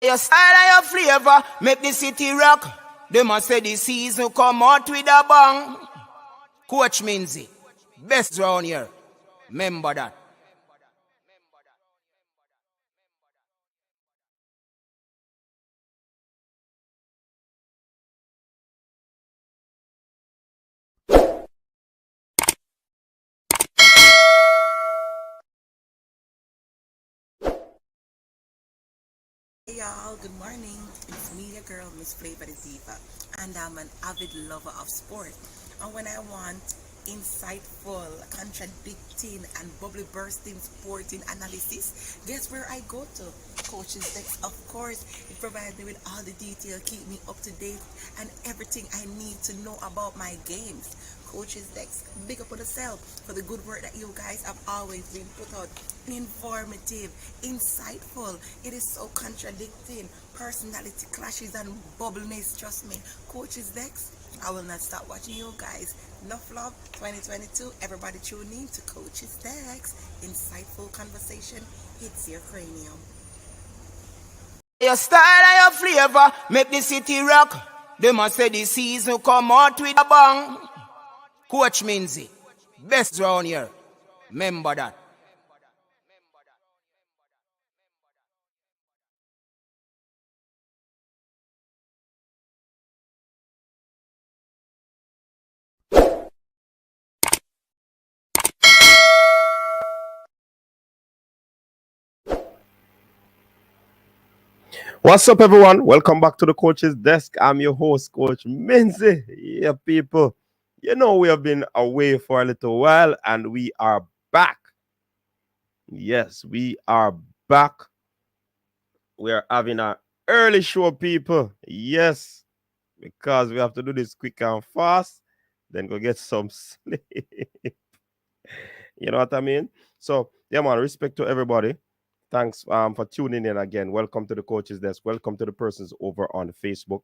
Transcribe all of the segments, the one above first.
Your style and your flavor make the city rock. They must say the season come out with a bang. Coach Minzy, best round here. Remember that. Hey y'all, good morning. It's me, your girl, Miss Flavor the Diva, and I'm an avid lover of sport. And when I want insightful, contradicting, and bubbly bursting sporting analysis, guess where I go to? Coach's Decks, of course. It provides me with all the detail, keep me up to date, and everything I need to know about my games. Coach's Decks, big up on yourself for the good work that you guys have always been put out. Informative, insightful. It is so contradicting. Personality clashes and bubbleness, trust me. Coach's Decks, I will not stop watching you guys. Enough love, 2022. Everybody tune in to Coach's Decks. Insightful conversation hits your cranium. Your style and your flavor make the city rock. They must say the season come out with a bang. Coach Minzy, best round here. Remember that. What's up, everyone? Welcome back to the Coach's Desk. I'm your host, Coach Minzy. Yeah, people. You know, we have been away for a little while and we are back. Yes, we are back. We are having an early show, people. Yes, because we have to do this quick and fast, then go get some sleep. You know what I mean? So, yeah, man, respect to everybody. Thanks for tuning in again. Welcome to the Coach's Desk. Welcome to the persons over on Facebook.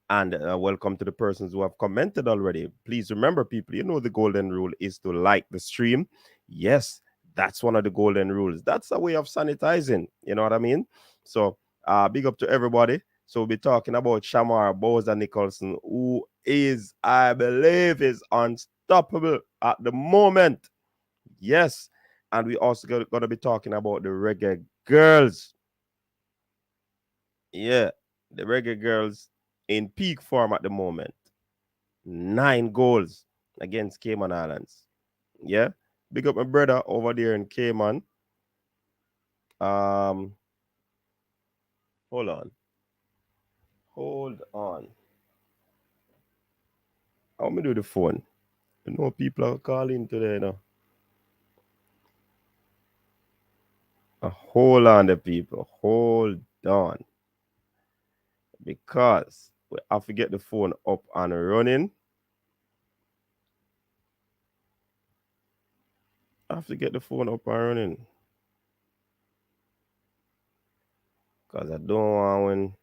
And welcome to the persons who have commented already. Please remember, people, you know the golden rule is to like the stream. Yes, that's one of the golden rules. That's a way of sanitizing. You know what I mean? So, big up to everybody. So, we'll be talking about Shamar, Bowser Nicholson, who is, I believe, is unstoppable at the moment. Yes. And we also going to be talking about the Reggae Girls. Yeah, the Reggae Girls in peak form at the moment. 9 goals against Cayman Islands. Yeah. Big up my brother over there in Cayman. Um, hold on. Hold on. How me do the phone? You know people are calling today now. Hold on the people. Hold on. Because we have to get the phone up and running. I have to get the phone up and running. Because I don't want when.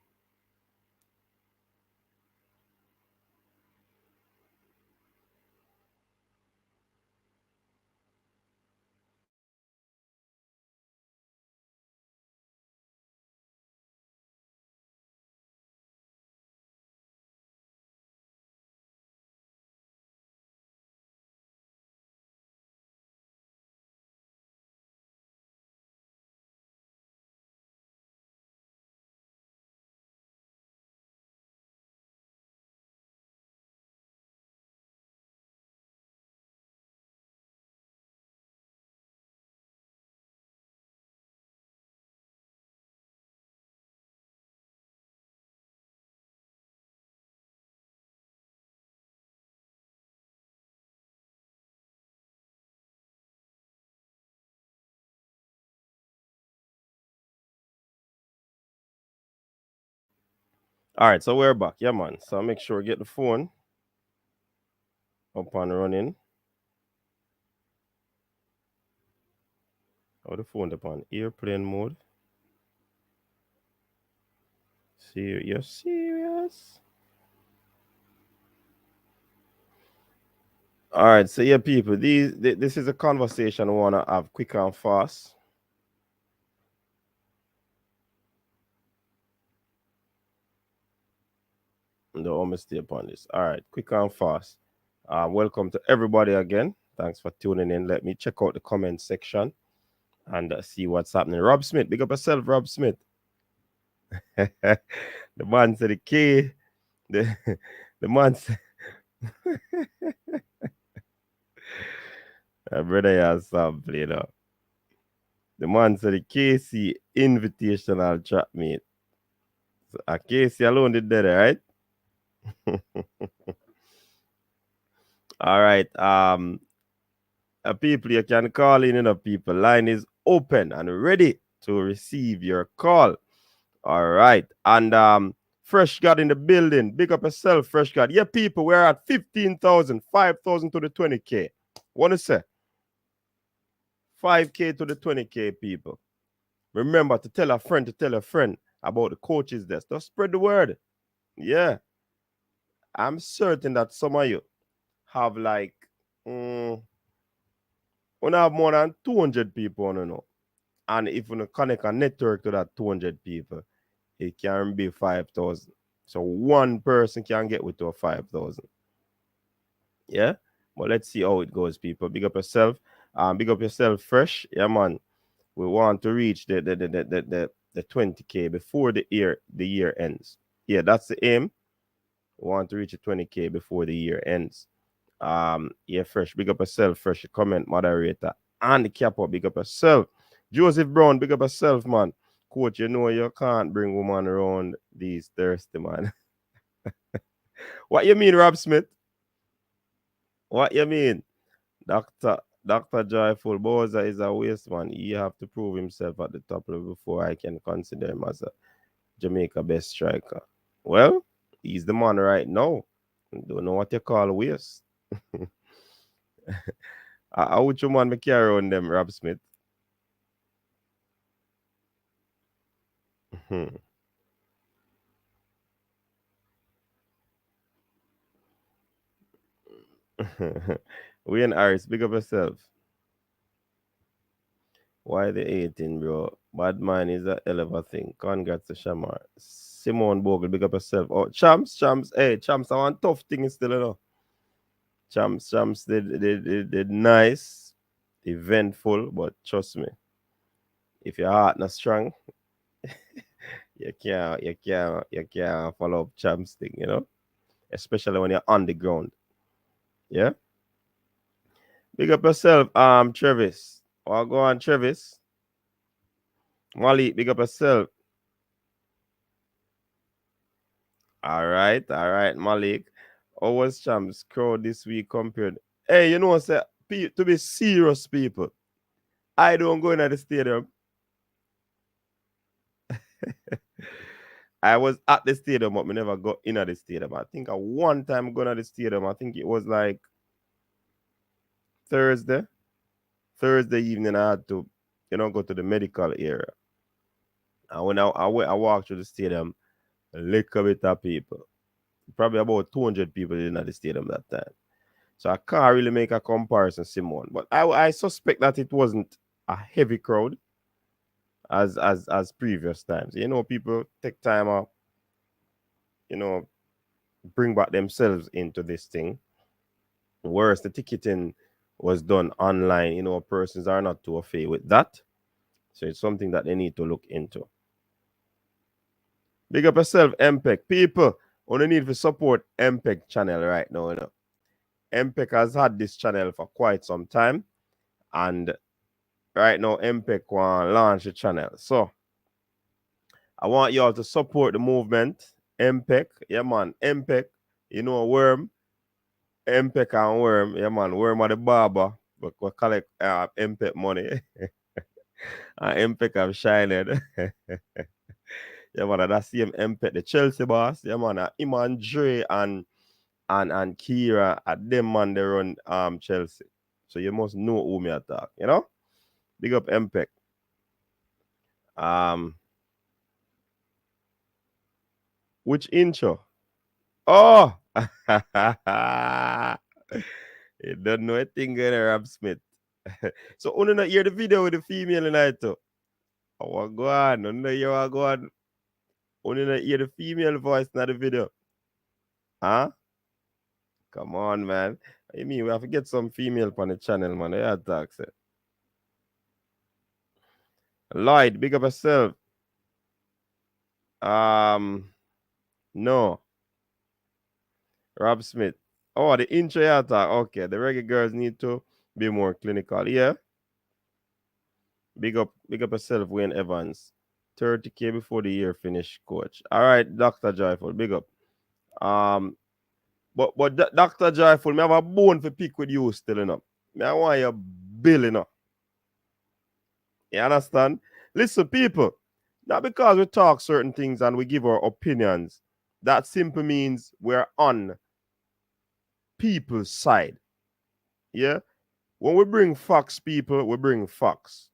All right, so we're back. Yeah, man. So make sure get the phone up and running. Or the phone up on airplane mode. You're serious? All right, so yeah, people, this is a conversation I want to have quick and fast. No, I'm stay upon this. All right, quick and fast. Welcome to everybody again. Thanks for tuning in. Let me check out the comment section and see what's happening. Rob Smith, big up yourself, Rob Smith. The man said the key. The the man said, brother has something, you know. The man said the KC invitational chat mate. So, KC alone did that, right? All right. People, you can call in, people. Line is open and ready to receive your call. All right. And Fresh God in the building. Big up yourself, Fresh God. Yeah, people, we're at 15,000, 5,000 to the 20K. Want to say 5K to the 20K, people. Remember to tell a friend about the coaches desk. Just spread the word. Yeah. I'm certain that some of you have like, when I have more than 200 people, you know. And if you connect a network to that 200 people, it can be 5,000. So one person can get with to 5,000. Yeah? But let's see how it goes, people. Big up yourself. Big up yourself, Fresh. Yeah, man. We want to reach the 20K before the year ends. Yeah, that's the aim. We want to reach the 20K before the year ends. Yeah, Fresh. Big up yourself, Fresh. Comment moderator. And the capo, big up yourself. Joseph Brown, big up yourself, man. Coach, you know you can't bring woman around these thirsty, man. What you mean, Rob Smith? What you mean? Dr. Joyful Boza is a waste, man. He have to prove himself at the top level before I can consider him as a Jamaica best striker. Well, he's the man right now. Don't know what you call waste. How would you man me carry on them, Rob Smith? Wayne Harris, big up yourself. Why the 18, bro? Bad man is a hell of a thing. Congrats to Shamar. Simone Bogle, big up yourself. Oh, Champs. Hey, Champs, I want tough thing still, you know. Champs did nice, eventful, but trust me, if your heart not strong, you can't follow up Champs thing, you know. Especially when you're on the ground. Yeah? Big up yourself, Travis. Oh, go on, Travis. Molly, big up yourself. All right, Malik. How was Champs crowd this week compared? Hey, you know what, say, to be serious, people, I don't go into the stadium. I was at the stadium, but we never got into the stadium. I think one time going to the stadium, I think it was like Thursday. Thursday evening, I had to, go to the medical area. And when I walked through the stadium, a little bit of people, probably about 200 people in the stadium that time. So I can't really make a comparison, Simone. But I suspect that it wasn't a heavy crowd as previous times. People take time out, bring back themselves into this thing. Whereas the ticketing was done online, persons are not too afraid with that. So it's something that they need to look into. Big up yourself, MPEC. People, only need to support MPEC channel right now. MPEC has had this channel for quite some time. And right now, MPEC want to launch the channel. So I want you all to support the movement. MPEC, yeah man, MPEC, Worm, MPEC and Worm, yeah man, Worm are the barber, but we collect MPEC money. And MPEC have shined. Yeah man, that's the MPEC, the Chelsea boss, yeah man, him and Dre and Kira, at them man they run Chelsea. So you must know who me attack, Big up MPEC. Which intro? Oh, you don't know a thing in Rob Smith. So, you not hear the video with the female in it too. Oh, go on. You go on. You not hear the female voice in the video. Huh? Come on, man. I mean, we have to get some female on the channel, man. Yeah, talk, say. Lloyd, big up yourself. Um, no. Rob Smith. Oh, the intro yeah, talk. Okay, the reggae girls need to be more clinical. Yeah. Big up yourself, Wayne Evans. 30K before the year finish, coach. All right, Dr. Joyful, big up. Um, but Dr. Joyful, me have a bone for pick with you still, you know. Me I want your bill, you know. You understand? Listen, people, not because we talk certain things and we give our opinions, that simply means we're on people's side. Yeah? When we bring facts, people, we bring facts.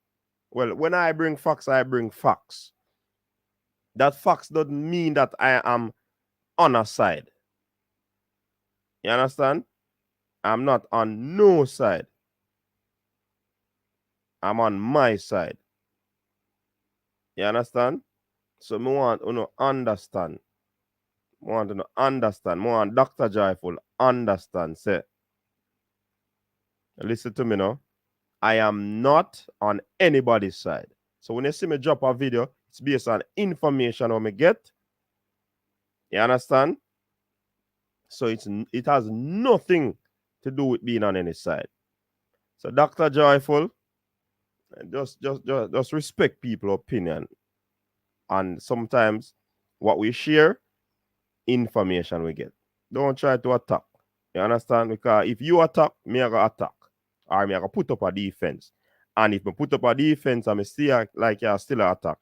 Well, when I bring facts, I bring facts. That facts doesn't mean that I am on a side. You understand? I'm not on no side. I'm on my side. You understand? So me want you to understand. I want to understand. I want Dr. Joyful understand. Say, listen to me now. I am not on anybody's side. So when you see me drop a video, it's based on information I me get. You understand? So it has nothing to do with being on any side. So Dr. Joyful, just respect people's opinion. And sometimes what we share, information we get. Don't try to attack. You understand? Because if you attack, me I go attack. Or me I go put up a defense. And if me put up a defense and me see like you're still an attack,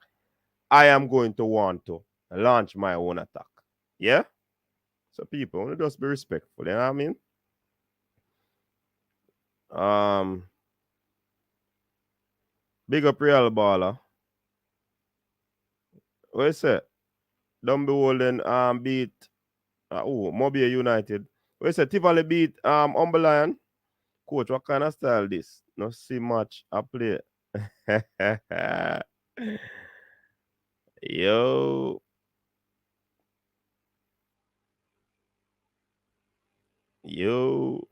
I am going to want to launch my own attack. Yeah? So people, only just be respectful. You know what I mean? Big up Real Baller. What you say? Don't be holding beat Mobile United. What you say? Tivoli beat Humble Lion. Coach, what kind of style this? No see much I play. Yo. Yo.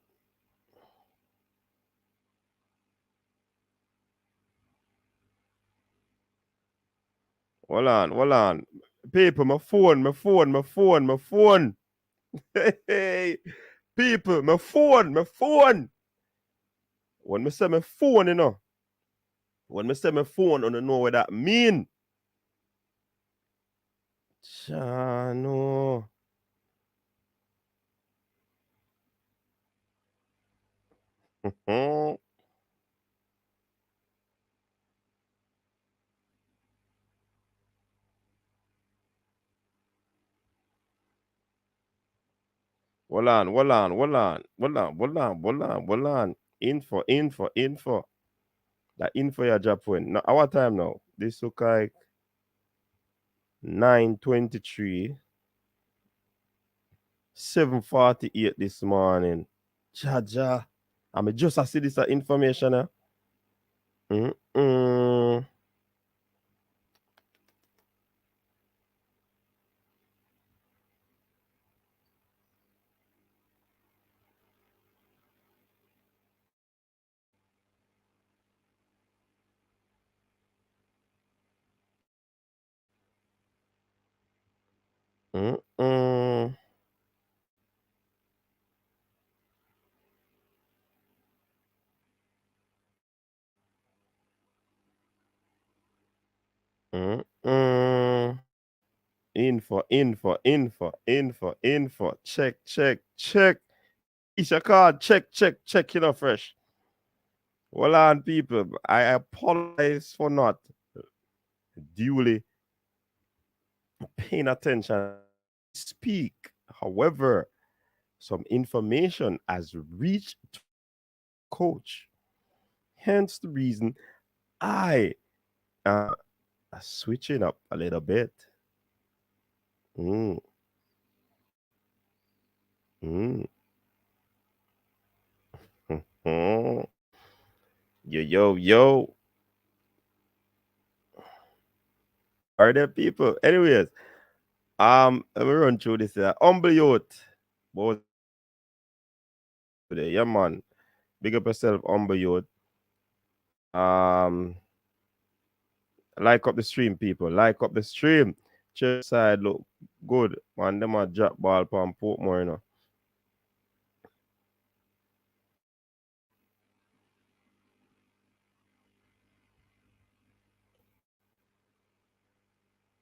Hold on. People, my phone. Hey, people, my phone. When me say my phone, you know. When me say my phone, I don't know what that mean. Chano. Hold on. Info. That info you drop when. Now, our time now. This look like 9:23, 7:48 this morning. Jaja. I just I see this information. Mm-mm. Mm-mm. Mm-mm. Info. Check. Isha card. Check. You know, fresh. Well on, people. I apologize for not duly paying attention. Speak. However, some information has reached coach. Hence the reason I switching up a little bit. Mm, mm, mm. Yo. Are there people? Anyways, let me run through this. Humble youth. Both today. Yeah, man. Big up yourself, humble youth. Um, like up the stream, people. Like up the stream. Church side look good. Man, them a drop ball from Portmore, you know.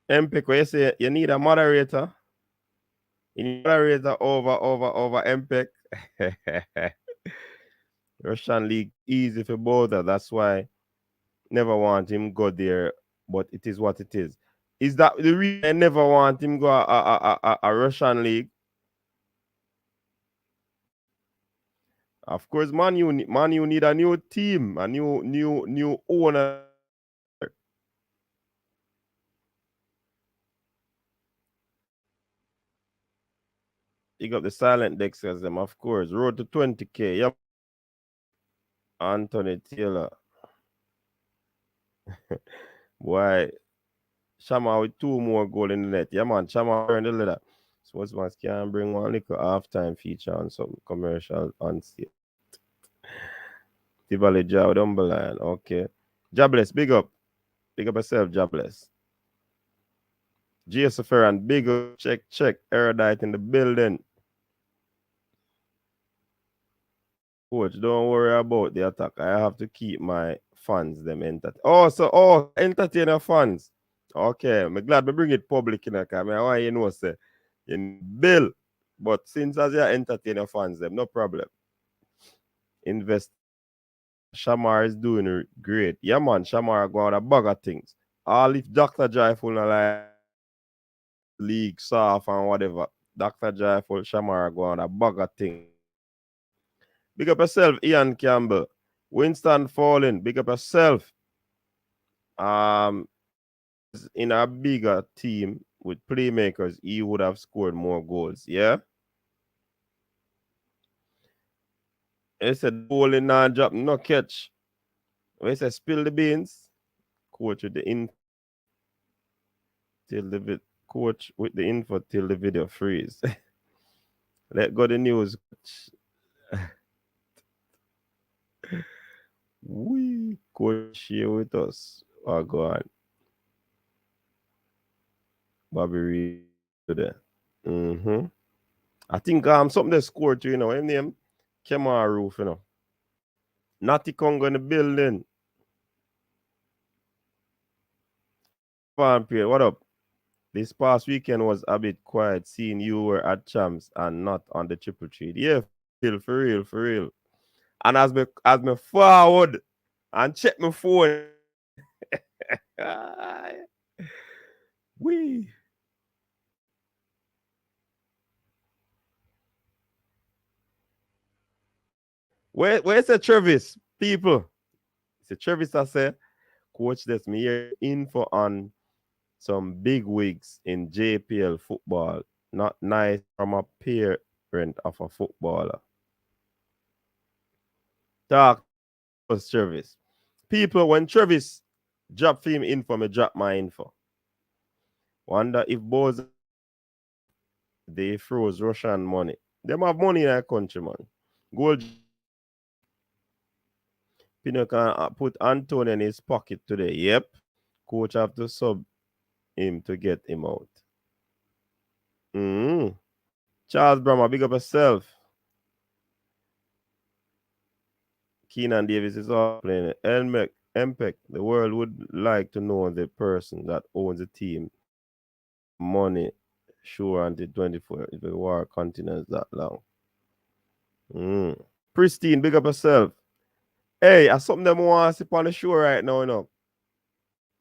MPEC, what you say? You need a moderator. You need a moderator over MPEC. Russian League easy for both. That's why never want him go there. But it is what it is. Is that the reason I never want him go a Russian League? Of course, Man U need a new team, a new owner. You got the silent Dexters them, of course. Road to 20K. Yep. Anthony Taylor. Boy, Shamar with 2 more goals in the net. Yeah, man. Shamar in the leader. Sportsman can bring one little halftime feature on some commercial on stage. Tivoli Jow, Dumberland. Okay. Jobless, big up. Big up yourself, Jobless. GS and big up. Check. Erudite in the building. Coach, don't worry about the attack. I have to keep my fans them entertained. Entertain your fans. Okay, I'm glad we bring it public in a car. I want you know say you bill. But since as you entertain your fans them, no problem. Invest. Shamar is doing great. Yeah, man, Shamar go on a bag of things. All if Dr. Joyful not like league soft and whatever. Dr. Joyful, Shamar go on a bag of things. Big up yourself, Ian Campbell. Winston Falling, big up yourself. In a bigger team with playmakers, he would have scored more goals. Yeah. He said bowling and drop no catch. He said spill the beans. Coach with the info till the coach with the info till the video freeze. Let go the news. We coach here with us. Oh, go on. Bobby Reed today. I think something they scored to, you know. His name Kemar Roof, you know. Natty Congo in the building. Vampire, what up? This past weekend was a bit quiet, seeing you were at Champs and not on the Triple Treat. Yeah, for real. And as me forward and check my phone. Wee. Where's the Travis? People. It's a Travis I say, coach that's me here info on some big wigs in JPL football. Not nice from a parent of a footballer. Talk was Travis. People, when Travis drop film info, me drop my info. Wonder if both they froze Russian money. Them have money in our country, man. Gold Pino can put Antonio in his pocket today. Yep. Coach have to sub him to get him out. Charles Brahma, big up yourself. Keenan Davis is all playing it. MPEC, the world would like to know the person that owns the team. Money, sure, until 24 if the war continues that long. Pristine, big up yourself. Hey, I something them want to see on the show right now, you know.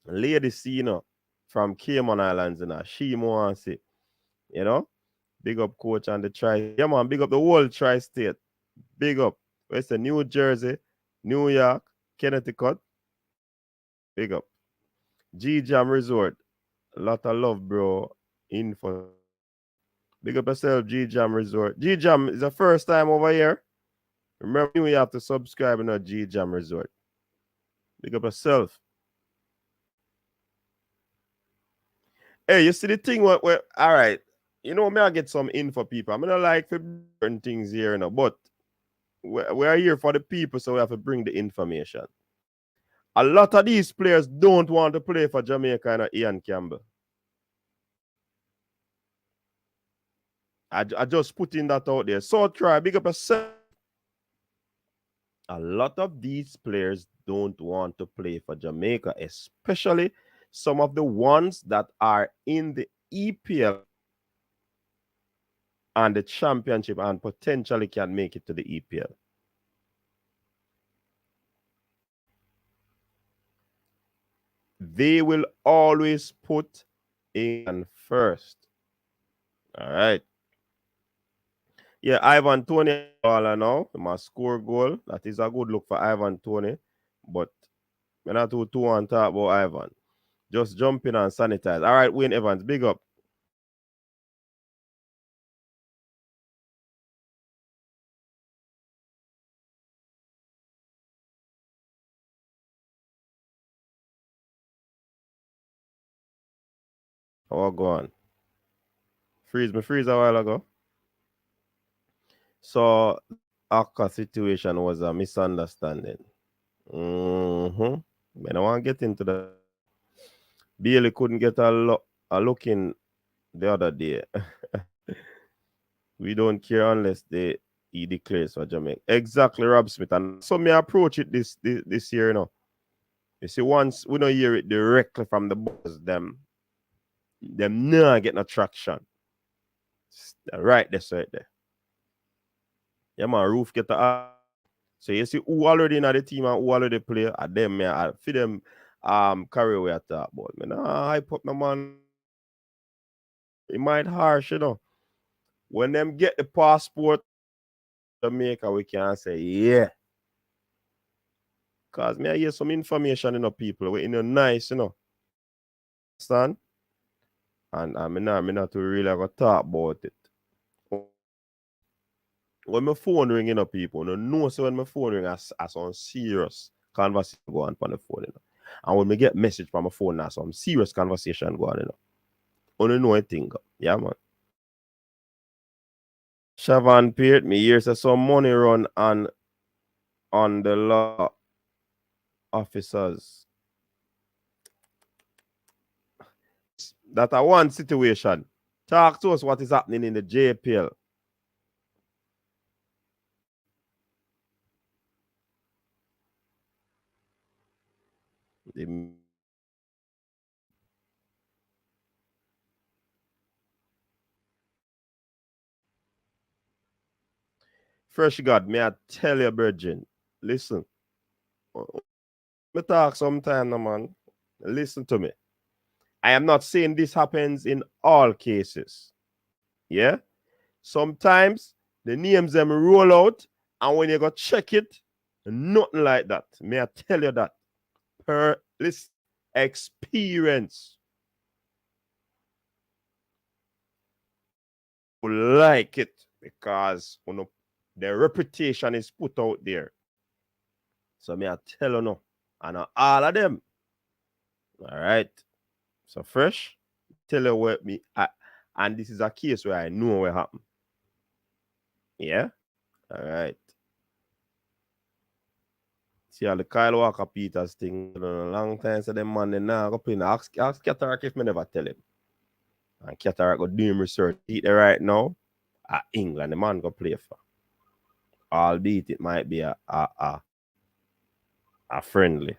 Lady C, you know, from Cayman Islands, you know. She wants it, you know. Big up coach and the tri. Yeah, man, big up the whole tri-state. Big up. Where's the New Jersey, New York, Connecticut. Big up. G-Jam Resort. A lot of love, bro. Info. Big up yourself, G-Jam Resort. G-Jam is the first time over here. Remember, you have to subscribe in a G-Jam Resort. Big up yourself. Hey, you see the thing? All right. you know, me I get some info people. I'm gonna like for certain things here, you know, but we're here for the people, so we have to bring the information. A lot of these players don't want to play for Jamaica and Ian Campbell. I just putting that out there. So try, big up yourself. A lot of these players don't want to play for Jamaica, especially some of the ones that are in the EPL and the championship and potentially can make it to the EPL. They will always put England first. All right. Yeah, Ivan Tony now. He must score goal. That is a good look for Ivan Tony. But we're not too on talk about Ivan. Just jump in and sanitize. All right, Wayne Evans, big up. Oh, go on. Freeze a while ago. So Akka situation was a misunderstanding. Mm-hmm. I don't want to get into that. Bailey couldn't get a look in the other day. We don't care unless he declares for Jamaica. Exactly, Rob Smith. And so me approach it this year, you know. You see, once we don't hear it directly from the boss, them not get no traction. Right there. Yeah, man, Roof get the. So you see who already in the team and who already play, and them I for them carry away at that. But man, hype up no man. It might harsh, you know. When them get the passport Jamaica, we can say, yeah. Cause me I hear some information, you know, people, we nice, you know. Understand? And I mean not to really go talk about it. When my phone ring, you know, people, you know so when my phone ring, I some serious conversation go on the phone, you know. And when me get message from my phone now, some serious conversation go on, you know. Only know a thing. Yeah, man. Shavan paid me hears some money run on the law officers. That a one situation. Talk to us what is happening in the JPL. Fresh God, may I tell you, Virgin, listen. Me talk sometime, no man. Listen to me. I am not saying this happens in all cases. Yeah? Sometimes the names them roll out, and when you go check it, nothing like that. May I tell you that? Per this experience. Like it because you know their reputation is put out there. So may I tell you no, and all of them. All right. So fresh, tell you what and this is a case where I know what happened. Yeah. All right. See how the Kyle Walker Peters thing a long time. So them man they now go play. Ask Cataract if me never tell him. And Cataract go do him research. Eat there right now. At England, the man go play for. Albeit it might be a friendly.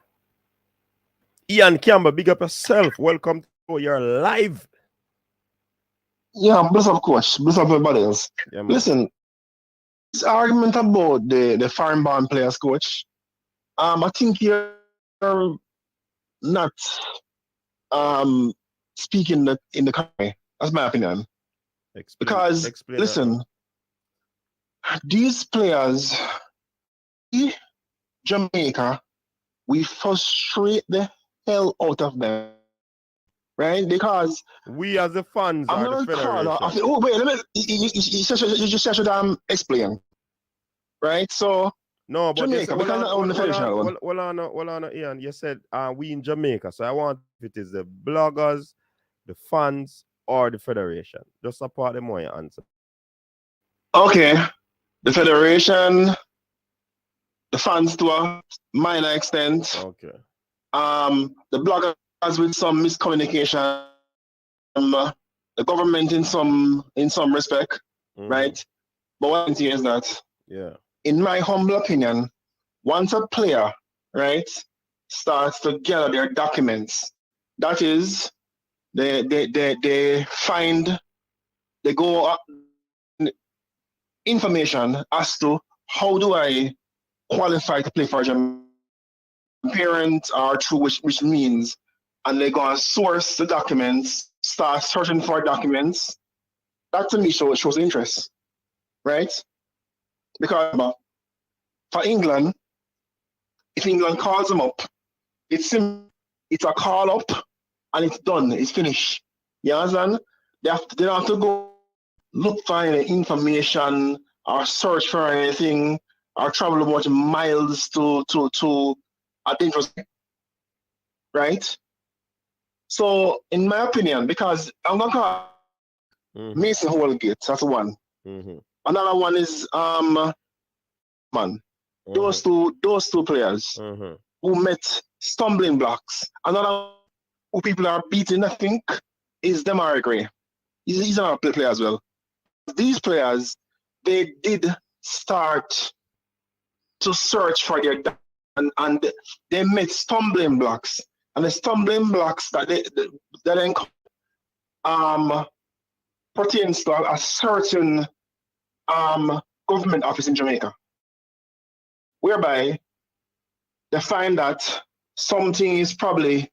Ian Campbell, big up yourself. Welcome to you're live. Yeah, bless up, coach. Bless up, everybody else. Yeah, listen, this argument about the foreign born players, coach. I think you're not speaking in the country. That's my opinion. Because listen, these players, Jamaica, we frustrate the hell out of them, right? Because we as the fans I'm are the federation. oh wait, let me. You just should explain, right? So no, but Jamaica, because not on the federation one. Hold on, Ian. You said we in Jamaica, so I want if it is the bloggers, the fans, or the federation? Just support them more your answer. Okay, the federation, the fans to a minor extent, Okay. the bloggers with some miscommunication, the government in some respect, right? But what I'm saying is that, Yeah. in my humble opinion, once a player, right, starts to gather their documents, that is, they find, they go information as to how do I qualify to play for Jamaica, parent or through which means, and they go and source the documents, start searching for documents. That to me shows interest, right? Because for England, if England calls them up, it's a call up and it's done, it's finished. You understand? They don't have to go look for any information or search for anything or travel a bunch of miles to a dangerous, right? So, in my opinion, because I'm gonna call Mason Holgate, that's one. Another one is man. Those two players who met stumbling blocks. Another who people are beating, I think, is Demar Gray. He's another player as well. These players, they did start to search for their and they met stumbling blocks. And the stumbling blocks that they pertains to a certain government office in Jamaica, whereby they find that something is probably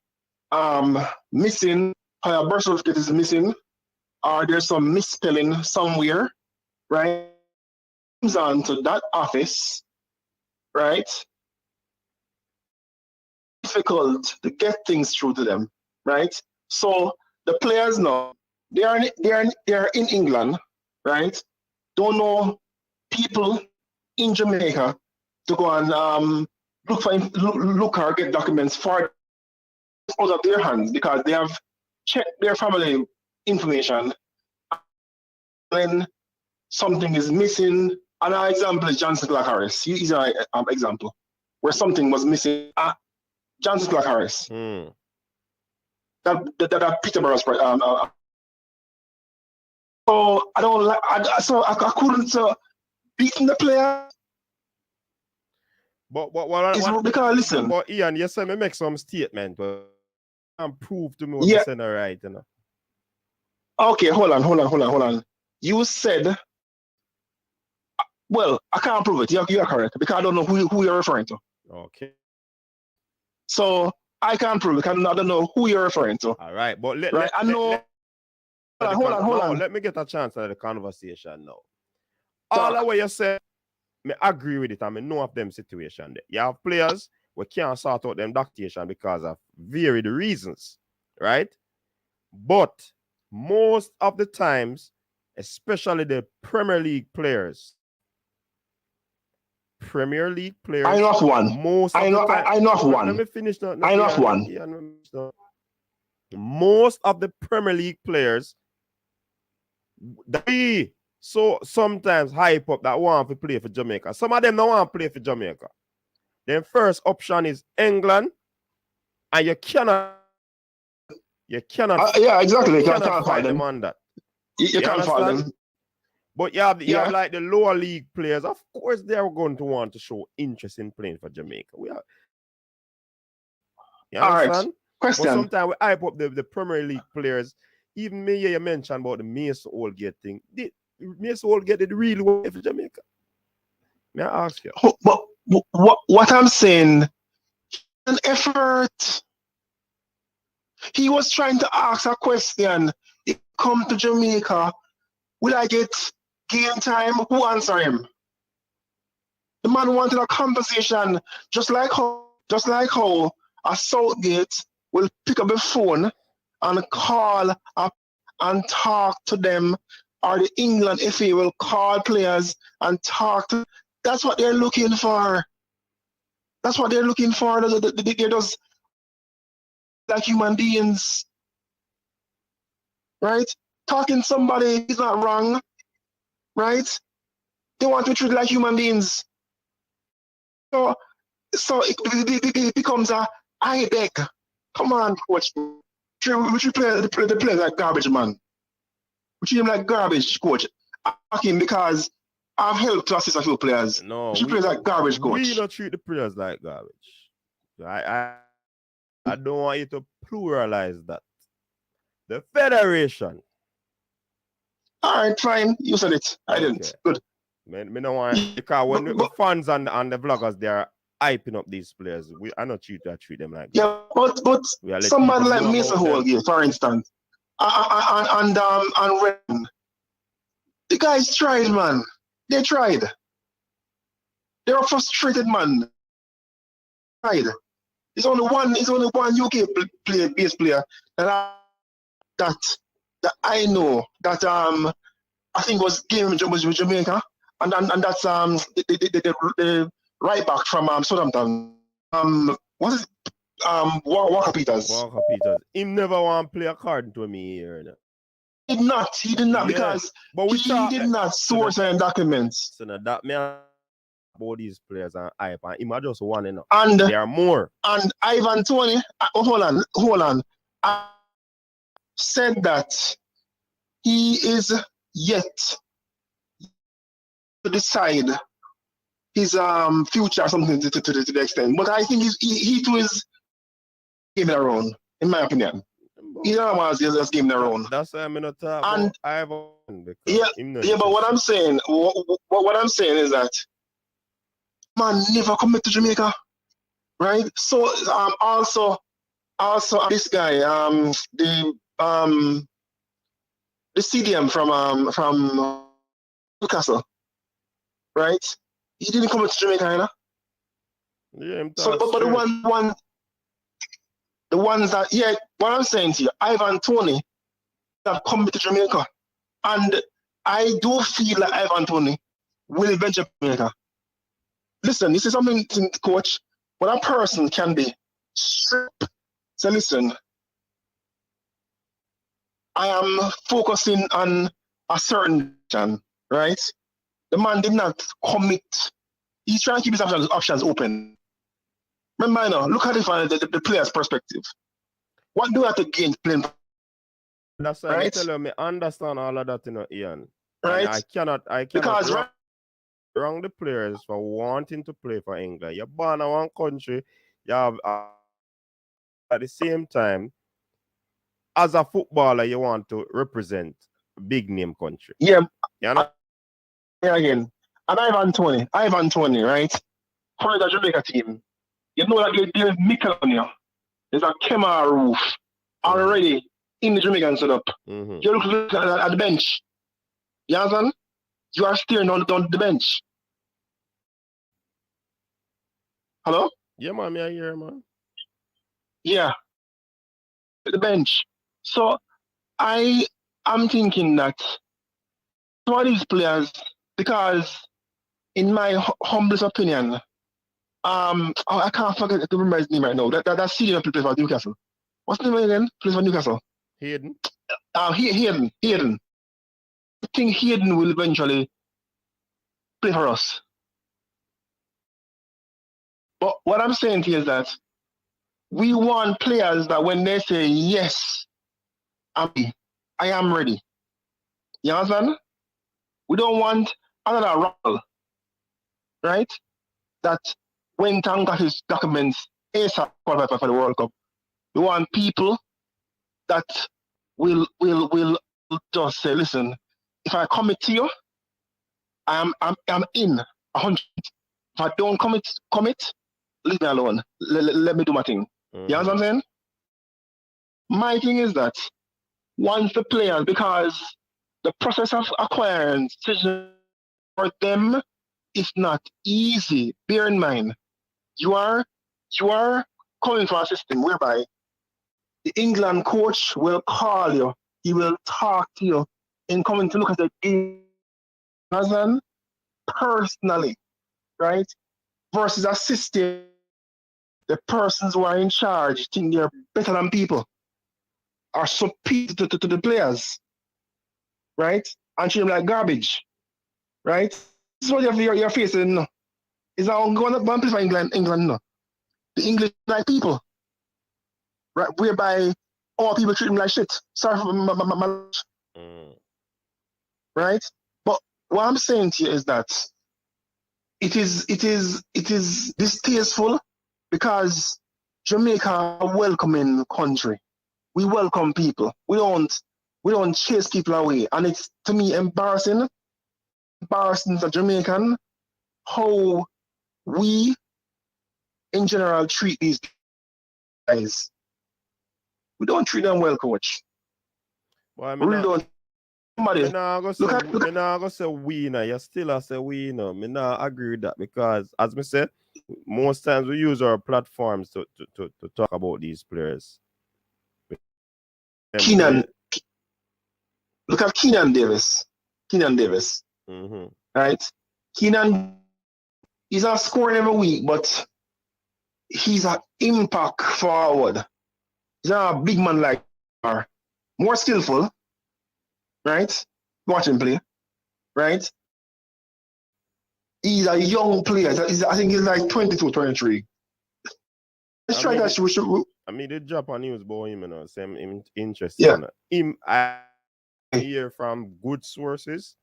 missing, a birth certificate is missing, or there's some misspelling somewhere, right? Comes on to that office, right? Difficult to get things through to them, right? So the players now, they are in England, right? Don't know people in Jamaica to go and look or get documents for out of their hands because they have checked their family information when something is missing. Another example is Johnson Clark Harris. He's an example where something was missing. Johnson Clark Harris. That Peterborough's so I don't like. I couldn't beating the player. But because listen. But Ian, you said me make some statement, but and prove to me what you said right, you know. Okay, hold on. You said, well, I can't prove it. You're correct because I don't know who you're referring to. Okay. So I can't prove it because I don't know who you're referring to. All right, but hold on. Let me get a chance at the conversation now. All the way you said, I agree with it. I mean, know of them situation there. You have players who can't sort out them documentation because of varied reasons, right? But most of the times, especially the Premier League players. I know of one. I know of one. Let me finish now. I know of one. Most of the Premier League players, they so sometimes hype up that want to play for Jamaica. Some of them don't want to play for Jamaica. Then first option is England, and you cannot. Yeah, exactly. You can't fight them on that. You can't fight them. But you have like the lower league players. Of course, they are going to want to show interest in playing for Jamaica. You understand? All right. Question. But sometimes we hype up the Premier League players. Even me, you mentioned about the Mason Holgate thing. Mason Holgate did really well for Jamaica. May I ask you? But what I'm saying, an effort. He was trying to ask a question. He come to Jamaica. Will I get game time? Who answer him? The man wanted a conversation, just like how a Southgate will pick up the phone and call up and talk to them, or the England FA will call players and talk to. That's what they're looking for. They're just like human beings. right? Talking somebody is not wrong, right? They want to be treated like human beings. So it becomes a I beg. Come on, coach. We should play the players like garbage, man. We treat him like garbage, coach. Asking because I've helped to assist a few players. No, we should play like garbage, coach. We don't treat the players like garbage. I don't want you to pluralize that. The federation. All right, fine. You said it. I didn't. Good. Me don't want, because when the fans and the vloggers, they are hyping up these players. I not treat them like that. Yeah, but somebody like Mason Holgate, for instance, and Ren, the guys tried, man. They tried. They're a frustrated man. Tried. It's only one UK bass player that I know that I think was with Jamaica, and that's the right back from Southampton. What is Walker Peters? Walker Peters. Him never want to play according to me here. He did not, because he did not source any documents. So now that me about these players and hype, and him are just one enough. And there are more. And Ivan Toney, hold on. I said that he is yet to decide his future or something to the extent. But I think he too is giving their own, in my opinion. He don't want to just give their own. That's why I'm not talking about Ivan. Yeah, but what I'm saying is that man never commit to Jamaica, right? So also this guy, the CDM from Newcastle, right? He didn't come to Jamaica, you know? Yeah, so but the ones that, yeah, what I'm saying to you, Ivan Toney have come to Jamaica, and I do feel like Ivan Toney will venture to Jamaica. Listen, this is something, coach, when a person can be stripped. So listen, I am focusing on a certain vision, right? The man did not commit. He's trying to keep his options open. Remember, you know, look at it from the player's perspective. What do I have to gain playing? That's why I tell you, I understand all of that, you know, Ian. Right? And I cannot because wrong the players for wanting to play for England. You're born in one country, you have at the same time, as a footballer, you want to represent a big name country. Yeah. You know? Yeah, again. And Ivan Toney, right? For the Jamaica team, you know that there's Nicholson. There's a Shamar roof already in the Jamaican setup. Mm-hmm. You look at the bench. You understand? You are staring down the bench. Hello? Yeah, man, I hear, man. Yeah. The bench. So I am thinking that some of these players, because in my humblest opinion, I can't forget to remember his name right now. That senior plays for Newcastle. What's the name again? Plays for Newcastle. Hayden. Hayden. I think Hayden will eventually play for us. But what I'm saying to you is that we want players that when they say yes, I am ready. You understand? We don't want another rubble, right? That went and got his documents ASAP qualified for the World Cup. We want people that will just say, listen, if I commit to you, I'm in 100. If I don't commit, leave me alone. Let me do my thing. You know what I'm saying? My thing is that once the players, because the process of acquiring decisions for them is not easy. Bear in mind, you are coming from a system whereby the England coach will call you, he will talk to you in coming to look at the game personally, right? Versus a system, the persons who are in charge think they're better than people. are superior to the players, right? And treat them like garbage, right? This is what you're facing now. It's not going to play for England no. The English like people, right? Whereby all people treat them like shit. Sorry for my right? But what I'm saying to you is that it is distasteful because Jamaica a welcoming country. We welcome people. We don't chase people away. And it's to me embarrassing as a Jamaican how we in general treat these guys. We don't treat them well, coach. Well, We really don't. Somebody, me nah go say we now. You still a say we now. Me nah agree with that because as me said, most times we use our platforms to talk about these players. Keenan, look at Keenan Davis. Right? Keenan, he's not scoring every week, but he's an impact forward. He's not a big man like her. More skillful, right? Watch him play, right? He's a young player. I think he's like 22, 23. Let's try that. I mean, the Japan news about him, you know, same interesting. Yeah. I hear from good sources,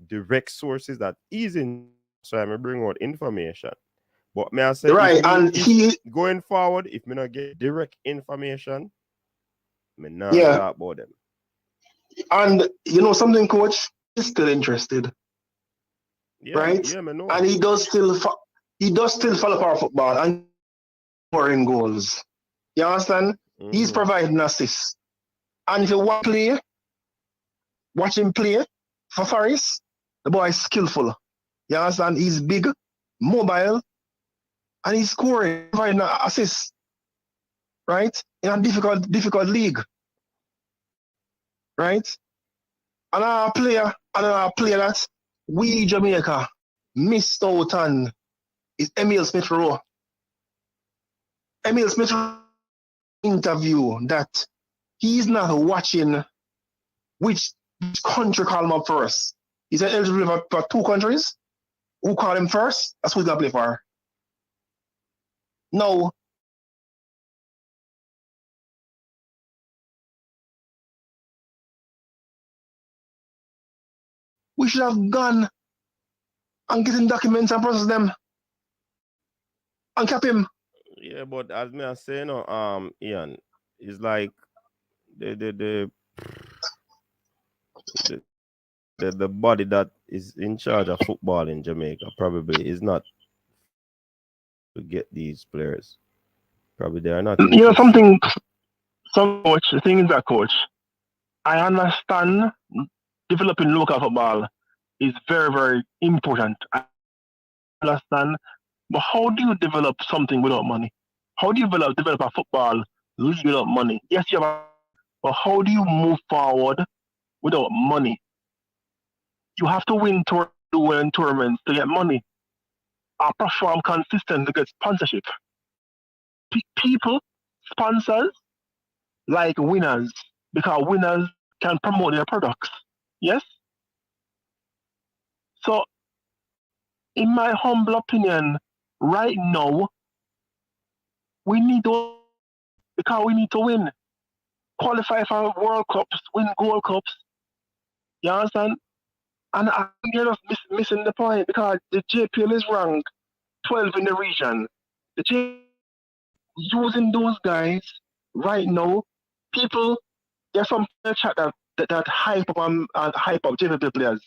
direct sources that he's in. So I'm bring out information. But may I say, right, and he going forward, if me not get direct information, me not talk about them. And you know something, coach, he's still interested. Yeah, right? Yeah, me know. And he does still follow our football and scoring goals. You understand? He's providing assists. And if you watch him play for Forest, the boy is skillful. You understand? He's big, mobile, and he's scoring, providing assists. Right? In a difficult league. Right? Another player that we Jamaica missed out on is Emil Smith Rowe. Emil Smith interview that he's not watching which country call him up first. He's eligible for 2 countries. Who call him first? That's who he's gonna play for. No. We should have gone and get him documents and process them and cap him. Yeah, but as me I say, Ian, it's like the body that is in charge of football in Jamaica probably is not to get these players. Probably they are not. You know something, coach. The thing is that, coach, I understand developing local football is very, very important. I understand, but how do you develop something without money? How do you develop a football league without money? Yes, you have, but how do you move forward without money? You have to win tournaments to get money. Or perform consistent to get sponsorship. People, sponsors, like winners, because winners can promote their products. Yes? So, in my humble opinion, right now, we need to, because we need to win. Qualify for World Cups, win Gold Cups. You understand? And you're just missing the point because the JPL is ranked 12 in the region. The JPL, using those guys right now, people, there's some chat that hype up JPL players.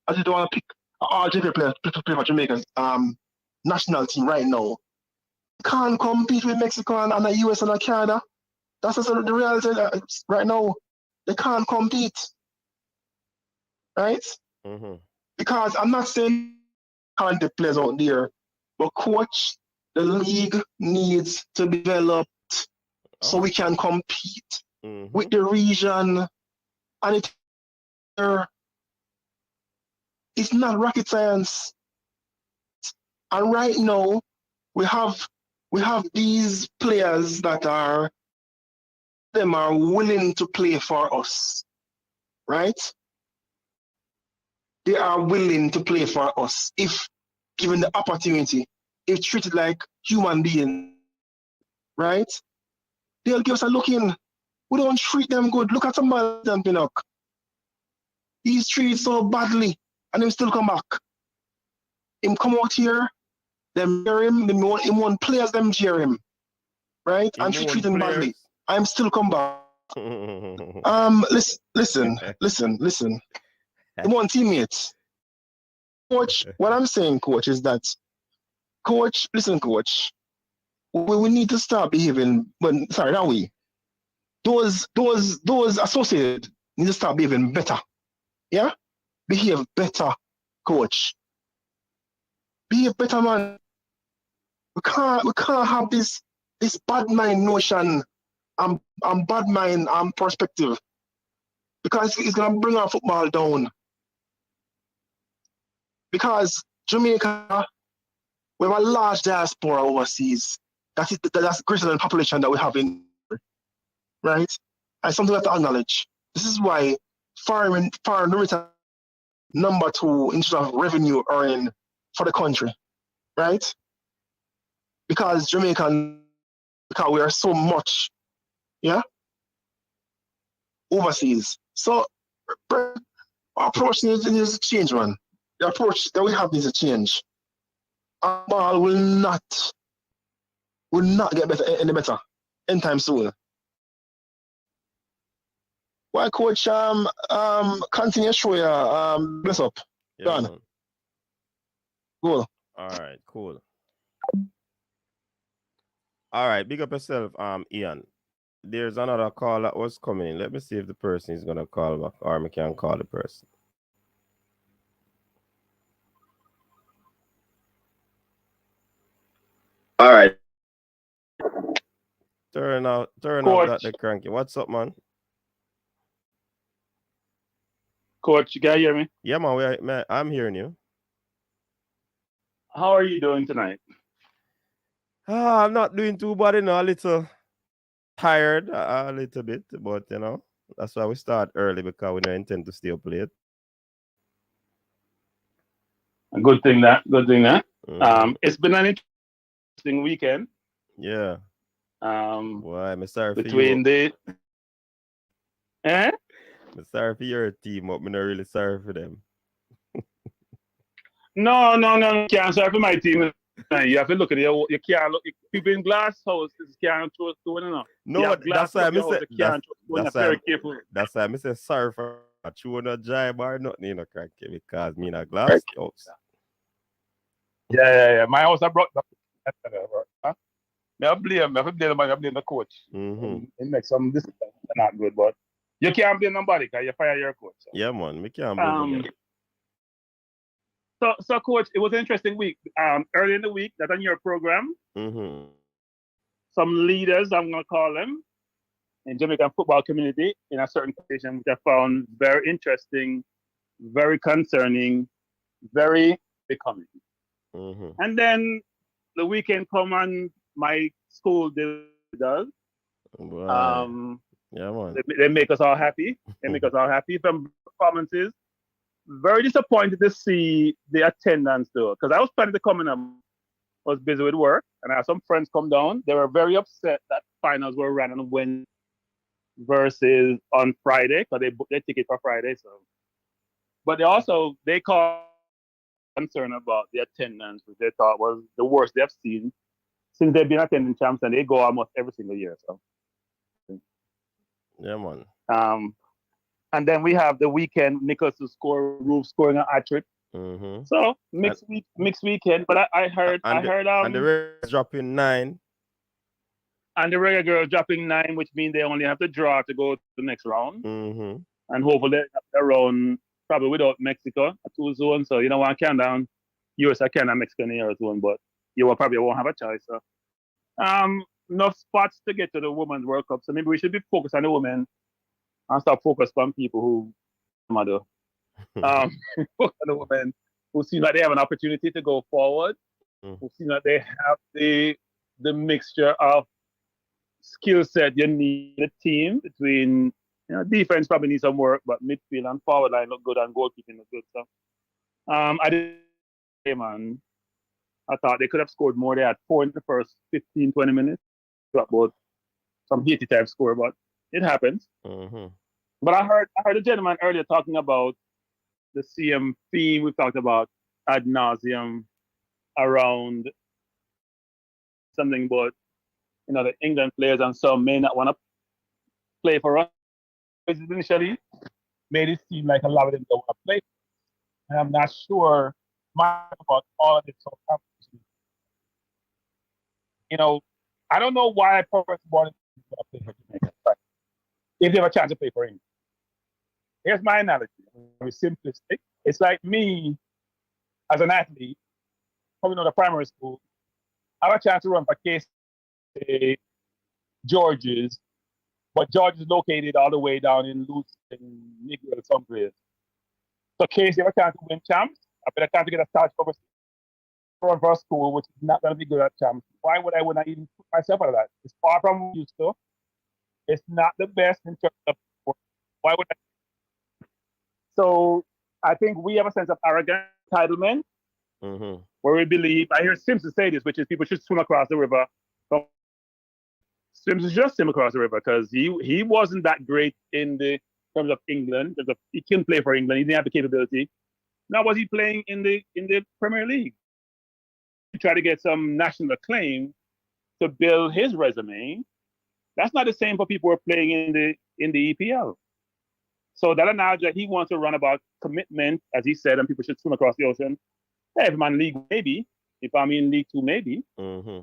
As you don't want to pick all JPL players to play for Jamaica's national team right now. Can't compete with Mexico and the US and Canada. That's the reality right now. They can't compete. Right? Because I'm not saying talented players out there, but coach, the league needs to be developed so we can compete with the region. And it's not rocket science. And right now, we have these players that are them are willing to play for us, right? They are willing to play for us if given the opportunity, if treated like human beings, right? They'll give us a look in. We don't treat them good. Look at somebody like Pinnock. He's treated so badly, and him still come back. Him come out here, them jeer him, him want players, them jeer him, right? And treat him badly. I'm still come back. Listen. Him want teammates. Coach, what I'm saying, coach, is that, coach, listen, coach, we need to start behaving, not we. Those associated need to start behaving better. Yeah? Behave better, coach. Behave better, man. We can't have this bad mind notion and bad mind perspective. Because it's gonna bring our football down. Because Jamaica, we have a large diaspora overseas. That's greater than the population that we have in, right? And something we have to acknowledge. This is why foreign return number 2 in terms of revenue earning for the country, right? Because because we are so much, yeah, overseas. So our approach needs to change, man. The approach that we have needs to change. Our ball will not get better any better anytime soon. Why, coach? Continue show ya. Bless up. Yeah, Done. man. Cool. All right, cool. All right, big up yourself, Ian. There's another call that was coming in. Let me see if the person is gonna call back, or we can call the person. All right. Turn out Coach. that the cranky. What's up, man? Coach, you can hear me? Yeah, man, I'm hearing you. How are you doing tonight? I'm not doing too bad, a little tired, a little bit, but that's why we start early, because we don't intend to stay up late. A good thing that. Mm-hmm. It's been an interesting weekend. Yeah. Why? I'm sorry between for you. I'm sorry for your team, but I'm not really sorry for them. No, you can't sorry for my team. You have to look at it. You can't look. People in glass house can't throw stone enough. No, that's why I miss it. That's why I miss it. Sorry for chewing a jibe or nothing, cranky, because me in a glass house. Yeah. My house I brought up. I blame the coach. Mm-hmm. It makes some decisions not good, but you can't blame nobody because you fire your coach. So. Yeah, man, we can't blame nobody. So, coach, it was an interesting week. Early in the week, that on your program, mm-hmm. some leaders, I'm going to call them, in Jamaican football community, in a certain position, which I found very interesting, very concerning, very becoming. Mm-hmm. And then the weekend come and my school does. Wow. Yeah, man. They make us all happy. From performances. Very disappointed to see the attendance though, because I was planning to come in. I was busy with work, and I had some friends come down. They were very upset that finals were run on Wednesday versus on Friday, because they booked their ticket for Friday. So, but they called concern about the attendance, which they thought was the worst they've seen since they've been attending champs, and they go almost every single year. So, yeah, man. And then we have the weekend, Nicholson scoring an hat-trick. Mm-hmm. So mixed weekend, but I heard and the Reggae dropping 9. And the Reggae Girls dropping 9, which means they only have to draw to go to the next round. Mm-hmm. And hopefully they're round probably without Mexico, a 2 zone. So you know one count down US or Canada, Mexico in the zone, but you probably won't have a choice. So enough spots to get to the Women's World Cup. So maybe we should be focused on the women and stop focused on people who the women who seem like they have an opportunity to go forward, who seem like they have the mixture of skill set you need in a team between, defense probably needs some work, but midfield and forward line look good and goalkeeping look good. So I did man. I thought they could have scored more. They had 4 in the first 15, 20 minutes. Got both some heaty type score, but it happens. Mm-hmm. But I heard a gentleman earlier talking about the same theme we talked about ad nauseum around something about the England players, and some may not want to play for us. Initially made it seem like a lot of them don't want to play. And I'm not sure much about all of this. So, I don't know why Professor wanted to play for Jamaica, but if they have a chance to play for England. Here's my analogy. Very simplistic. It's like me as an athlete coming out of primary school. I have a chance to run for KC George's, but George is located all the way down in Luton, Negro, someplace. So KC have a chance to win champs. I better chance to get a start for run for a school, which is not going to be good at champs. Why would I not even put myself out of that? It's far from what I'm used to. It's not the best in terms of sport. Why would I? So I think we have a sense of arrogant entitlement, where we believe, I hear Simpson say this, which is people should swim across the river. So Simpson just swim across the river because he wasn't that great in the terms of England. He couldn't play for England. He didn't have the capability. Now was he playing in the Premier League? He tried to get some national acclaim to build his resume. That's not the same for people who are playing in the EPL. So that analogy that he wants to run about commitment, as he said, and people should swim across the ocean. Hey, if I'm in League, maybe. If I'm in League 2, maybe.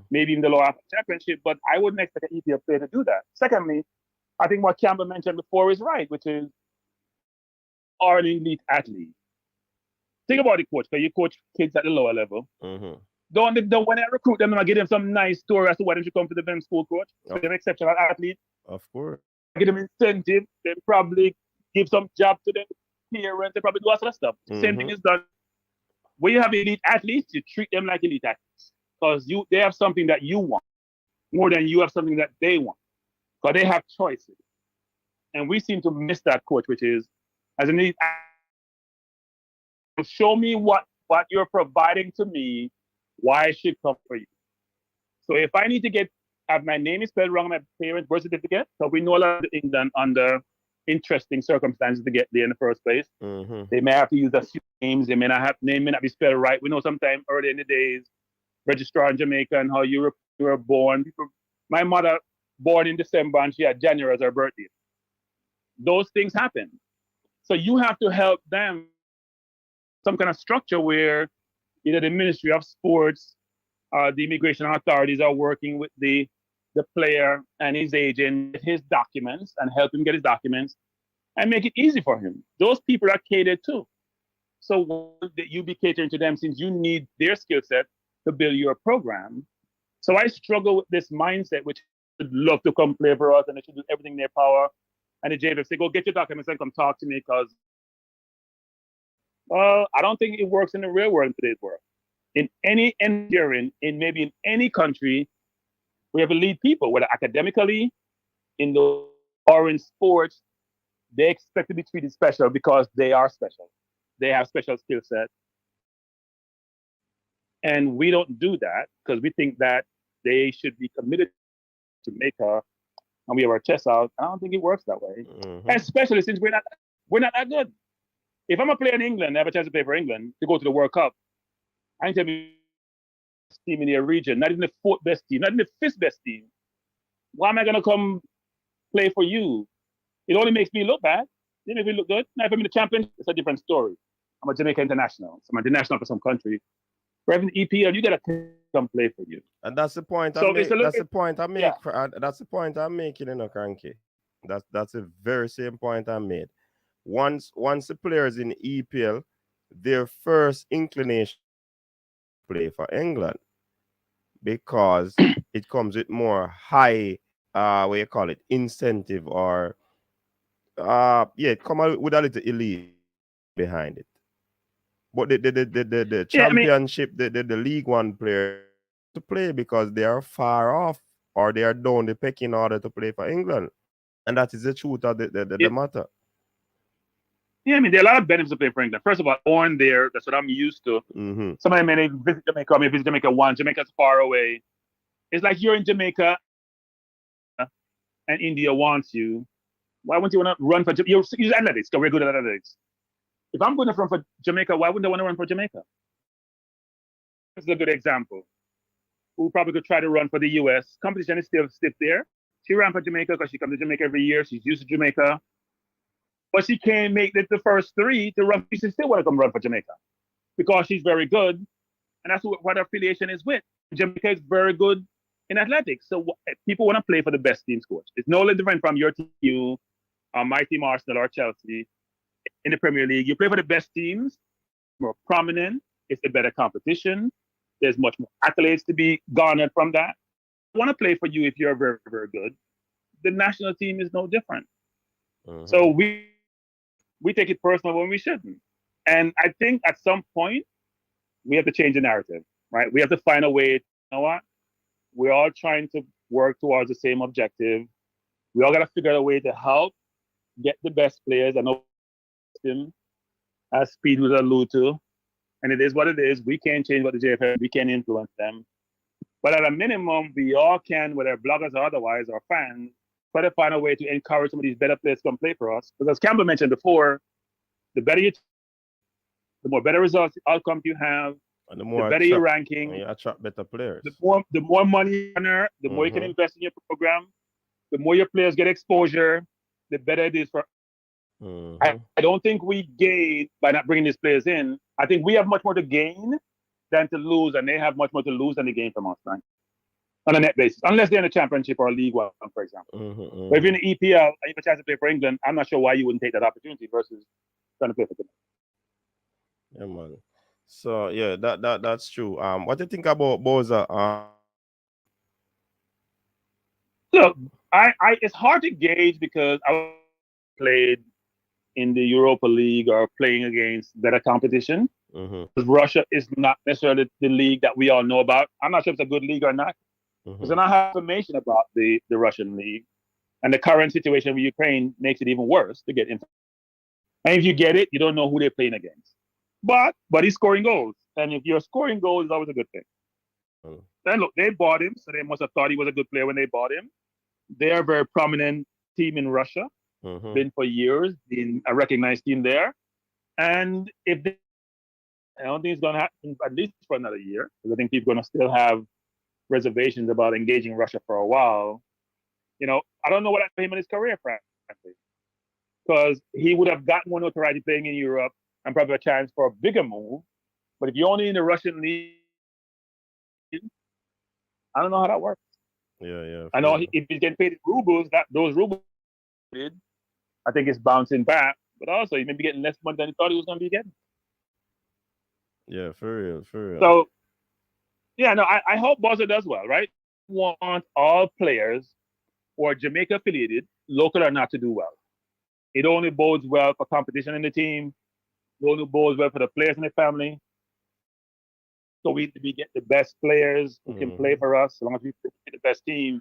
Maybe in the lower half of the championship, but I wouldn't expect an EPL player to do that. Secondly, I think what Campbell mentioned before is right, which is are an elite athlete. Think about it, coach, because you coach kids at the lower level. Don't when I recruit them, I give them some nice story as to why they should come to the BEM school, coach. So they're exceptional athletes. Of course. Give them incentive. They probably give some job to them parents. They probably do all sort of stuff. Same thing is done. When you have elite athletes, you treat them like elite athletes because they have something that you want more than you have something that they want. Because they have choices, and we seem to miss that, coach. Which is, as an elite athlete, show me what you're providing to me. Why I should come for you. So if I need to have my name is spelled wrong on my parents' birth certificate, so we know a lot of England under interesting circumstances to get there in the first place. They may have to use a few names. They may not be spelled right. We know sometime early in the days, registrar in Jamaica and how you were born. My mother born in December and she had January as her birthday. Those things happen. So you have to help them some kind of structure where either the Ministry of Sports or the immigration authorities are working with the player and his agent, his documents, and help him get his documents and make it easy for him. Those people are catered to. So that you be catering to them since you need their skill set to build your program. So I struggle with this mindset, which would love to come play for us and they should do everything in their power. And the JVF say, go get your documents and come talk to me because I don't think it works in the real world in today's world. In any engineering, maybe in any country, we have elite people, whether academically, or in sports, they expect to be treated special because they are special. They have special skill sets. And we don't do that because we think that they should be committed to make and we have our chest out. I don't think it works that way. Especially since we're not that good. If I'm a player in England, I have a chance to play for England, to go to the World Cup, I need to be the best team in their region, not even the fourth best team, not even the fifth best team. Why am I going to come play for you? It only makes me look bad. It makes me look good. Now, if I'm in the championship, it's a different story. I'm a Jamaica international. So I'm international for some country. But in the EPL, you got to come play for you. And that's the point So that's the point I make. Yeah. That's the point I'm making, Cranky. That's the very same point I made. Once the players in EPL, their first inclination play for England because it comes with more high what you call it, incentive or it come out with a little elite behind it. But the championship, the League One player to play because they are far off. or they are down the pecking order to play for England. And that is the truth of the matter. Yeah, I mean, there are a lot of benefits of playing for England. First of all, born there, that's what I'm used to. Mm-hmm. Somebody may visit Jamaica, may visit Jamaica once. Jamaica's far away. It's like you're in Jamaica and India wants you. Why wouldn't you want to run for Jamaica? You're athletics, because we're good at athletics. If I'm going to run for Jamaica, why wouldn't I want to run for Jamaica? This is a good example. Who probably could try to run for the US. Competition is still stiff there. She ran for Jamaica because she comes to Jamaica every year. She's used to Jamaica. But she can't make the first three to run. She still want to come run for Jamaica because she's very good. And that's what her affiliation is with. Jamaica is very good in athletics. So people want to play for the best teams, coach. It's no different from your team, my team, Arsenal or Chelsea. In the Premier League, you play for the best teams, more prominent. It's a better competition. There's much more accolades to be garnered from that. I want to play for you if you're very, very good. The national team is no different. Mm-hmm. So we take it personal when we shouldn't. And I think at some point, we have to change the narrative, right? We have to find a way, you know what? We're all trying to work towards the same objective. We all got to figure out a way to help get the best players. I know them, as Speed was alluded to. And it is what it is. We can't change what the JFL, we can't influence them. But at a minimum, we all can, whether bloggers or otherwise, or fans, try to find a way to encourage some of these better players to come play for us. Because as Campbell mentioned before, the better you, the more better results, outcomes you have, and the more better your ranking, you attract better players. The more money you earn, the more you can invest in your program, the more your players get exposure, the better it is for. I don't think we gain by not bringing these players in. I think we have much more to gain than to lose, and they have much more to lose than to gain from us, right? On a net basis, unless they're in the Championship or League One, for example. But if you're in the EPL and you have a chance to play for England, I'm not sure why you wouldn't take that opportunity versus trying to play for them. Yeah, man. So yeah, that's true. What do you think about Boza? Look, I it's hard to gauge because I played in the Europa League or playing against better competition. Because Russia is not necessarily the league that we all know about. I'm not sure if it's a good league or not. Because I don't have information about the Russian league. And the current situation with Ukraine makes it even worse to get into. And if you get it, you don't know who they're playing against. But he's scoring goals. And if you're scoring goals, it's always a good thing. Then look, they bought him, so they must have thought he was a good player when they bought him. They are a very prominent team in Russia. Been for years, been a recognized team there. And if they, I don't think it's going to happen at least for another year, because I think people are going to still have reservations about engaging Russia for a while. You know, I don't know what that for him in his career, frankly, because he would have gotten more notoriety playing in Europe and probably a chance for a bigger move. But if you're only in the Russian league, I don't know how that works. Yeah. I know if he's getting paid in rubles, those rubles, I think it's bouncing back. But also, he may be getting less money than he thought he was going to be getting. Yeah, for real. So, yeah, no, I hope Boza does well, right? We want all players who are Jamaica affiliated, local or not, to do well. It only bodes well for competition in the team. It only bodes well for the players in the family. So we get the best players who can play for us, as long as we get the best team.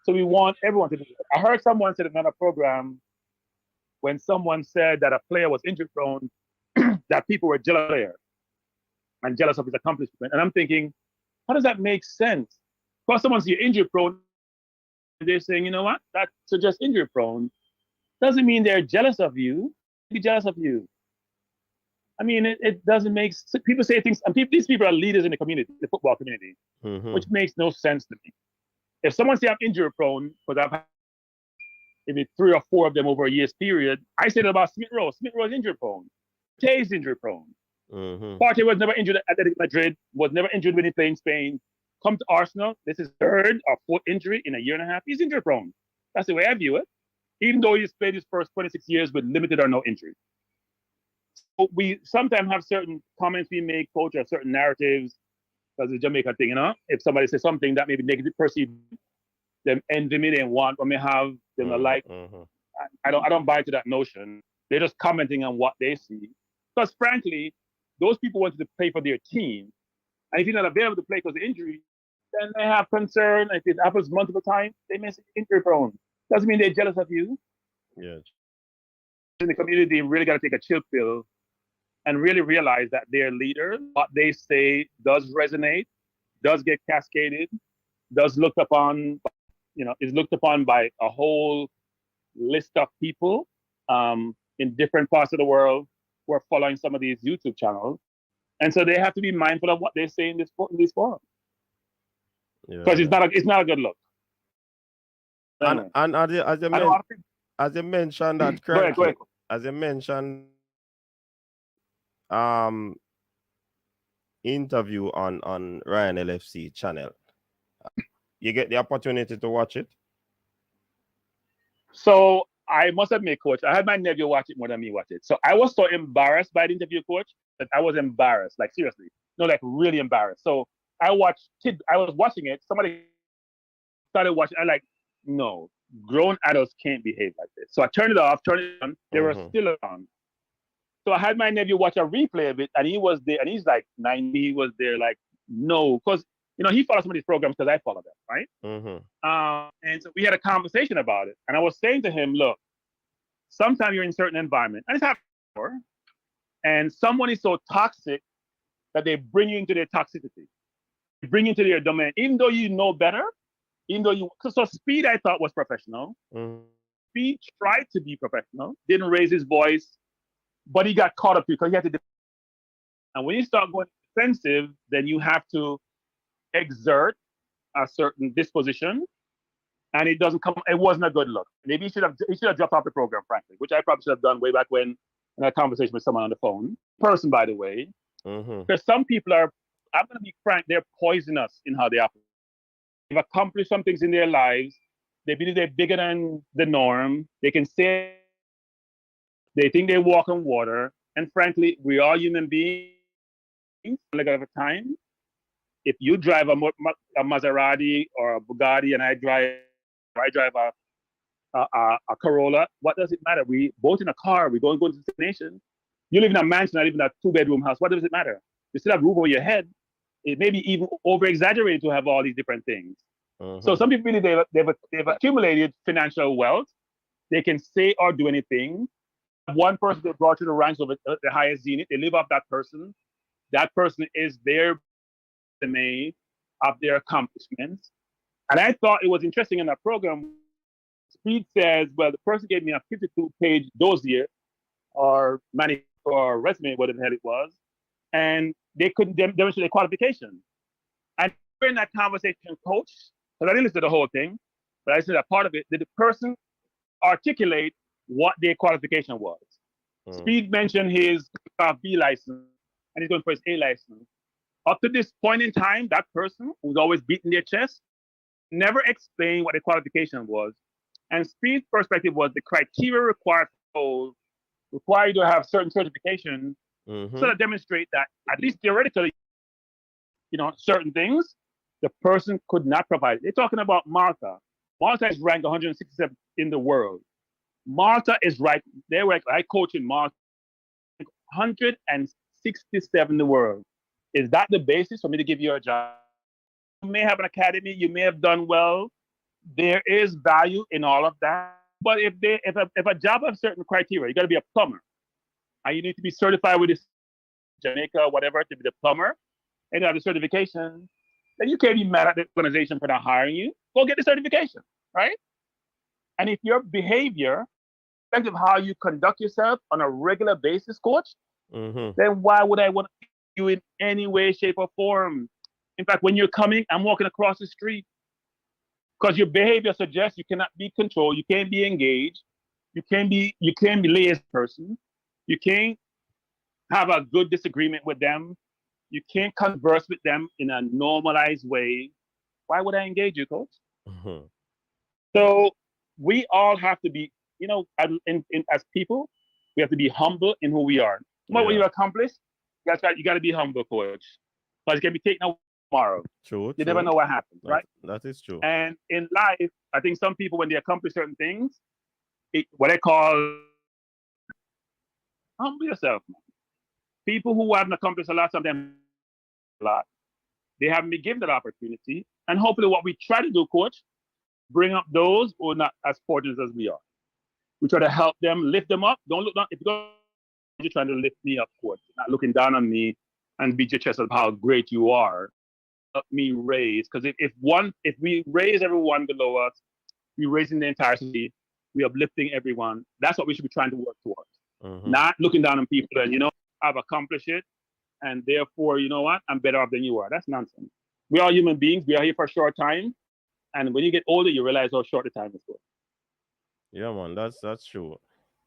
So we want everyone to do it. I heard someone said in another program, when someone said that a player was injury prone, that people were jealous of the player and jealous of his accomplishment. And I'm thinking, how does that make sense? Because someone's injury prone, they're saying, you know what, that suggests injury prone. Doesn't mean they're jealous of you. Be jealous of you. I mean, it doesn't make people say things, and these people are leaders in the community, the football community, which makes no sense to me. If someone say I'm injury prone, because I've had maybe 3 or 4 of them over a year's period, I said about Smith Rowe. Smith Rowe is injury prone. Tay is injury prone. Partey was never injured at Atletico Madrid, was never injured when he played in Spain. Come to Arsenal, this is 3rd or 4th injury in a year and a half. He's injury prone. That's the way I view it. Even though he's played his first 26 years with limited or no injury. So we sometimes have certain comments we make, coach, or certain narratives, because the Jamaica thing, you know? If somebody says something that may be negative perceived, them envy me, they want what me have, them like. I don't buy into that notion. They're just commenting on what they see. Because frankly, those people wanted to play for their team. And if you're not available to play because of injury, then they have concern. If it happens multiple times, they may say injury prone. Doesn't mean they're jealous of you. Yes. In the community, really got to take a chill pill and really realize that their leaders, what they say does resonate, does get cascaded, does looked upon, is looked upon by a whole list of people in different parts of the world who are following some of these YouTube channels. And so they have to be mindful of what they say in these forums. Because it's not a good look. And as you mentioned that go ahead. As you mentioned interview on Ryan LFC channel, you get the opportunity to watch it? So I must admit, Coach, I had my nephew watch it more than me watch it. So I was so embarrassed by the interview, Coach, that I was embarrassed, like seriously, like really embarrassed. So I was watching it. Somebody started watching. I'm like, no, grown adults can't behave like this. So I turned it off, turned it on. They were still on. So I had my nephew watch a replay of it, and he was there, and he's like 90. He was there, like, no, because he follows some of these programs because I follow them, right? And so we had a conversation about it, and I was saying to him, look, sometimes you're in certain environment, and it's happening, and someone is so toxic that they bring you into their toxicity, they bring you into their domain, even though you know better, so Speed I thought was professional. Speed tried to be professional, didn't raise his voice, but he got caught up because he had to. And when you start going defensive, then you have to exert a certain disposition, and it doesn't come. It wasn't a good look. Maybe he should have dropped off the program, frankly, which I probably should have done way back when in a conversation with someone on the phone. Person, by the way, because some people are. I'm going to be frank. They're poisonous in how they operate. They've accomplished some things in their lives. They believe they're bigger than the norm. They can say. They think they walk on water, and frankly, we are human beings. Like at a time, if you drive a Maserati or a Bugatti, and I drive a Corolla, what does it matter? We both in a car. We don't go to the destination. You live in a mansion, I live in a 2-bedroom house. What does it matter? You still have roof over your head. It may be even over exaggerated to have all these different things. So some people believe they've accumulated financial wealth. They can say or do anything. One person they brought to the ranks of the highest zenith, they live off that person. That person is their resume of their accomplishments. And I thought it was interesting in that program. Speed says, well, the person gave me a 52-page dossier or resume, whatever the hell it was, and they couldn't demonstrate their qualification. And during that conversation, Coach, because I didn't listen to the whole thing, but I said that part of it, did the person articulate what their qualification was? Speed mentioned his Class B license, and he's going for his A license. Up to this point in time, that person who's always beating their chest never explained what the qualification was. And Speed's perspective was the criteria required require you to have certain certifications so to demonstrate that, at least theoretically, certain things the person could not provide. They're talking about Malta. Malta is ranked 167 in the world. Malta is right. I coach in Malta, 167 in the world. Is that the basis for me to give you a job? You may have an academy. You may have done well. There is value in all of that. But if a job has certain criteria, you got to be a plumber, and you need to be certified with this Jamaica or whatever to be the plumber, and you have the certification, then you can't be mad at the organization for not hiring you. Go get the certification, right? And if your behavior, of how you conduct yourself on a regular basis, Coach, then why would I want you in any way, shape, or form? In fact, when you're coming, I'm walking across the street. Because your behavior suggests you cannot be controlled, you can't be engaged, you can't be lazy person, you can't have a good disagreement with them, you can't converse with them in a normalized way. Why would I engage you, Coach? So we all have to be, as people, we have to be humble in who we are. No matter what you accomplish, you got to be humble, Coach. Because it can be taken away tomorrow. True. You never know what happens, right? That is true. And in life, I think some people, when they accomplish certain things, what I call humble yourself, man. People who haven't accomplished a lot, sometimes a lot, they haven't been given that opportunity, And hopefully what we try to do, coach, bring up those who are not as fortunate as we are. We try to help them, lift them up. Don't look down. If you're trying to lift me up, coach, not looking down on me and beat your chest of how great you are. Help me raise. Because if we raise everyone below us, we're raising the entire city, we're uplifting everyone. That's what we should be trying to work towards. Not looking down on people and, I've accomplished it. And therefore, you know what? I'm better off than you are. That's nonsense. We are human beings. We are here for a short time. And when you get older, you realize how short the time is for. Yeah, man, that's true.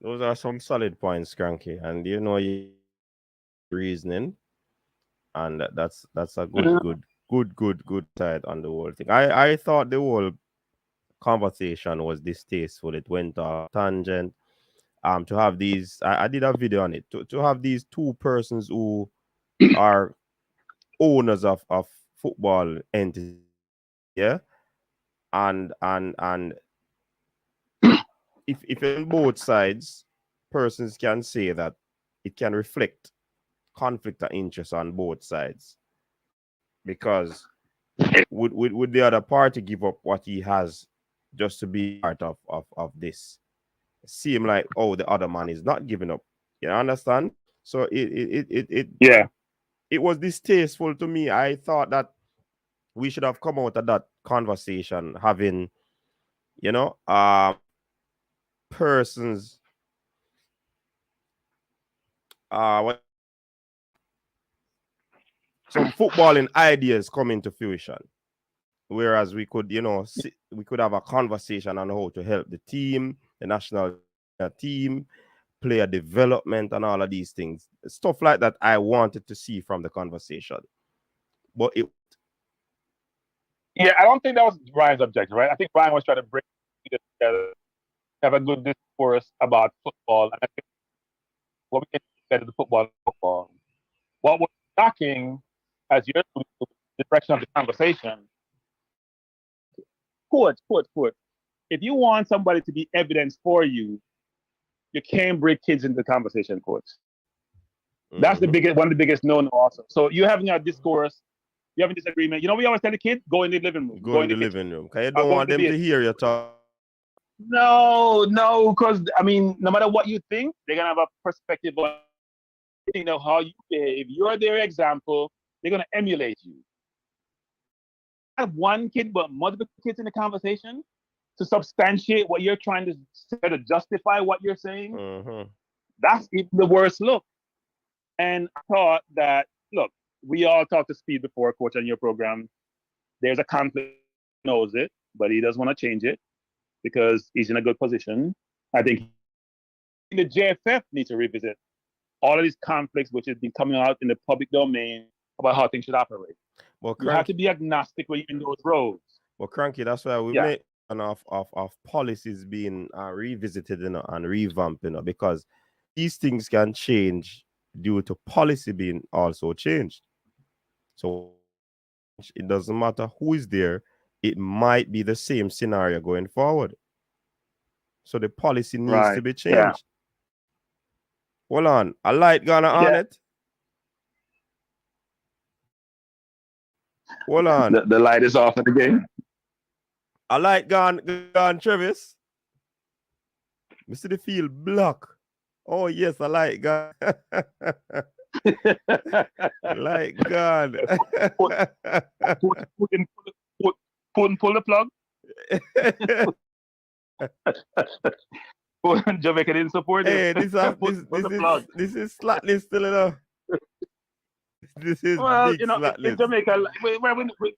Those are some solid points, Cranky. And you reasoning. And that's a good side on the whole thing. I thought the whole conversation was distasteful. It went off tangent. To have these, I did a video on it. To have these two persons who are owners of football entities, yeah, and if on both sides, persons can say that it can reflect conflict of interest on both sides, because would the other party give up what he has just to be part of this? Seem like, oh, the other man is not giving up. You understand? So it was distasteful to me. I thought that we should have come out of that conversation having, persons some footballing ideas come into fruition. Whereas we could, we could have a conversation on how to help the team, the national team, player development, and all of these things. Stuff like that I wanted to see from the conversation. But I don't think that was Ryan's objective, right? I think Ryan was trying to bring it together, have a good discourse about football, and I think what we can do better the football. What was shocking, as you're the direction of the conversation, coach. If you want somebody to be evidence for you, you can't bring kids into the conversation, coach. That's one of the biggest no-no also. So you're having a discourse, you're having disagreement. We always tell the kids, go in the living room. Go in the living room. Because you don't want them to hear you talk. No, because, no matter what you think, they're going to have a perspective on how you behave. You're their example. They're going to emulate you. Have one kid, but multiple kids in the conversation to substantiate what you're trying to say, to justify what you're saying. That's even the worst look. And I thought that, look, we all talked to Speed before, coach, on your program. There's a conflict, he knows it, but he doesn't want to change it because he's in a good position. I think the JFF needs to revisit all of these conflicts, which has been coming out in the public domain about how things should operate. Well, you have to be agnostic when you're in those roles. Well, Cranky, that's why we make enough of policies being revisited and revamped, because these things can change due to policy being also changed. So it doesn't matter who is there, it might be the same scenario going forward. So the policy needs to be changed. Yeah. Hold on, a light gonna on it. Hold on. The light is off in the game. A light gone, Travis. We see the field black. Oh yes, a light gone. Light gone. Pull the plug. Jamaica didn't support it. Hey, this is slatless still enough. This is in Jamaica,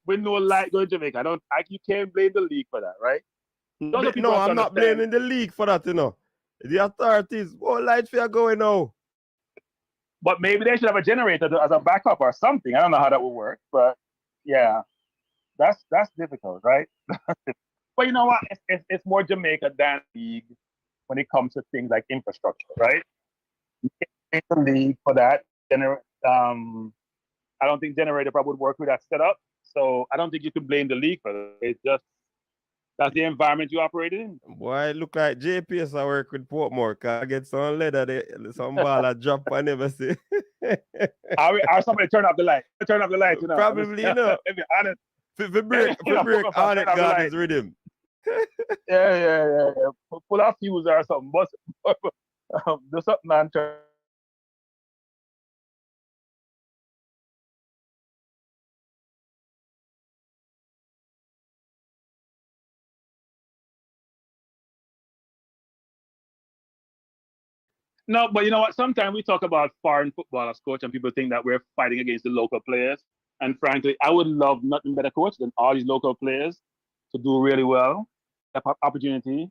we no light going to Jamaica. You can't blame the league for that, right? No, I'm not blaming the league for that, The authorities, light fair going now. But maybe they should have a generator as a backup or something. I don't know how that would work, but yeah, that's difficult, right? But you know what? It's more Jamaica than league when it comes to things like infrastructure, right? You can't blame the league for that. I don't think generator probably would work with that setup. So I don't think you can blame the league for that. It's just that's the environment you operate in. Boy, it look like JPS I work with Portmore. I get some leather, some ball I drop I never see. Or somebody turn off the light. Turn off the light, Probably, Let me be honest. For break on it, God is rhythm. Yeah. Pull a fuse or something. But do something, man. No, but you know what? Sometimes we talk about foreign footballers, coach, and people think that we're fighting against the local players. And frankly, I would love nothing better, coach, than all these local players to do really well, have opportunity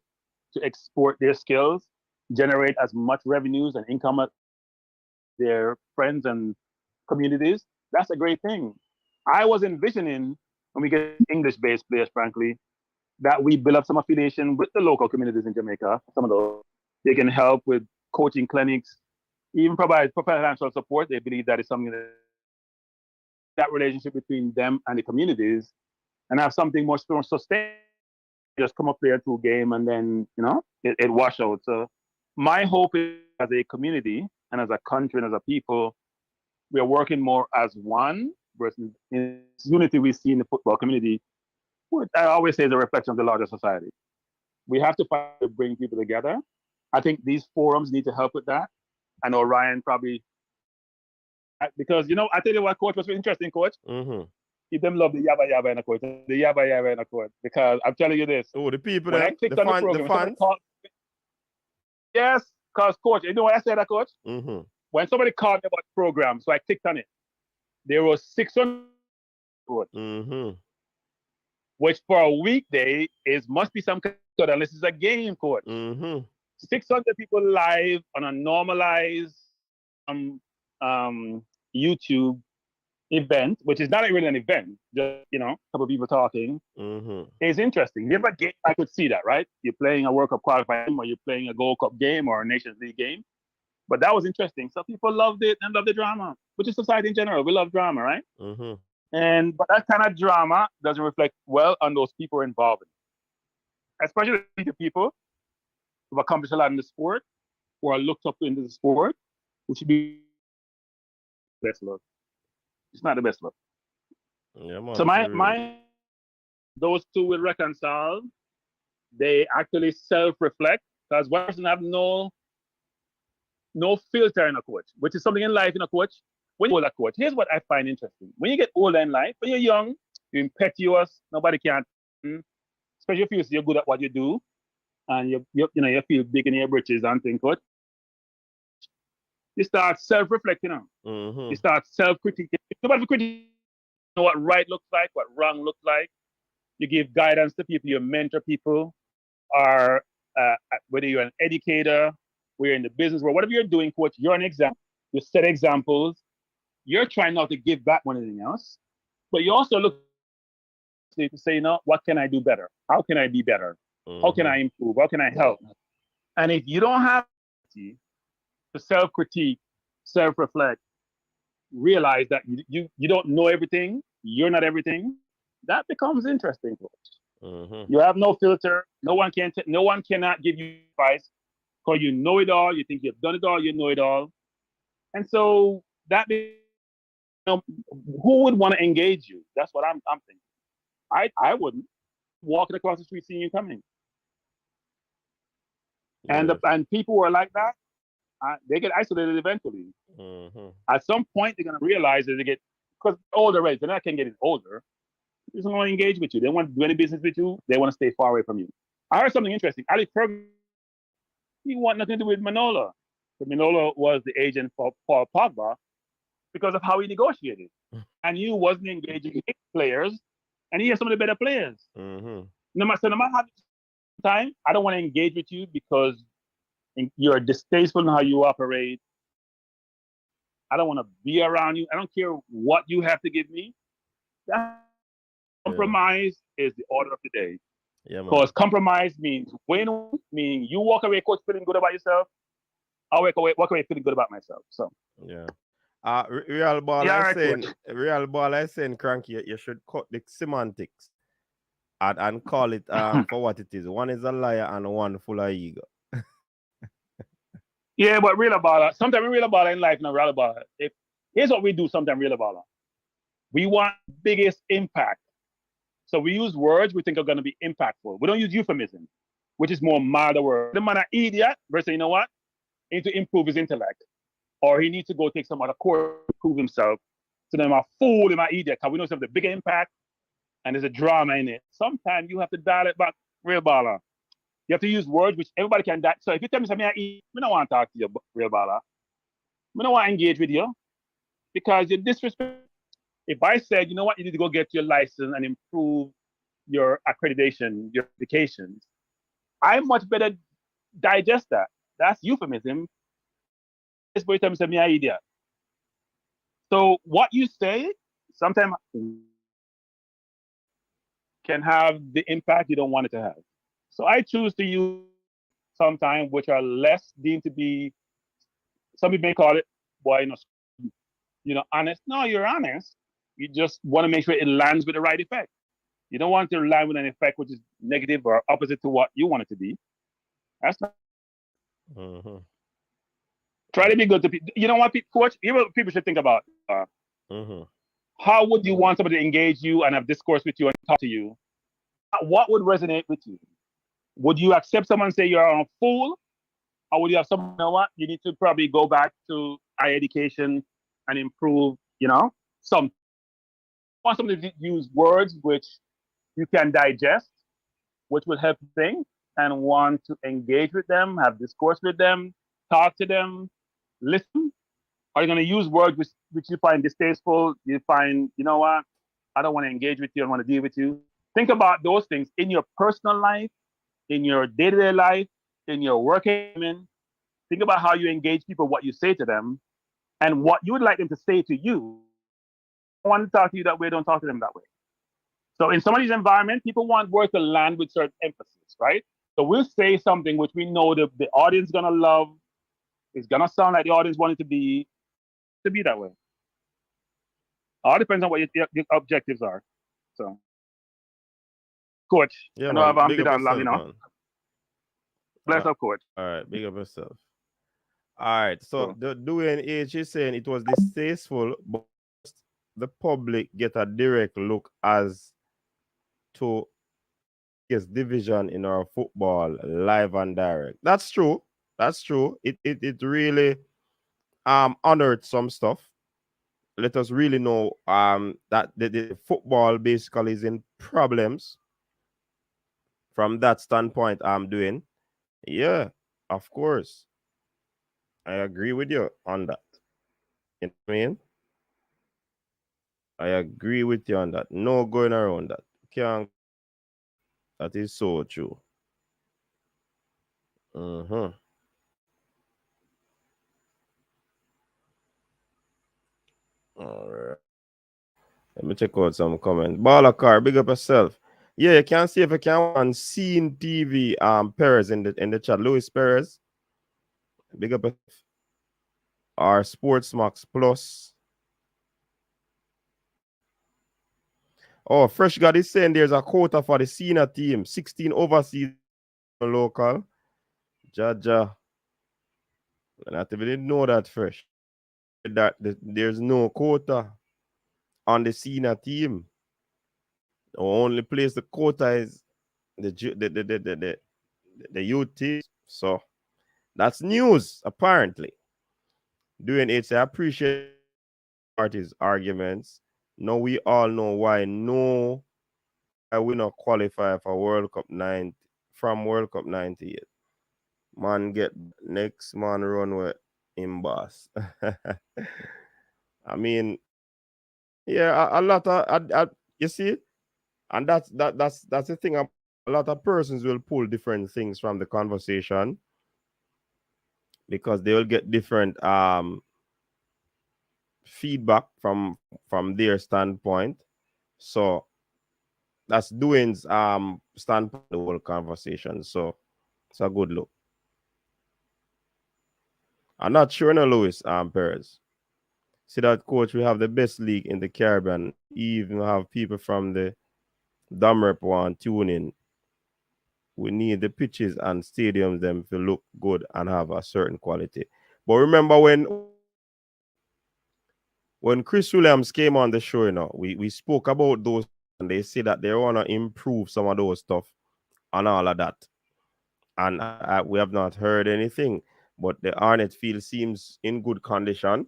to export their skills, generate as much revenues and income as their friends and communities. That's a great thing. I was envisioning when we get English-based players, frankly, that we build up some affiliation with the local communities in Jamaica. Some of those they can help with coaching clinics, even provide financial support. They believe that is something that relationship between them and the communities, and have something more sustainable. Just come up there to a game and then it wash out. So my hope is, as a community and as a country and as a people, we are working more as one versus in unity we see in the football community, which I always say is a reflection of the larger society. We have to find to bring people together. I think these forums need to help with that. I know Ryan probably, because I tell you what, coach, was interesting, coach. Mm-hmm. Them love the yabba yabba in the court. The yabba yabba in the court. Because I'm telling you this. Oh, the people when there, I clicked on the program, yes, because coach, you know what I said, coach? Mm-hmm. When somebody called me about the program, so I clicked on it. There was 600, mm-hmm. which for a weekday must be some kind of, unless it's a game, coach. Mm-hmm. 600 people live on a normalized YouTube event, which is not really an event, just a couple of people talking. Mm-hmm. It's interesting. If a game, I could see that, right? You're playing a World Cup qualifying, or you're playing a Gold Cup game or a Nations League game. But that was interesting. So people loved it and loved the drama, which is society in general. We love drama, right? Mm-hmm. But that kind of drama doesn't reflect well on those people involved, especially the people who've accomplished a lot in the sport, who are looked up into the sport, which should be the best look. It's not the best look. Yeah, man, so those two will reconcile. They actually self-reflect, because one person have no filter in a coach, which is something in life in a coach. When you're older, coach, here's what I find interesting. When you get older in life, when you're young, you're impetuous, nobody can, especially if you feel you're good at what you do, and you feel big in your britches and things, coach. You start self-reflecting on. Mm-hmm. You start self-critiquing. Nobody critique know what right looks like, what wrong looks like. You give guidance to people, you mentor people, or whether you're an educator, we're in the business world, whatever you're doing, coach, you're an example. You set examples. You're trying not to give back more than anything else, but you also look to say, what can I do better? How can I be better? Mm-hmm. How can I improve? How can I help? And if you don't have to self-critique, self-reflect, realize that you don't know everything, you're not everything, that becomes interesting, coach. Mm-hmm. You have no filter. No one cannot give you advice, because you know it all. You think you've done it all. You know it all, and so that who would want to engage you? That's what I'm thinking. I wouldn't. Walking across the street, seeing you coming, Yeah. and people who are like that, they get isolated eventually. Mm-hmm. At some point, they're gonna realize that because older, right? They're not getting older. They just want to engage with you. They want to do any business with you. They want to stay far away from you. I heard something interesting. Ali Ferguson, he want nothing to do with Manola. But Manola was the agent for Paul Pogba because of how he negotiated. And he wasn't engaging with players, and he has some of the better players. Mm-hmm. No matter how much time, I don't want to engage with you because you're distasteful in how you operate. I don't want to be around you. I don't care what you have to give me. That compromise is the order of the day. Yeah, because compromise means win, meaning you walk away, coach, feeling good about yourself. I walk away feeling good about myself. So yeah. Real ball, Yeah, I right, saying, coach. real ball, I saying, Cranky, you should cut the semantics and call it for what it is. One is a liar and one full of ego. Yeah, but real baller. Sometimes real baller in life, not real baller. Here's what we do. Sometimes real baller. We want biggest impact So we use words we think are going to be impactful. We don't use euphemism, which is more milder word. The man an idiot versus, you know what? He needs to improve his intellect. Or he needs to go take some other course to prove himself. So then I'm a fool in my idiot, because we know something bigger impact and there's a drama in it. Sometimes you have to dial it back, real baller. You have to use words which everybody can. So if you tell me something, I don't want to talk to you, real baller. I don't want to engage with you because you're disrespectful. If I said, you know what, you need to go get your license and improve your accreditation, your applications, I much better digest that. That's euphemism. This boy tells me an idiot. So what you say sometimes can have the impact you don't want it to have. So I choose to use sometimes which are less deemed to be, some people may call it, boy, honest. No, you're honest. You just want to make sure it lands with the right effect. You don't want to land with an effect which is negative or opposite to what you want it to be. That's not. Mm-hmm. Try to be good to people. You know what, coach? Here's what people should think about. Mm-hmm. How would you want somebody to engage you and have discourse with you and talk to you? What would resonate with you? Would you accept someone say you're a fool? Or would you have someone, you know what? You need to probably go back to higher education and improve, some. Want somebody to use words which you can digest, which will help you think, and want to engage with them, have discourse with them, talk to them, listen. Are you going to use words which you find distasteful? You find, you know what? I don't want to engage with you. I don't want to deal with you. Think about those things in your personal life, in your day-to-day life, in your work environment. Think about how you engage people, what you say to them, and what you would like them to say to you. I want to talk to you that way, don't talk to them that way. So in some of these environments, people want words to land with certain emphasis, right? So we'll say something which we know the audience is going to love. It's going to sound like the audience wanted to be that way. All depends on what your objectives are. So, coach, Yeah, I know man. I'm Big bit up on love, yourself, man. Bless up, coach. All right, big up yourself. All right, so Cool. the Dwayne H is saying it was distasteful, but the public get a direct look as to his division in our football live and direct. That's true. That's true. It really honored some stuff. Let us really know that the football basically is in problems from that standpoint. I'm doing. Yeah, of course. I agree with you on that. You know what I mean? I agree with you on that. No going around that. Can't. That is so true. Mm-hmm. All right. Let me check out some comments. Balakar, big up yourself. Yeah, you can see if you can on Scene TV Perez in the chat. Luis Perez. Big up our Sports Max Plus. Oh, Fresh God is saying there's a quota for the senior team. 16 overseas local. Jaja. And I didn't know that Fresh. There's no quota on the senior team. The only place the quota is the youth team. So that's news, apparently. Doing it, I appreciate parties' arguments. Now we all know why I will not qualify for World Cup 9 from World Cup 98. Man get next man run with him boss. I mean, yeah, a lot of you see, and that's the thing. A lot of persons will pull different things from the conversation because they will get different feedback from their standpoint. So that's Dwayne's standpoint the whole conversation. So it's a good look. I'm not sure no Louis Perez. See that, coach, we have the best league in the Caribbean. Even have people from the Dumrep one tune in. We need the pitches and stadiums them to look good and have a certain quality. But remember when Chris Williams came on the show, we spoke about those they say that they want to improve some of those stuff and all of that. And we have not heard anything. But the Hornet field seems in good condition.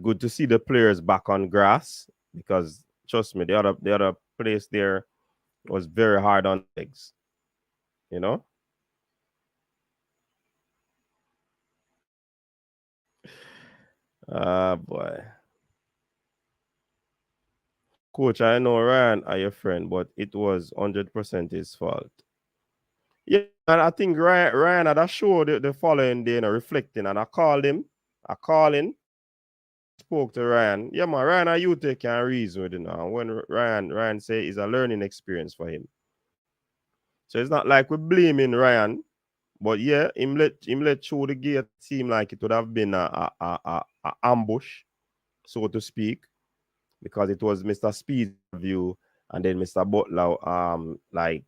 Good to see the players back on grass because trust me, the other place there was very hard on legs. You know? Boy. Coach, I know Ryan are your friend, but it was 100% his fault. Yeah, and I think Ryan had a show the following day, reflecting, and I called him. I called him, spoke to Ryan. Yeah, man, Ryan, you take can reason with it now. When Ryan say it's a learning experience for him. So it's not like we're blaming Ryan, but yeah, him let through the gate seem like it would have been a ambush, so to speak, because it was Mr. Speed's view, and then Mr. Butler like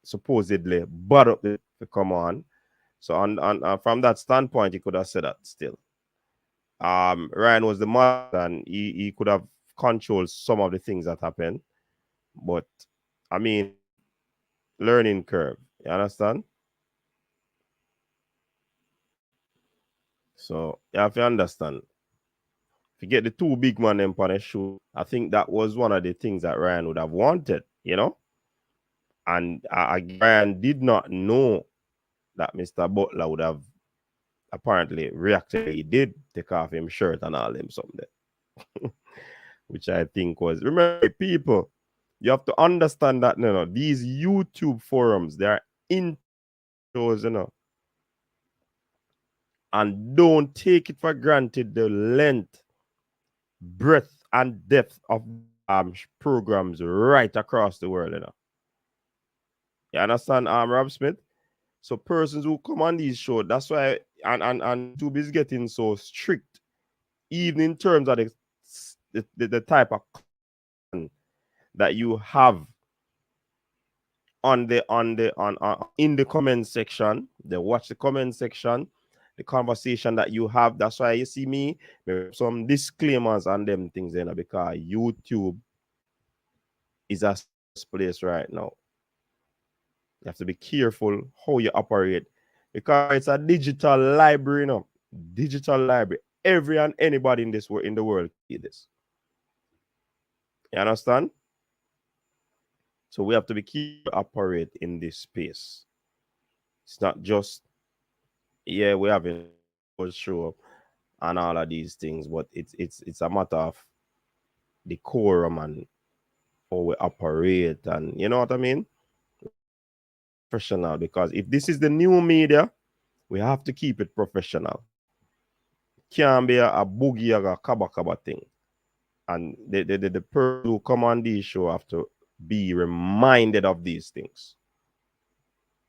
supposedly but up to come on. So on from that standpoint, he could have said that still. Ryan was the man, and he could have controlled some of the things that happened. But I mean, learning curve. You understand? So you have to understand. If you get the two big man them on the show, I think that was one of the things that Ryan would have wanted, you know? And Ryan did not know that Mr. Butler would have apparently reacted. He did take off him shirt and all him something. Which I think was, remember, people, you have to understand that, these YouTube forums, they are in shows, and don't take it for granted the length, breadth, and depth of programs right across the world, You understand, Rob Smith? So persons who come on these shows, that's why, and YouTube is getting so strict, even in terms of the type of content that you have in the comment section. They watch the comment section, the conversation that you have. That's why you see me some disclaimers on them things, because YouTube is a place right now. You have to be careful how you operate, because it's a digital library, digital library. Every and anybody in the world see this. You understand? So we have to be careful to operate in this space. It's not just, yeah, we have a show up and all of these things, but it's a matter of decorum and how we operate, and you know what I mean? Professional, because if this is the new media, we have to keep it professional. Can't be a boogie or a kaba thing. And the person who come on these show have to be reminded of these things.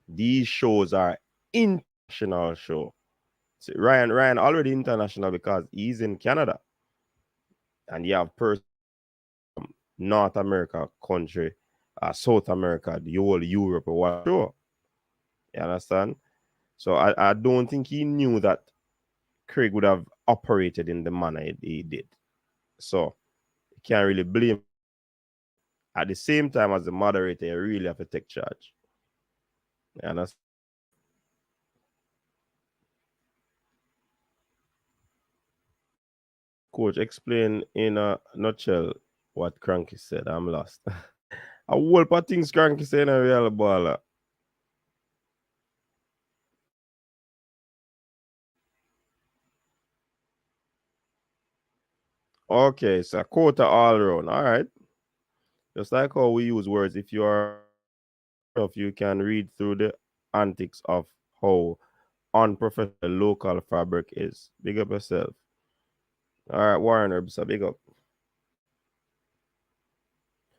These shows are international show. See, Ryan already international because he's in Canada. And you have person from North America country, South America, the whole Europe or what. Sure. You understand? So I don't think he knew that Craig would have operated in the manner he did. So you can't really blame. At the same time, as the moderator, you really have to take charge. You understand? Coach, explain in a nutshell what Cranky said. I'm lost. A whole lot of things Cranky said in a real baller. Okay, so quota all around. All right. Just like how we use words, if you are enough, you can read through the antics of how unprofessional local fabric is. Big up yourself. All right, Warren Herbs, so big up.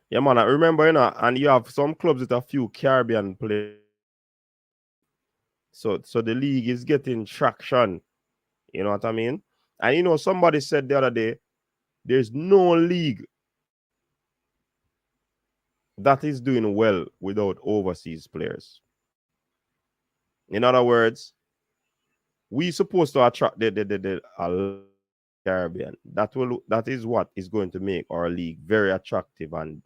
Yeah, man, I remember, and you have some clubs with a few Caribbean players. So the league is getting traction. You know what I mean? And somebody said the other day, there's no league that is doing well without overseas players. In other words, we supposed to attract the Caribbean. That is what is going to make our league very attractive and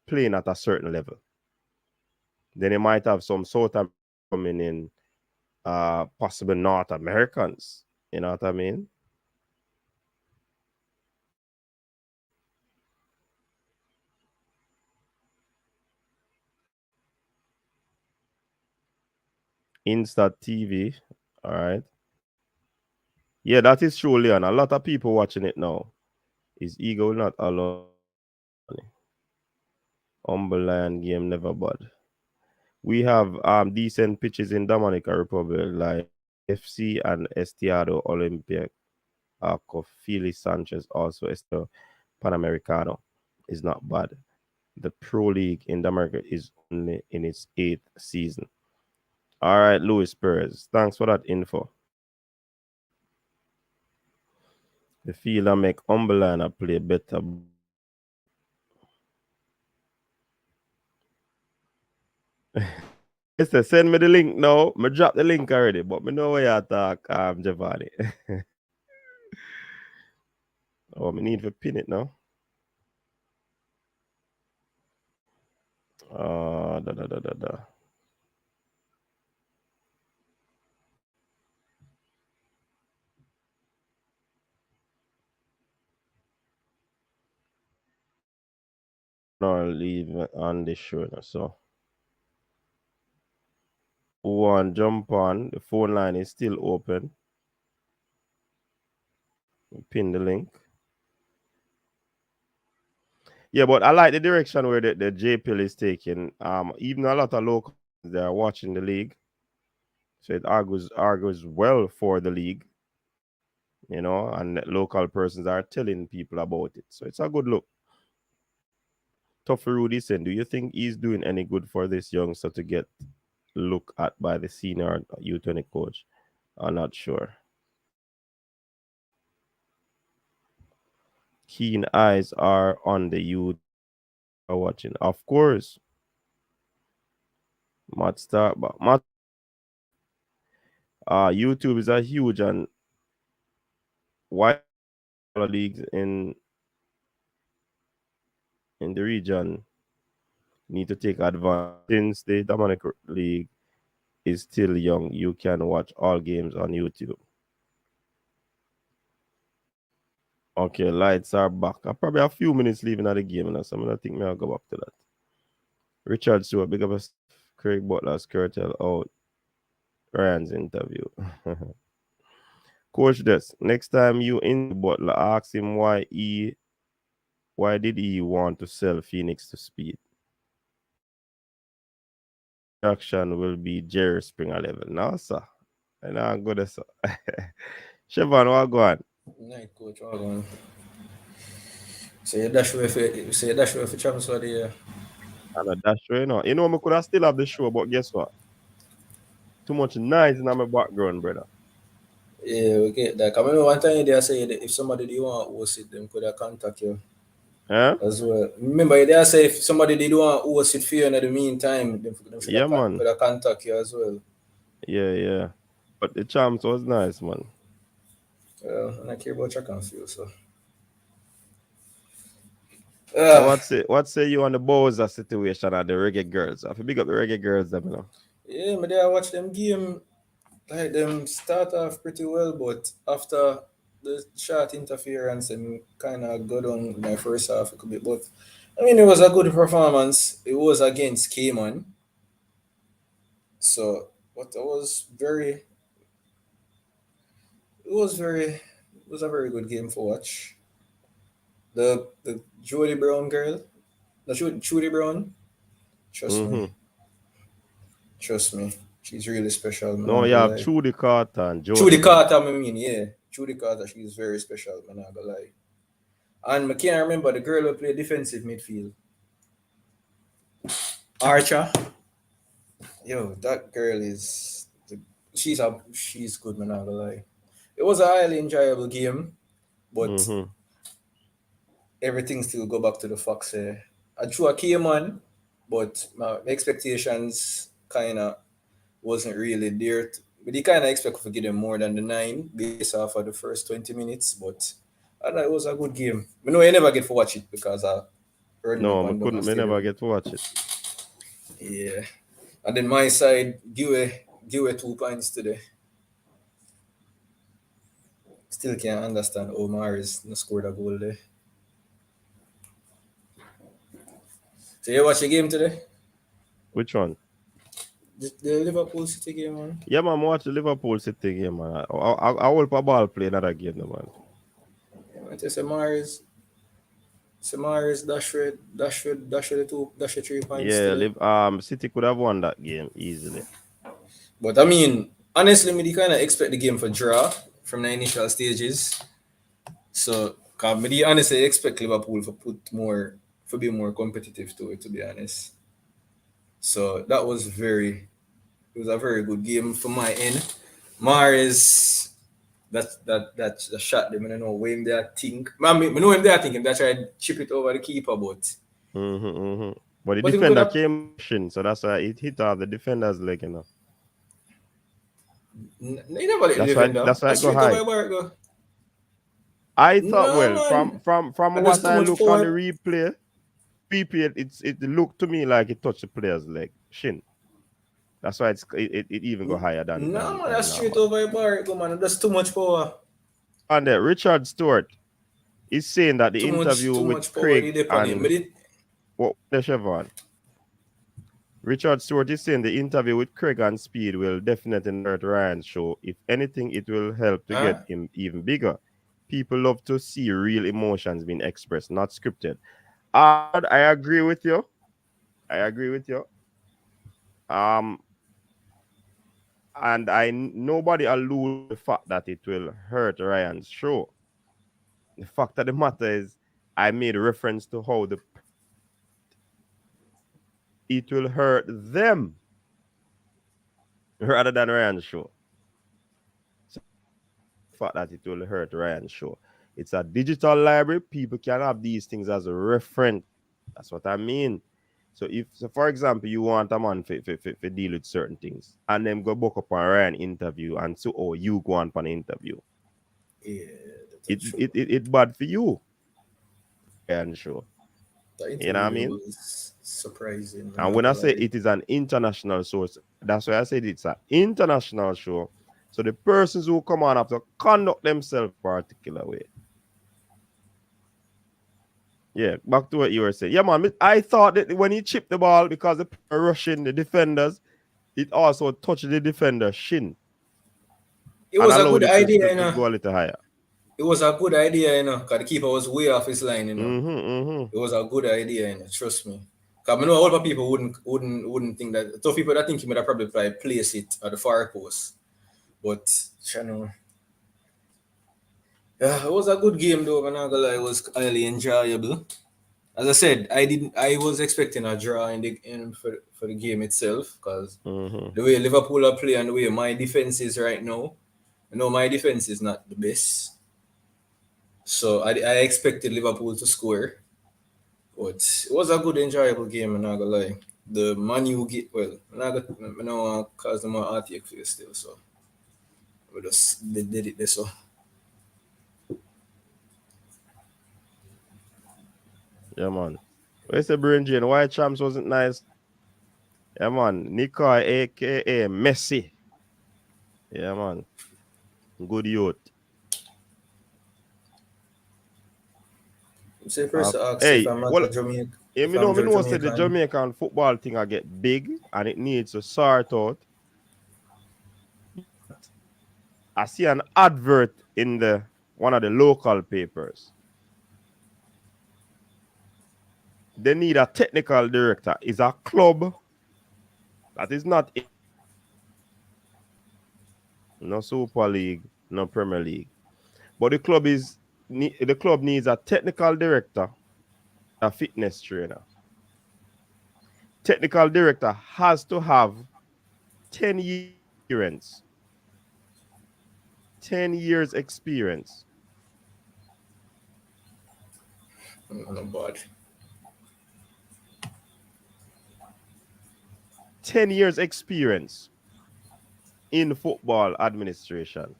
playing at a certain level. Then you might have some South America coming in, possible North Americans. You know what I mean? Insta TV. All right. Yeah, that is true, Leon. A lot of people watching it now. His ego will not allow. Humble Lion game never bad. We have decent pitches in Dominica Republic like FC and Estiado Olympic. Cofili Sanchez also Estiado Panamericano is not bad. The Pro League in America is only in its 8th season. All right, Luis Perez. Thanks for that info. The fielder make Humble Lion play better. Mister, send me the link now. Me drop the link already, but me know where you talk, Giovanni. Oh, me need to pin it now. Da. No, I'll leave on the show now, so. One jump on. The phone line is still open. Pin the link. Yeah, but I like the direction where the JPL is taking. Even a lot of locals they are watching the league. So it argues well for the league. You know, and local persons are telling people about it. So it's a good look. Tough Rudy said, do you think he's doing any good for this youngster to get looked at by the senior U20 coach? I'm not sure. Keen eyes are on the youth are watching. Of course. YouTube is a huge and wide leagues in the region need to take advantage. Since the Dominican League is still young, you can watch all games on YouTube. Okay, lights are back. I'm probably a few minutes leaving at the game now, so I'm gonna think I'll go back to that. Richard Stewart, big up a Craig Butler's curtail out Ryan's interview. Coach Des, next time you in Butler, ask him why did he want to sell Phoenix to Speed? Action will be Jerry Springer level. No, sir. And I'm good, sir. Chevron, what go on? Night coach, what going? So you dash away for champs for the year. And a dash, you know. You know, I could have still have the show, but guess what? Too much noise in my background, brother. Yeah, we get that. I remember one time they say that if somebody did want to host it, them could have contact you as well. Remember they say if somebody did want to host it for you in the meantime, them could have contact you as well. Yeah. But the champs was nice, man. Well, I care about your confuse, so. So what say you on the Bowser situation at the Reggae Girls? I feel big up the Reggae Girls, them, you know. Yeah, but I watch them game. Like them start off pretty well, but after the shot interference and kind of go down in my first half a bit. But I mean, it was a good performance. It was against Cayman, so but it was a very good game for watch. The Jody Brown girl, the Judy Brown, trust me, she's really special. Man, no, you have Trudy Carter and Jody. Trudy Carter, I mean, yeah. Trudy Carter, she's very special, man, I'm not gonna lie. And I can't remember the girl who played defensive midfield. Archer. Yo, that girl she's good, man, I'm not gonna lie. It was a highly enjoyable game, but everything still go back to the Fox. I drew a Cayman, but my expectations kind of wasn't really there But you kind of expect to give them more than the 9 based off of the first 20 minutes. But I thought it was a good game. I know you never get to watch it because I heard No, up I and down couldn't. and Me never stadium. get to watch it. Yeah. And then my side, give 2 points today. Still can't understand Omar is not scored a goal there. So you watch the game today? Which one? The Liverpool City game, man. Yeah, man, I watch the Liverpool City game, man. I hope a ball play another game, no, man. I tell Samaris dash the 3 points Yeah, today. City could have won that game easily. But I mean, honestly, me kind of expect the game for draw from the initial stages. So, cause me honestly expect Liverpool for be more competitive to it. To be honest, so it was a very good game for my end. Mares, that shot them. I don't know when they are think. I mean, I know when they are thinking that tried to chip it over the keeper, But the but him could defender have. came in, so that's why it hit off the defender's leg, you know. He never let the That's why defender. that's why it That's go straight over high. the bar it go. I thought, No well, man, from and there's what too I much look on the power. replay, it looked to me like it touched the player's leg, shin. That's why it even go higher than No than man, than that's straight normal. over the bar it go, man. That's too much power. And Richard Stewart is saying that the interview Too with much power Craig did upon him. and what the Chevron. Richard Stewart is saying the interview with Craig and Speed will definitely not hurt Ryan's show. If anything, it will help to get Huh? him even bigger. People love to see real emotions being expressed, not scripted. I agree with you. I agree with you. Um, and nobody allude the fact that it will hurt Ryan's show. The fact of the matter is, I made reference to how it will hurt them rather than Ryan's show. So the fact that it will hurt Ryan's show. It's a digital library. People can have these things as a reference. That's what I mean. So for example, you want a man to deal with certain things, and then go book up on Ryan interview, and so you go on for an interview. Yeah, It that's true. it it, it bad for you, Ryan show. The You know what I interview mean? was surprising. I'm And not when I gonna say lie. it is an international source, that's why I said it's an international show. So the persons who come on have to conduct themselves a particular way. Yeah, back to what you were saying. Yeah, man, I thought that when he chipped the ball because the rushing the defenders, it also touched the defender's shin It and was a allowed good it idea, to go a little higher. It was a good idea, because the keeper was way off his line. Mm-hmm. It was a good idea, trust me. Because I know a lot of people wouldn't think that. Some people that think he would have probably place it at the far post. But, you know, yeah, it was a good game though. I'm not gonna lie, it was highly enjoyable. As I said, I was expecting a draw for the game itself because Mm-hmm. the way Liverpool are playing and the way my defense is right now, I know my defense is not the best. So I expected Liverpool to score. But it was a good, enjoyable game, I'm not gonna lie. The Man U get well, I'm not gonna cause them more heartache for you still, so we just did it this so. Yeah, man. Where's the brain Jane? Why champs wasn't nice? Yeah, man. Nicole, aka Messi. Yeah, man. Good youth. Say first ask if Hey, I'm not well, a Jamaican, yeah, if I'm me know said the Jamaican. Jamaican football thing I get big and it needs to sort out. I see an advert in the one of the local papers. They need a technical director. It's a club that is not in no Super League, no Premier League. But the club needs a technical director, a fitness trainer. Technical director has to have 10 years experience. 10 years experience. Not bad. 10 years experience. in football administration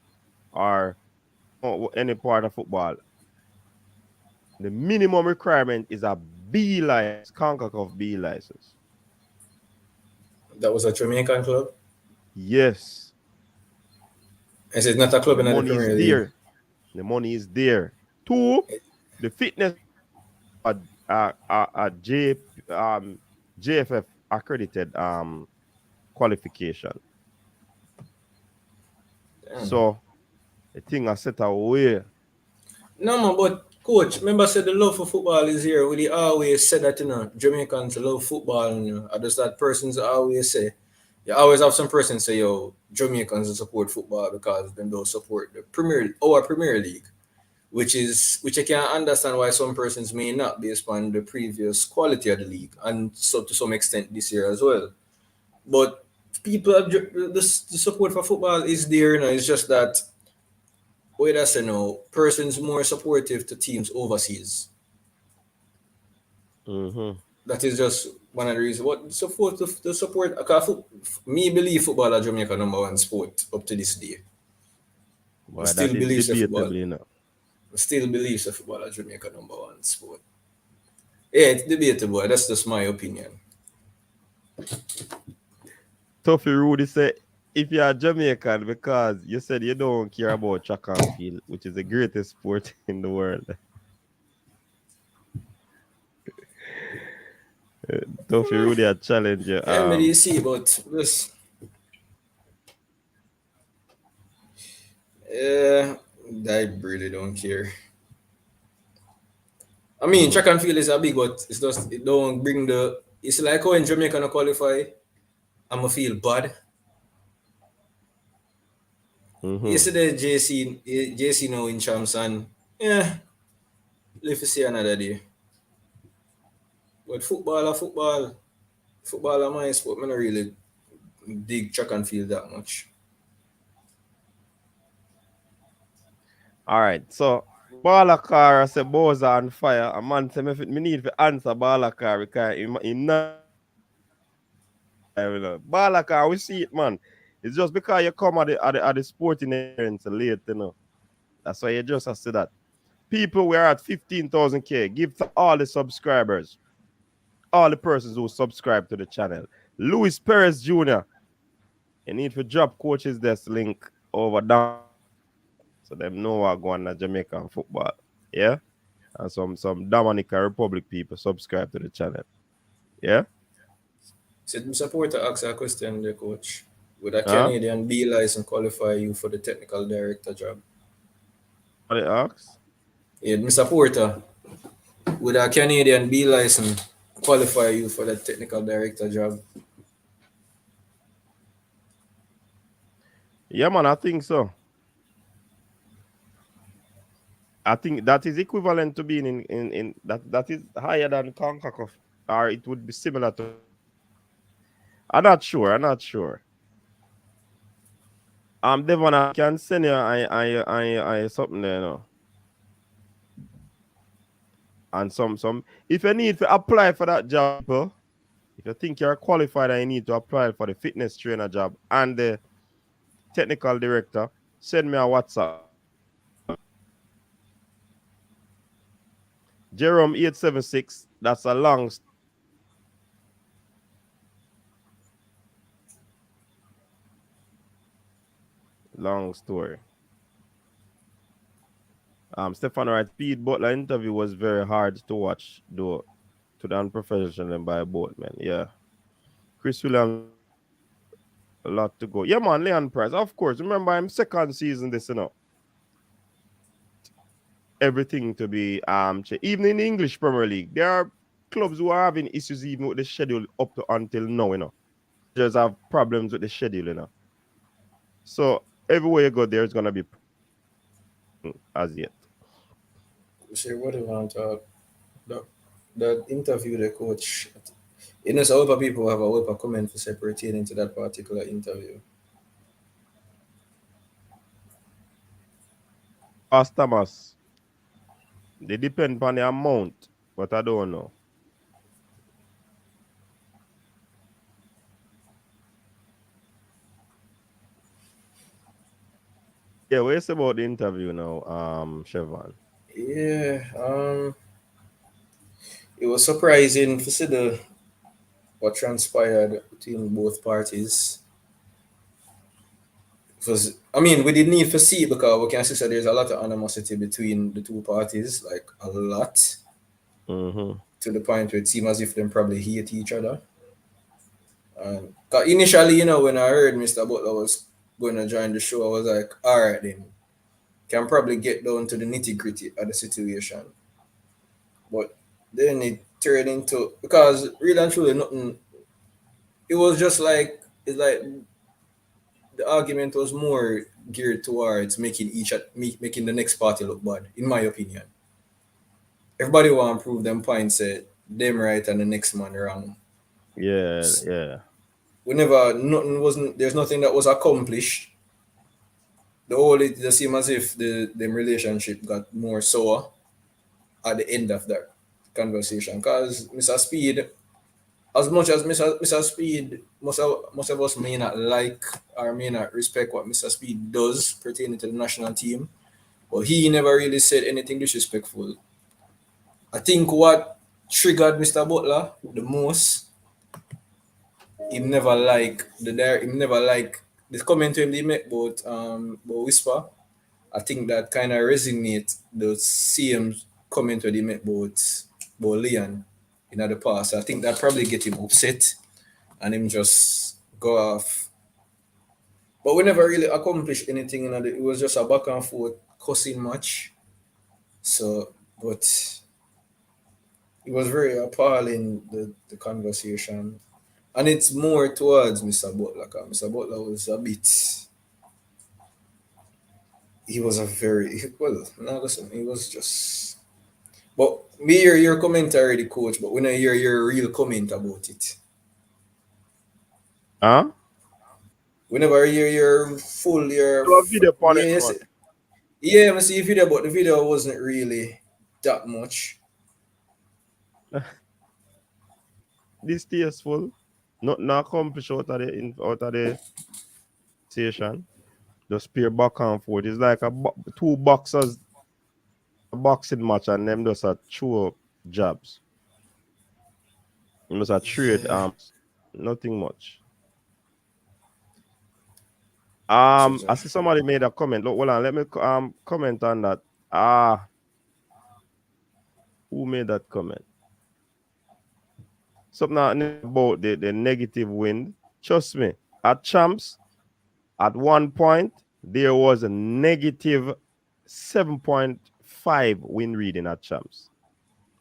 or any part of football, the minimum requirement is a B license, CONCACAF B license. That was a Jamaican club. Yes, Is it not a club the in the money is Premier League? there. The money is there. Two, the fitness a JFF accredited qualification. Damn. So the thing I set away. No, man, but coach, remember said the love for football is here. We always said that, Jamaicans love football. And just that persons always say, you always have some person say, yo, Jamaicans support football because them don't support the Premier League, which I can understand why some persons may not based on the previous quality of the league, and so to some extent this year as well. But people have the support for football is there, It's just that wait, that's persons more supportive to teams overseas. Mm-hmm. That is just one of the reasons. What support the support? Me believe football is Jamaica number one sport up to this day. I Boy, still that is believe the football. debatable, I still believe the football is Jamaica number one sport. Yeah, it's debatable. That's just my opinion. Tuffy Rudy said, if you're Jamaican, because you said you don't care about track and field, which is the greatest sport in the world. Tuffy Rudy a challenger. Yeah, maybe you see, but this, yeah, I really don't care. I mean, track and field is a big, but it's just it don't bring the. It's like how in Jamaica no qualify, I'ma feel bad. Mm-hmm. Yesterday, JC now in champs and yeah, live to see another day. But football are my sport. I don't really dig track and field that much. All right, so Balakar said Boza on fire. A man said me need to answer Balakar because he not. Balakar, we see it, man. It's just because you come at the sporting events late, That's why you just have to say that. People, we're at 15,000K. Give to all the subscribers, all the persons who subscribe to the channel. Luis Perez Jr., you need to drop coaches desk link over down so them know what going on Jamaican football. Yeah? And some Dominica Republic people subscribe to the channel. Yeah? Said support to ask a question, the coach. Would a Huh? Canadian B license qualify you for the technical director job? What they ask? Yeah, my supporter. Would a Canadian B license qualify you for the technical director job? Yeah, man, I think so. I think that is equivalent to being in that is higher than CONCACAF, or it would be similar to. I'm not sure. I'm not sure. Devon, I can send you I something there, and some. If you need to apply for that job, if you think you're qualified and you need to apply for the fitness trainer job and the technical director, send me a WhatsApp. Jerome 876. That's a long story. Stefan Wright Speed Butler interview was very hard to watch, though, to the unprofessional and by both men. Yeah. Chris Williams, a lot to go. Yeah, man, Leon Price. Of course. Remember, I'm second season this, Everything to be even in the English Premier League. There are clubs who are having issues even with the schedule up to until now. Just have problems with the schedule. So everywhere you go, there's gonna be as yet. Say what do you want to that interview the coach. So a lot of people have a lot of comment for separating into that particular interview. Customers, they depend on the amount, but I don't know. Yeah, what you say about the interview now, Chevron? Yeah, it was surprising to see what transpired between both parties. Because I mean, we didn't need to see it because we can see that there's a lot of animosity between the two parties, like a lot, Mm-hmm. to the point where it seemed as if them probably hate each other. And 'cause initially, when I heard Mr. Butler was going to join the show, I was like, all right, then can probably get down to the nitty gritty of the situation. But then it turned into, because really and truly nothing. It was just like, it's like the argument was more geared towards making the next party look bad, in my opinion. Everybody want to prove them points that them right and the next man wrong. Yeah, yeah. Whenever nothing wasn't, there's nothing that was accomplished. The whole it just seemed as if the them relationship got more sour at the end of that conversation. Cause Mr. Speed, as much as Mr. Speed, most of us may not like or may not respect what Mr. Speed does pertaining to the national team, but he never really said anything disrespectful. I think what triggered Mr. Butler the most, him never like the comment when they make about Whisper. I think that kind of resonate the same comment when they make about Leon in the past. I think that probably get him upset and him just go off. But we never really accomplished anything. It was just a back and forth cussing match. So, but it was very appalling the conversation, and it's more towards Mr. Butler. 'Cause Mr. Butler was a bit. He was a very well. No, listen, he was just. But me hear your commentary, the coach. But when I hear your real comment about it, Huh? whenever I hear your full Do a video upon it, yes, man. yeah, I see a video, but the video wasn't really that much. Distasteful. Nothing accomplished out of the station. Just peer back and forth. It's like two boxers a boxing match and them just a throw jabs. Them just a trade Yeah, nothing much. just I see somebody made a comment. Look, hold on, let me comment on that. Who made that comment? Something about the negative wind. Trust me, at champs, at one point, there was a negative 7.5 wind reading at champs.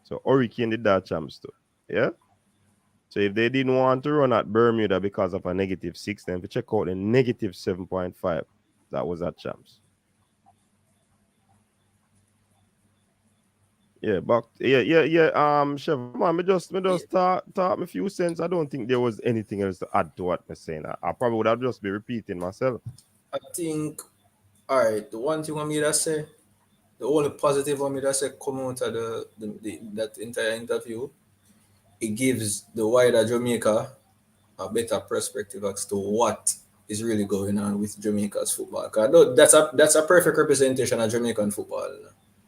So Hurricane did that champs too. Yeah. So if they didn't want to run at Bermuda because of a -6, then we check out the -7.5. That was at champs. Yeah, but yeah. Chef, man, me just talk me few cents. I don't think there was anything else to add to what I'm saying. I probably would have just be repeating myself. I think. All right, the one thing I me that say, the only positive one me that say come out of that entire interview, it gives the wider Jamaica a better perspective as to what is really going on with Jamaica's football. 'Cause that's a perfect representation of Jamaican football.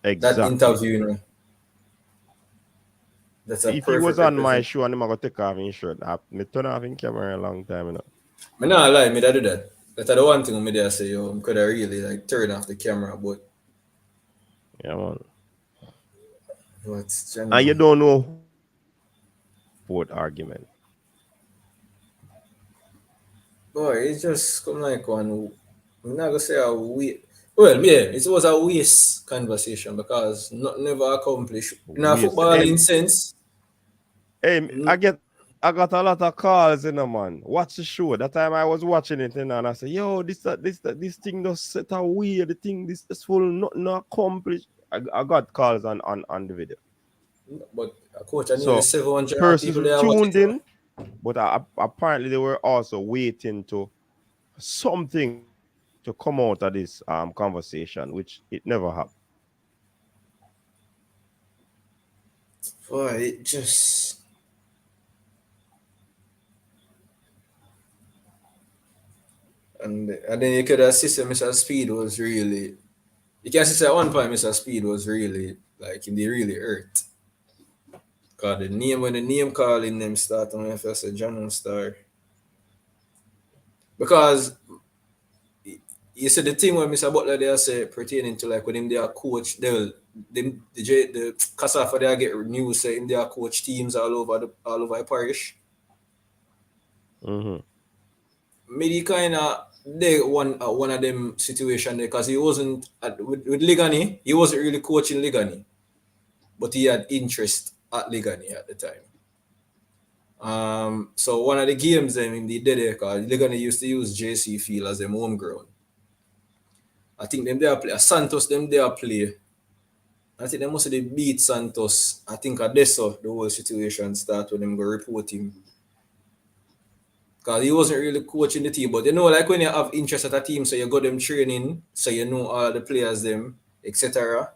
That Exactly. interview, that's a If he was perfect on my representation. show and him gonna take off his shirt, me turn off in camera a long time, you know. Me not lie, me that do that. That's the one thing me there say, yo, could have really like turn off the camera, Yeah, man. you And know, you don't know what argument. boy, it's just come like one. I'm not gonna say a we. Well, yeah, it was a waste conversation because not never accomplished in a Waste. footballing sense. Hey, I got a lot of calls, man. Watch the show. That time I was watching it, and I said, "Yo, this thing just set a weird. The thing this is full, not accomplished." I got calls on the video. But a coach, I nearly So 700 people persons there watch tuned it. in, but apparently they were also waiting to something to come out of this conversation, which it never happened. Boy, it just And then you could assist Mr. Speed was really, you can see at one point Mr. Speed was really like in the really hurt. Cause the name when the name calling them start on if I say John Star. Because you see the thing when Mr. Butler they say pertaining to like when him they are coach, the Casafa they get news saying they are coach teams all over the parish. Mm-hmm. Maybe kind of they one of them situation there because he wasn't with Ligani, he wasn't really coaching Ligani, but he had interest at Ligani at the time. So one of the games them in the day there, because Ligani used to use JC Field as their home ground. I think them there play Santos, them there play. I think they must have beat Santos. I think at this the whole situation start when them go report him. Because he wasn't really coaching the team. But you know, like when you have interest at a team, so you got them training, so you know all the players, them, etc.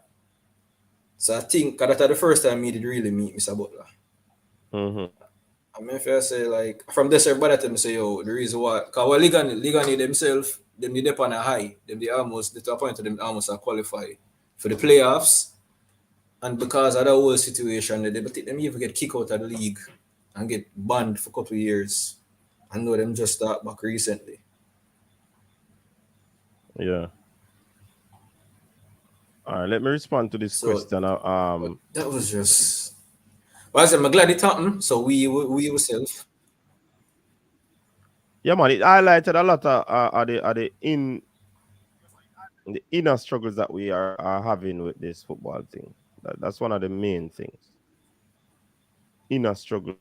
So I think that's the first time he did really meet Mr. Butler. Mm-hmm. I mean, if I say, like, from this, everybody tell me, say, yo, the reason why, because well, Ligani themselves, them they up on a high, them they almost, to a point, them almost are qualified for the playoffs. And because of the whole situation, them even get kicked out of the league and get banned for a couple of years. I know them just start back recently. Yeah. All right, let me respond to this question. That was just. Well, I said, I'm glad it happened. So we ourselves. Yeah, man, it highlighted a lot of the inner struggles that we are having with this football thing. That's one of the main things. Inner struggle.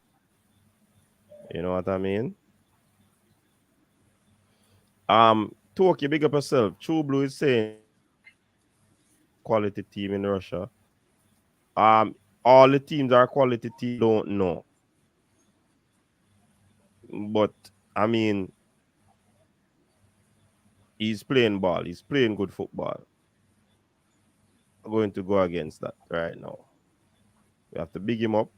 You know what I mean? Toki, big up yourself. True Blue is saying quality team in Russia. All the teams are quality team, don't know. But I mean, he's playing ball, he's playing good football. I'm going to go against that right now. We have to big him up.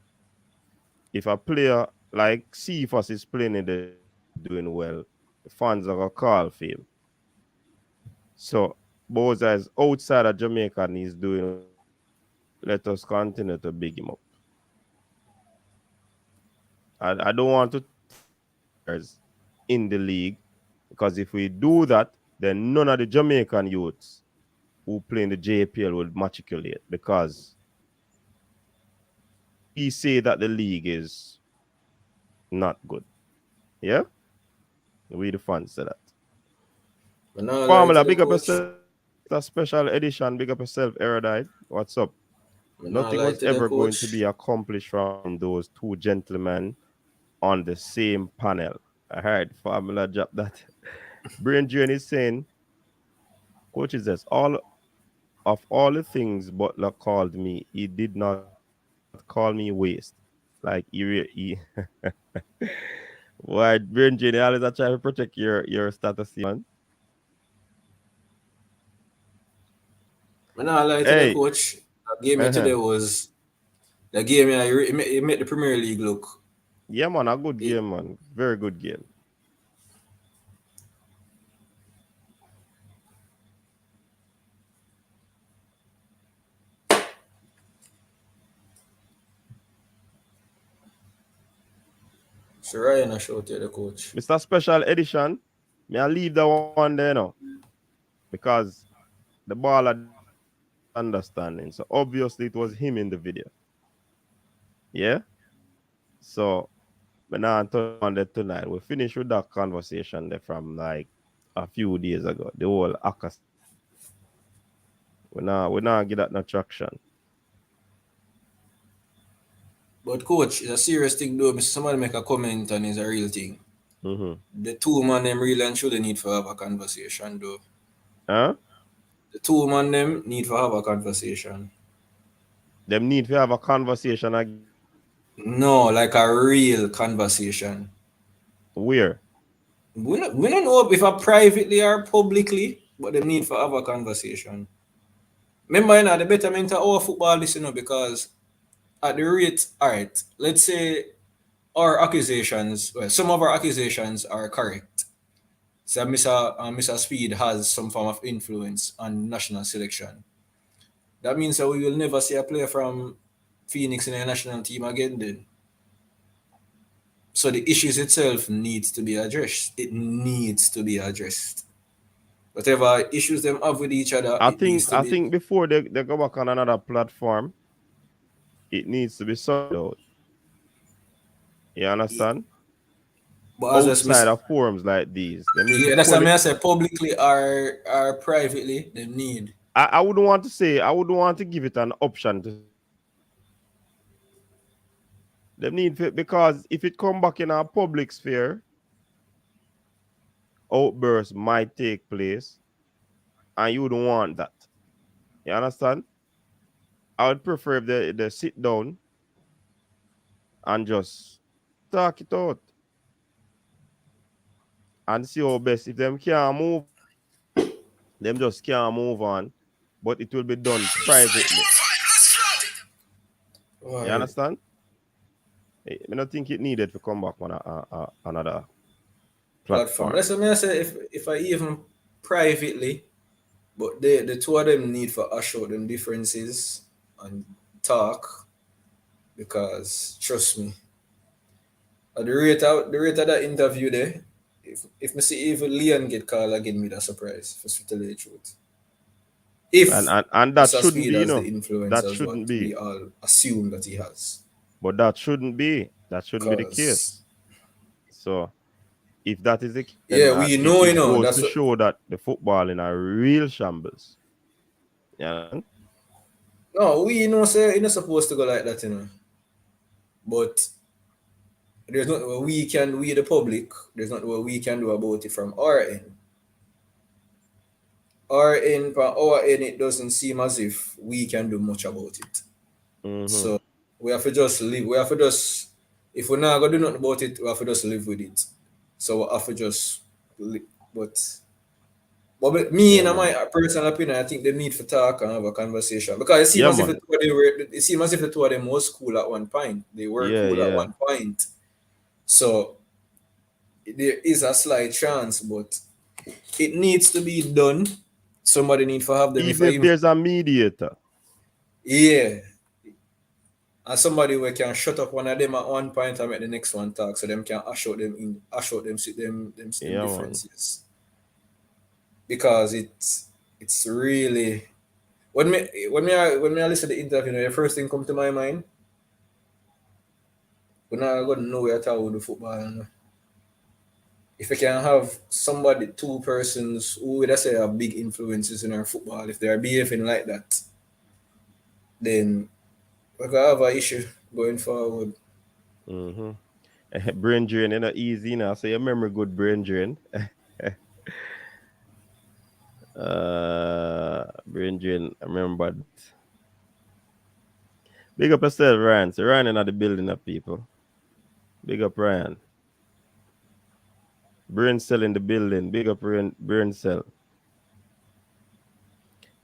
If a player like Cephas is playing in the doing well, the fans are gonna call for him. So Boza is outside of Jamaica and he's doing. Let us continue to big him up. I don't want to in the league because if we do that, then none of the Jamaican youths who play in the JPL will matriculate because we say that the league is not good. Yeah? We the fans say that. Formula, big up yourself. A special edition, big up yourself, Erudite. What's up? Nothing was ever going to be accomplished from those two gentlemen on the same panel. I heard Formula drop that. Brain Drain is saying, coaches says, all the things Butler called me, he did not call me waste. Like he why Brain Drain always are trying to protect your status, man. I lie to the coach. The game today was the game. It made the Premier League look. Yeah, man, a good game, man. Very good game. So Ryan, I shout to the coach. Mr. Special Edition, may I leave that one there now? Because the ball had understanding. So obviously it was him in the video. Yeah? So but now I'm on that tonight. We finished with that conversation there from like a few days ago. The whole Akas. We now get that no traction. But coach, it's a serious thing though. Somebody make a comment and it's a real thing. Mm-hmm. The two man them really and truly need to have a conversation though. Huh? The two man them need to have a conversation. Them need to have a conversation again. No, like a real conversation. Where? We don't know if I privately or publicly, but they need to have a conversation. Remember, you know, the betterment of our football this, you know, because at the rate, all right, let's say our accusations, well, some of our accusations are correct. So Mr. Speed has some form of influence on national selection. That means that we will never see a player from Phoenix in a national team again then. So the issues itself needs to be addressed. It needs to be addressed. Whatever issues them have with each other, I it needs think to I be. think before they go back on another platform, it needs to be sorted out. You understand? But as I Outside miss, of forums like these, they need to yeah, that's pull what it. I say. Publicly or privately, they need. I wouldn't want to say, I wouldn't want to give it an option to them need it, because if it come back in our public sphere, outbursts might take place, and you wouldn't want that. You understand? I would prefer if they sit down and just talk it out and see how best. If them can't move, them just can't move on. But it will be done privately. You Right. understand? I don't think it needed to come back on another Platform. platform. That's what I say. If I even privately, but the two of them need for us show them differences and talk because trust me, at the rate of that interview there, if me see even Leon get called again, me that surprise for to tell you the truth. If And that Mr. shouldn't Speed be, has the influence that as what shouldn't be. we all assume that he has. But that shouldn't be. That shouldn't be the Because case. So if that is the case, then yeah, we it, know, it goes that's to what. show that the football in a real shambles. Yeah. No, we know say it's not supposed to go like that. But there's not what we the public, there's not what we can do about it from our end. From our end, it doesn't seem as if we can do much about it. Mm-hmm. So we have to just live. We have to just, if we're not gonna do nothing about it, we have to just live with it. So we have to just live. But me, Yeah, in man. my personal opinion, I think they need to talk and have a conversation because it seems Yeah, as if man. it seems as if the two of them was cool at one point. They were Yeah, cool at yeah. one point. So there is a slight chance, but it needs to be done. Somebody need to have them if Even I if even there's a mediator. yeah. And somebody where can shut up one of them at one point and make the next one talk so them can ash out them see them Yeah, man. differences. Because it's really when I listen to the interview, the first thing come to my mind, we're not gonna know where to with the football. If we can have somebody, two persons who would I say have big influences in our football, if they are behaving like that, then we're gonna have an issue going forward. Mm-hmm. Brain drain, easy now. So you remember good brain drain. Brain drain, I remember that. Big up yourself, Ryan. So Ryan in the building of people. Big up Ryan. Brain cell in the building. Big up brain cell.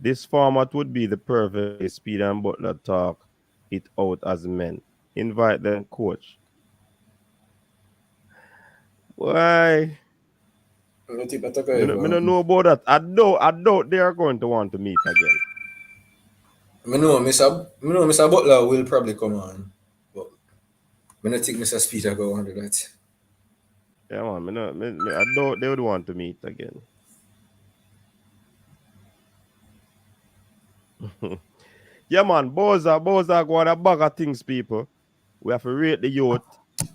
This format would be the perfect way Speed and Butler talk it out as men. Invite them, coach. Why? I think that's okay. Me don't know about that. I doubt they are going to want to meet again. Mr. Butler will probably come on, but I don't think Mr. Speeder go on to that. Yeah, man. I doubt they would want to meet again. Yeah, man. Boza go on a bag of things, people. We have to rate the youth.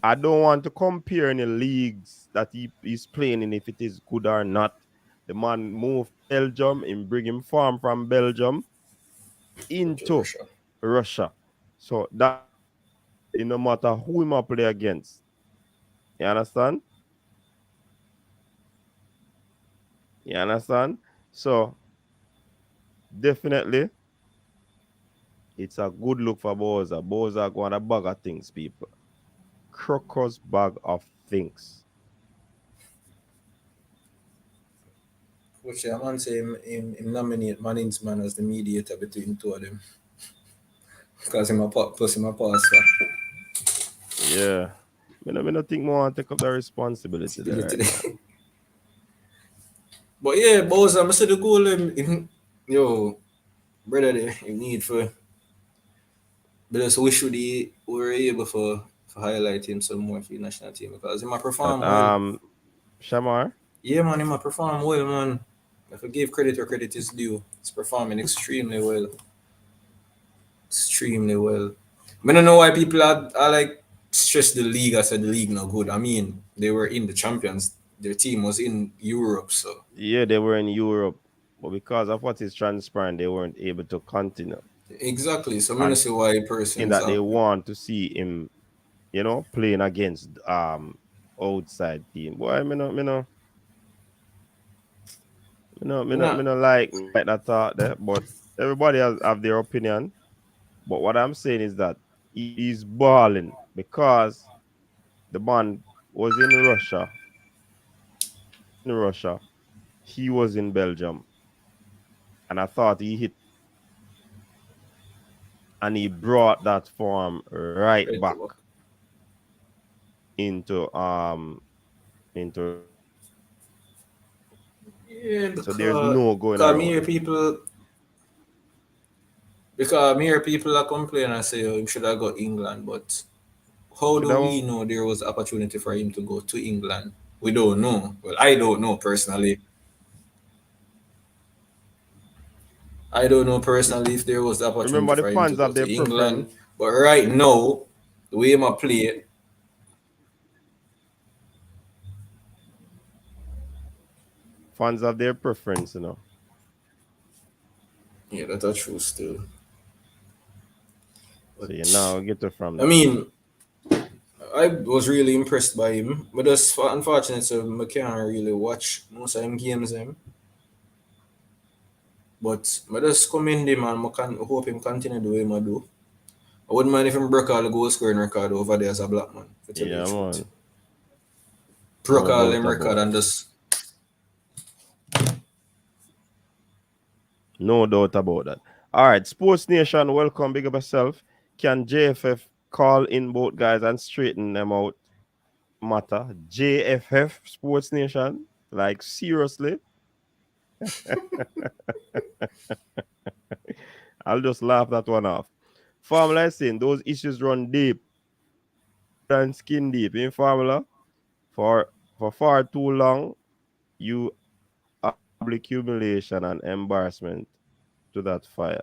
I don't want to compare any leagues that he's playing in, if it is good or not. The man moved Belgium and bring him farm from Belgium into Russia. Russia. So that no matter who him play against. You understand? You understand? So definitely it's a good look for Boza. Boza go on a bag of things, people. Crocus bag of things. Which I man say him nominate Manningsman as the mediator between two of them. Because plus him a pastor. Yeah. Me no think more want to take up the responsibility there right now. But yeah, Bowser, I said the goal yo, brother, you need for. But just wish we were able for highlight him some more for the national team because he might That perform well. Shamar. Yeah, man, he might perform well, man. If I give credit where credit is due, he's performing extremely well. Extremely well. I don't know why people are like stress the league. I said the league no good. I mean, they were in the champions. Their team was in Europe, so Yeah, they were in Europe, but because of what is transparent, they weren't able to continue. exactly. So I'm gonna And see why in persons that they are want to see him, playing against outside team. Boy, not. me not like that thought there, but everybody has have their opinion. But what I'm saying is that he's balling because the man was in Russia. In Russia, he was in Belgium, and I thought he hit and he brought that form right Right to back work. into Yeah, so there's no going because me around hear it. people because me hear people are complaining and say, oh, him should have got England, but how Should do I we know there was opportunity for him to go to England? We don't know. Well, I don't know personally. I don't know personally if there was the opportunity remember the for him to fans go have to their England. preference. But right now, the way him a play, Fans have their preference. yeah, that's true still. So you But now get it from I that. mean, I was really impressed by him. But that's unfortunate, so I can't really watch most of him games. But I just commend him and I can hope him continue the way I do. I wouldn't mind if him broke all the goal scoring record over there as a black man, to tell you the Yeah, truth. man. Broke No all doubt them record about and it. just No doubt about that. All right, Sports Nation, welcome. Big up yourself. Can JFF call in both guys and straighten them out? Matter. JFF, Sports Nation. Like, seriously? I'll just laugh that one off. Formula saying those issues run deep and skin deep in formula for far too long. You public humiliation and embarrassment to that fire.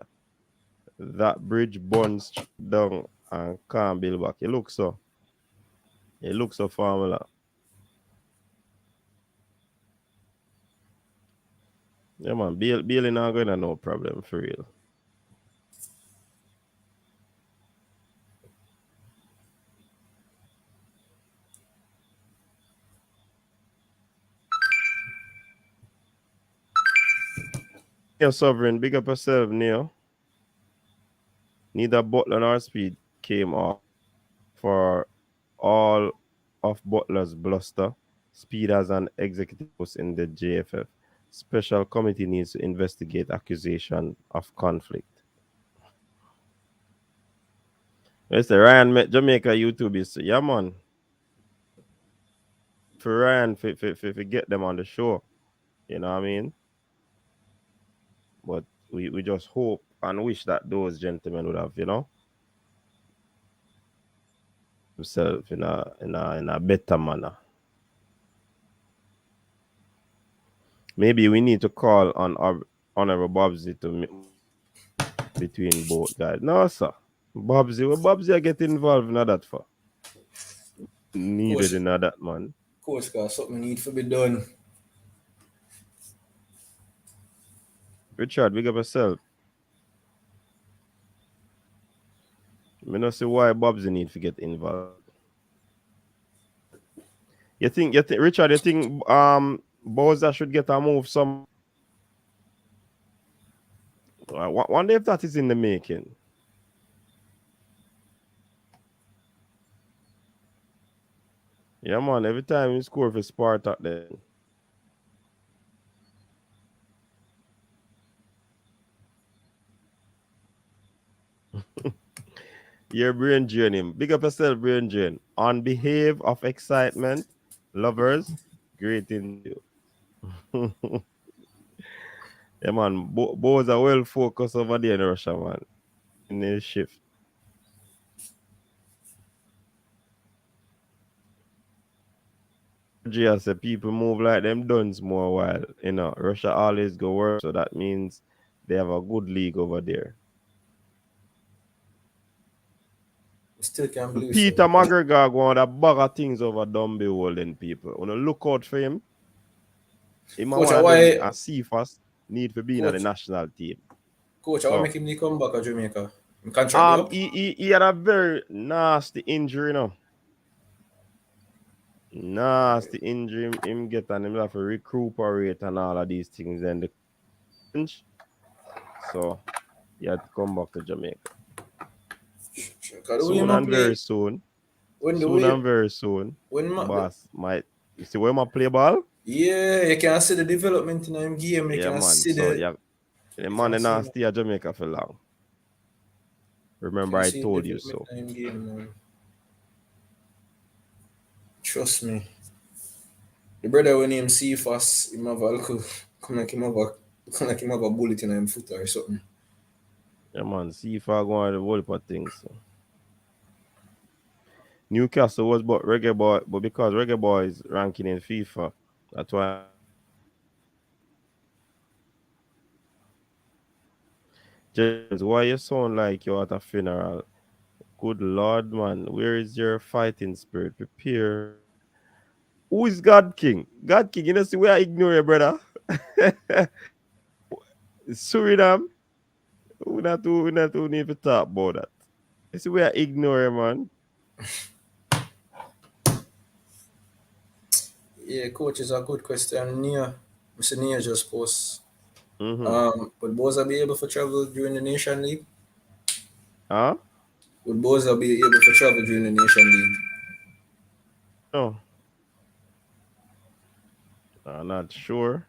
That bridge burns down and can't build back. It looks so. It looks so formula. Yeah, man. Bailey not going to no problem for real. Neo Sovereign, big up yourself, Neo. Neither Butler nor Speed came off for all of Butler's bluster. Speed as an executive post in the JFF. Special committee needs to investigate accusation of conflict. Mr. Ryan met Jamaica YouTube is yeah man. For Ryan for get them on the show. You know what I mean? But we just hope and wish that those gentlemen would have, himself in a better manner. Maybe we need to call on our Honorable Bobsy to meet between both guys. No, sir. Bobsy I get involved in that for. Needed coach, in that man. coach got something need to be done. Richard, big up yourself. Me not see why Bobsy need to get involved. You think Richard, you think Bowser should get a move some wonder if that is in the making. Yeah man, every time you score for Spartak then. Your brain drain him. Big up yourself, brain drain. On behalf of excitement, lovers, greetings to you. Yeah, man. Boys are well focused over there in Russia, man. In the shift. Gia said people move like them duns more while. Russia always go work, so that means they have a good league over there. Still can't believe Peter so. McGregor going a bag of things over Dumby holding people. Wanna look out for him. Him Coach, one of them why a CFAS need to be in the coach, national team. coach, I want So make him come back to Jamaica. My contract up. he had a very nasty injury, Nasty injury him get, and him have to recuperate and all of these things and the bench. So he had to come back to Jamaica. Cause the way Soon my and very play soon. when the Soon way and very soon. when my Boss might you see where my play ball? yeah, you can see the development in him game. You Yeah, can man. see So the yeah, the you man can in see not stay at Jamaica for long. Remember can I see the told you development so. in him game, man. Trust me. The brother when him see fast, him have a little come like him have a bullet in him foot or something. Yeah, man. See if I go on the whole of things. So. Newcastle was but Reggae Boy, but because Reggae Boyz ranking in FIFA, that's why. James, why you sound like you're at a funeral? Good Lord, man. Where is your fighting spirit? Prepare. Who is God King? God King, you know, see, we are ignore, brother. Suriname. We not need to talk about that. You see, we are ignore, man. Yeah, coach is a good question. Mr. Nia just post. Mm-hmm. Would Boza be able to travel during the Nation League? Huh? Would Boza be able to travel during the Nation League? No, I'm not sure.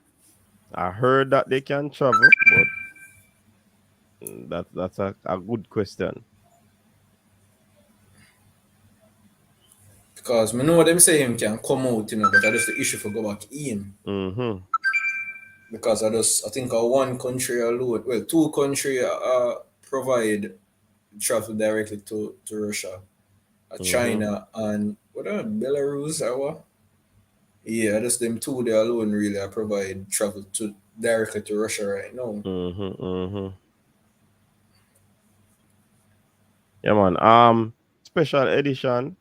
I heard that they can travel, but that's a good question. Because me know them say him can come out, but I just the issue for go back in. Mm-hmm. Because I think one country alone, well, two country provide travel directly to Russia, Mm-hmm. China and what are Belarus or what? Yeah, just them two they alone really provide travel to directly to Russia right now. Mm-hmm. Mm-hmm. Yeah, man. Special edition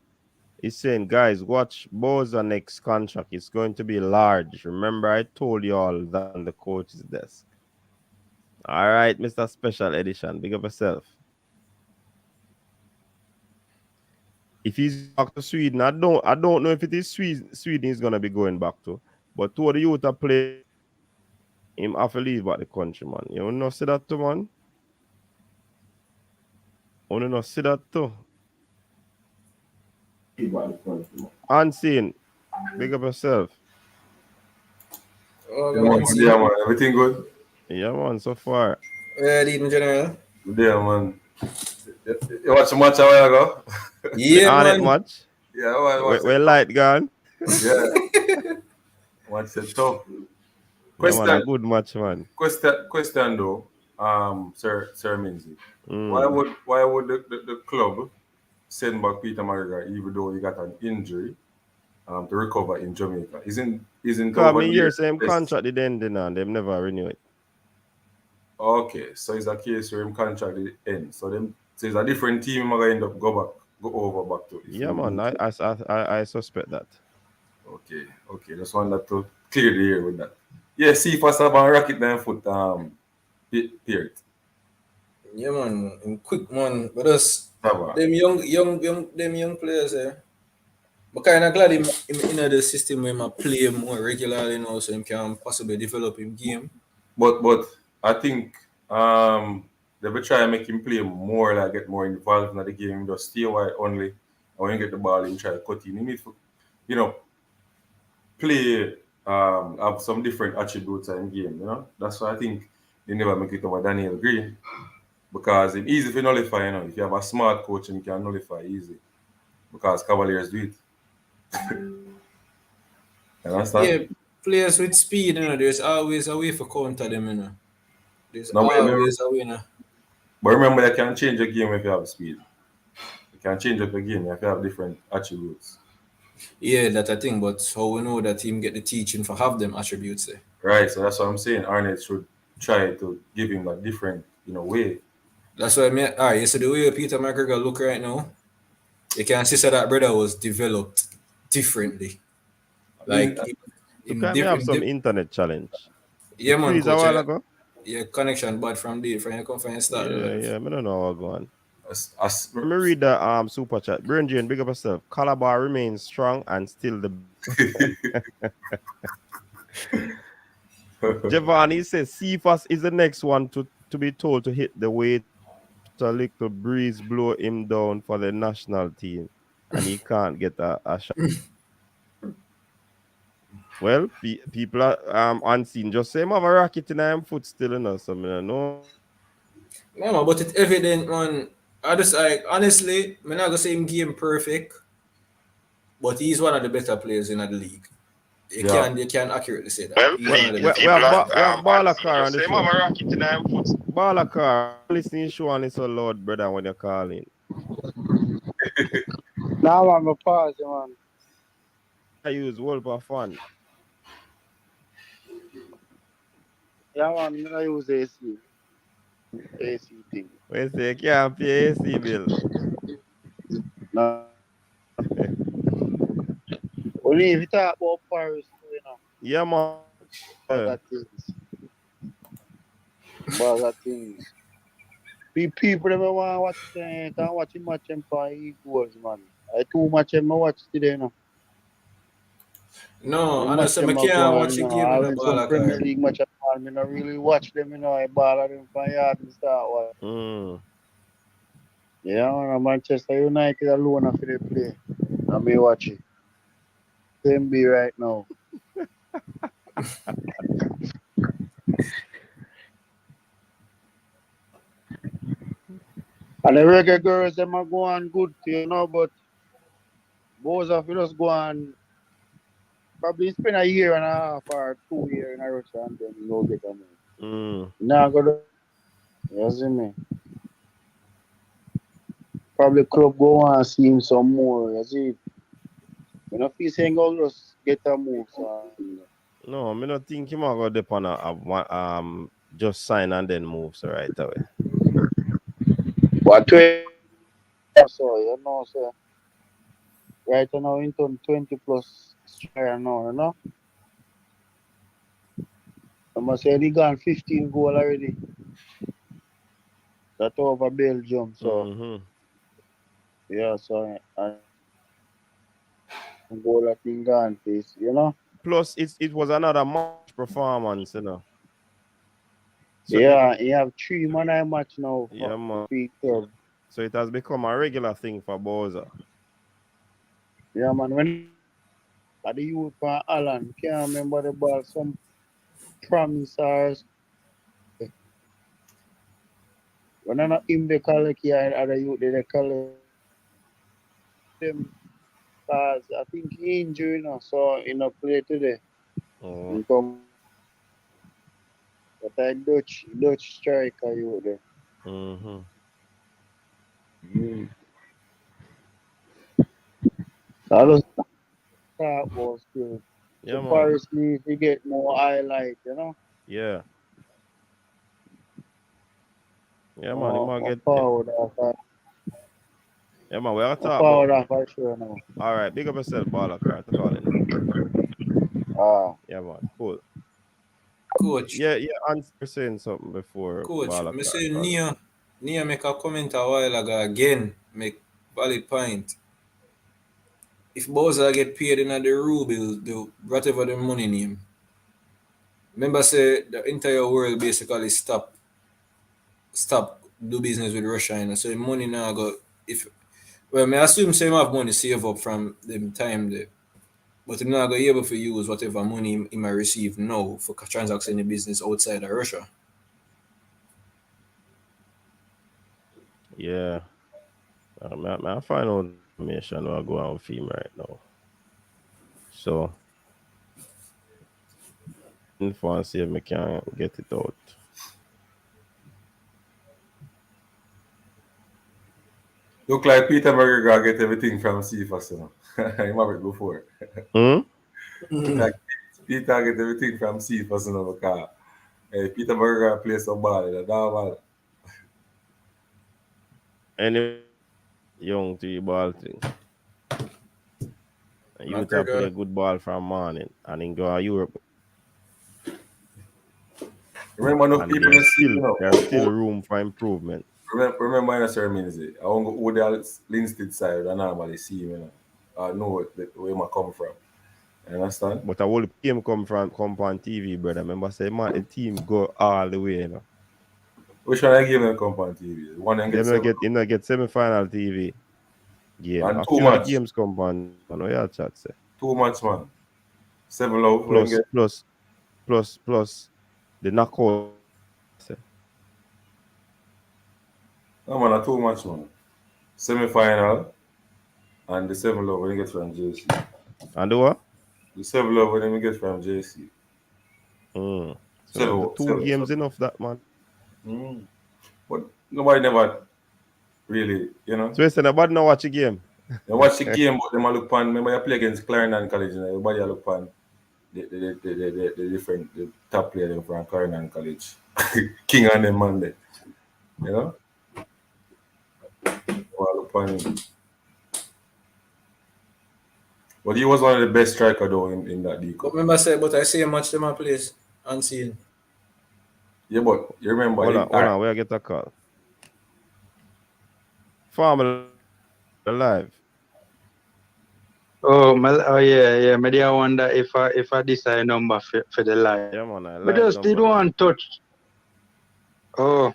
is saying, guys, watch Boza next contract. It's going to be large. Remember, I told you all that on the coach's desk. All right, Mr. Special Edition. Big up yourself. If he's back to Sweden, I don't know if it is Sweden he's gonna be going back to. But to the youth that play him have to leave back the country, man. You wanna see that too, man? Wanna not see that too? Unseen. Big up yourself. Oh, Yeah, go man. and Good see. day, man. Everything good? Yeah, man, so far. Ready in general? Good day, man. You watch the match a while ago? The Yeah, on it man. much. Yeah, I watch Where it. light gone. Yeah, watch it tough. Yeah, man, a Question, good match, man. question though, Sir Minzy. Mm. Why would the club send back Peter McGregor even though he got an injury to recover in Jamaica? Isn't Cause over me there? hear same Yes. contract did ending and them never renew it. Okay, so it's a case where him contract did end. So it's a different team I'm gonna end up go over back to if Yeah, him man, need to. I suspect that. Okay. Just wanted to clear the air with that. Yeah, see first have a rocket down foot period. Yeah, man. And quick, man. But us, Tava. them young players, but kind of glad him in the system where him play more regularly now, so him can possibly develop him game. But I think they will try and make him play more, like get more involved in the game, just stay wide only. And when you get the ball him try to cut in. He needs to, you know, play have some different attributes in game. That's why I think they never make it over Daniel Green. Because it's easy to nullify. If you have a smart coach, you can nullify easy. Because Cavaliers do it. You understand? Yeah, players with speed, there's always a way for counter them, There's No, always a winner. but remember, you can change the game if you have speed. You can change up the game if you have different attributes. Yeah, that's a thing. But how we know that him get the teaching for have them attributes there? Right, so that's what I'm saying. Arnett should try to give him a different, way. That's why I mean. All right, you see the way Peter McGregor look right now. You can see that that brother was developed differently. I mean, Like Look in at me have some different. internet challenge. Yeah, It man, freeze a coach. while ago. Your connection bad from the from your conference start Yeah, live. yeah. I don't know what going on. as, Let me read the super chat. Brain Jane, big up yourself. Calabar remains strong and still the Giovanni says Cephas is the next one to be told to hit the weight. A little breeze blow him down for the national team, and he can't get a shot. Well, people are unseen. Just say him have a rocket in him foot still, so I don't know. No, man, but it's evident, man. I just like honestly, I'm not gonna say him game perfect, but he's one of the better players in the league. yeah. You can accurately say that. Well, He's one of the better we have players. we have Balakar on the show. Balakar, listening show and it's so loud, brother, when you're calling. Now I'm a pause, man. I use Wolf for fun. Yeah, man, I use AC. AC thing. We say you can't pay AC bill. No. Only if you talk about Paris, Yeah, man. bag of things. Bag of things. People that want to watch, can watch him match him for equals, man. I too much him watch today, no. No, The match honestly, I them are can't going, watch the game in I the when some Premier Balakar. League match are on, I really watch them, I ball at them from yard and start watch. Yeah, man, Manchester United alone after they play. I may watch it. Same be right now. And the reggae girls, them are going good, but both of you just go on, probably spend a year and a half or 2 years in a Russia and then you go get a move. Now go to, you see me? Probably club go on and see him some more, you see? When I feel saying go just get a move, so. No, I don't think him go dip on just sign and then move so right away. But so so right now into 20 plus striker now, I must say he gone 15 goal already. That over Belgium, so yeah, so and goal I think gone face, Plus, it was another match performance, So yeah, he have 3 man I match now yeah, for man. club. So it has become a regular thing for Boza. Yeah, man. When at the youth for Alan, can't remember the ball, some promise or when I not him the collect here, other youth they collect them cause I think he injured, so he not play today. He come, but I Dutch striker you there. I just thought was good. Yeah, So man. Paris needs to get more highlight, Yeah. Yeah, man. He might More get. forward off. Yeah, man. We are More talking forward about. off for sure now. All right. Big up yourself, Baller Card. Calling. Yeah, man. Cool. Coach, Yeah. I'm saying something before coach, Baller me Card say calling. Nia make a comment a while ago again, make valid point. If Bowser get paid in the rubles, the whatever the money name. Remember say the entire world basically stop do business with Russia, so the money now go if well I assume same have money save up from them time there. But him not gonna be able to use whatever money he might receive now for transacting the business outside of Russia. Yeah. I find out information will go on film right now. So, info and see if I can get it out. Look like Peter McGregor get everything from CFAS, you know. He have it before. Hmm? Look like Peter get everything from CFAS, you know, because Peter McGregor plays some ball, you know, that ball. Any young to the ball thing. You to play McGregor. good ball from morning and then go to Europe. Remember, no And people in the sea, you know. there's still room for improvement. Remember in a ceremony, I want to go to the Linstead side, I normally see him, you know. I know where I come from. You understand? But a whole game come on TV, brother. Remember say man, the team go all the way, you know. Which one I give them come on TV? One and get Them not seven. get you not get semi-final TV game. And A too few of the much. games come on, you know, yeah, chat say. Too much, man. 7 love when Plus, get plus, plus the knockout. Say. no man, too much, man. Semi final and the 7 love when you get from JC. And the what? The 7 love when you get from JC. So the two Seven. games enough that man. Mm. But nobody never really, you know. So you say nobody now watch the game. They watch the game, but them a look pan. Remember, you play against Clarendon College, and everybody a look pan the different the top player them from Clarendon College, King and them man there, you know. All look pan him. But he was one of the best striker though in that league. But remember say, but I see a match them a place unseen. Yeah, but you remember, Hold on, where I get a call. Farmer alive. Oh yeah. Maybe I wonder if I decide number for the live. Yeah, man, I But live just did number. one touch. Oh,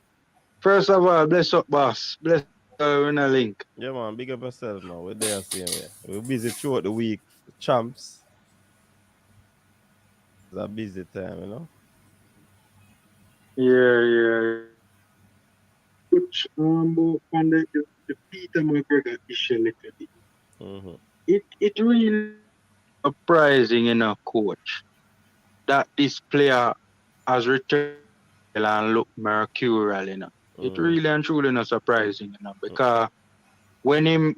first of all, bless up, boss. Bless in a link. Yeah, man, big up yourself, man. We're there same way. We're busy throughout the week. Champs. It's a busy time, you know. Yeah. Touch on the Peter McGregor issue a little bit. Mm-hmm. It really surprising, coach, that this player has returned and look mercurial, It really and truly not surprising, because when him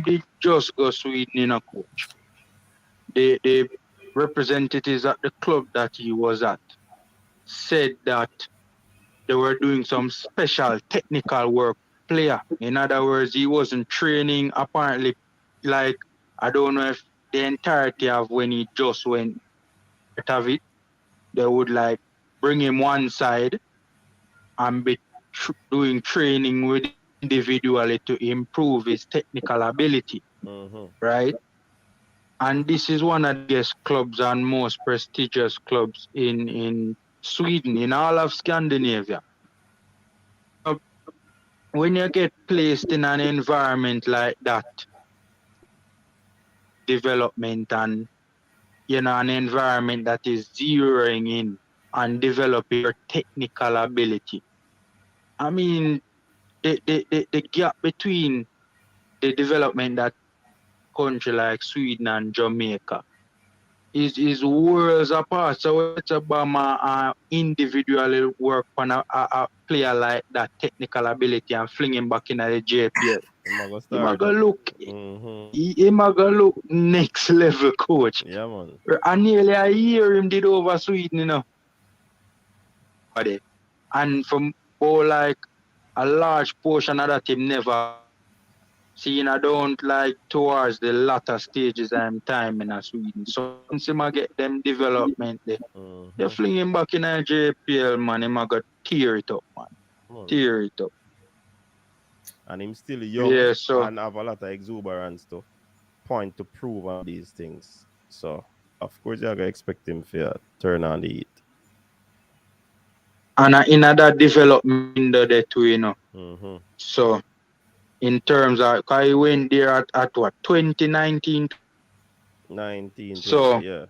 did just go Sweden, coach, the representatives at the club that he was at said that they were doing some special technical work player. In other words, he wasn't training apparently, like, I don't know if the entirety of when he just went out of it, they would like bring him one side and be doing training with individually to improve his technical ability, right? And this is one of the biggest clubs and most prestigious clubs in Sweden, in all of Scandinavia. When you get placed in an environment like that, development and an environment that is zeroing in and developing your technical ability. I mean, the gap between the development that country like Sweden and Jamaica is worlds apart. So it's about my individually work on a player like that technical ability and fling him back in the JPL. He might go look next level, coach. Yeah, man. And nearly a year him did over Sweden, And from like a large portion of that him never seen. I don't like towards the latter stages time in Sweden. So once him get them development there, they fling him back in a JPL, man. Him go tear it up, man. Tear it up. And him still young and have a lot of exuberance to point to prove on these things. So of course you're gonna expect him to turn on the heat. And in that development there too, So in terms of, cause he went there at what, 2019? 19, so, yeah.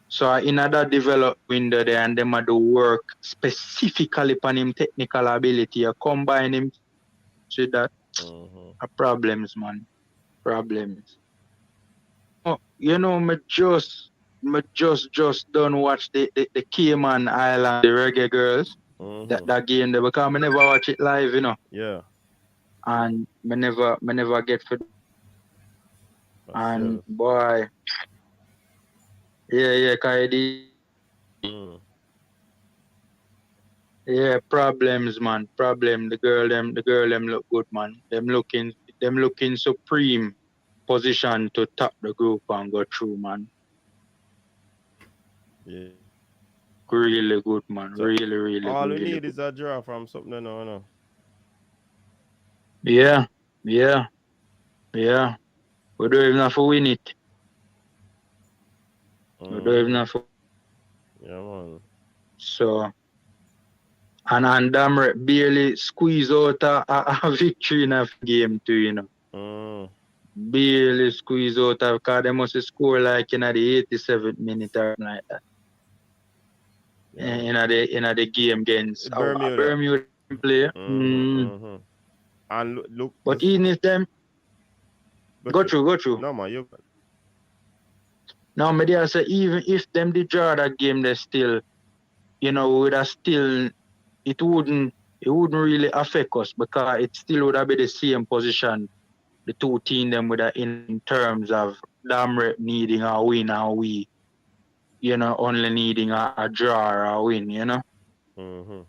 So in that development window there, and them do work specifically on him technical ability, combine him with that. Problems, man. Problems. Oh, me just don't watch the Cayman Island, the Reggae Girls. That game there, because I never watch it live, Yeah. and me never get for. But And still. boy, yeah, cause Mm. yeah, problems, man. Problem. The girl them look good, man. Them looking supreme position to top the group and go through, man. Yeah. Really good, man. So Really, all we really need good. is a draw from something, no. Yeah, yeah, yeah. We don't even have to win it. We don't even Mm-hmm. have to. Yeah, man. So, and damn right, barely squeeze out a victory in a game too, you know. Mm. Barely squeeze out because they must score like in the 87th minute or something like that. Yeah, man. In the game against our Bermuda. Bermuda player. Mm-hmm. Mm-hmm. And look But this. even if them Go go through. through, go through. No, man, you. Now, me there say even if them did draw that game, they still, would have still it wouldn't it wouldn't really affect us because it still would have been the same position. The two team them with in terms of damn right needing a win and we, only needing a draw or a win. Mm-hmm.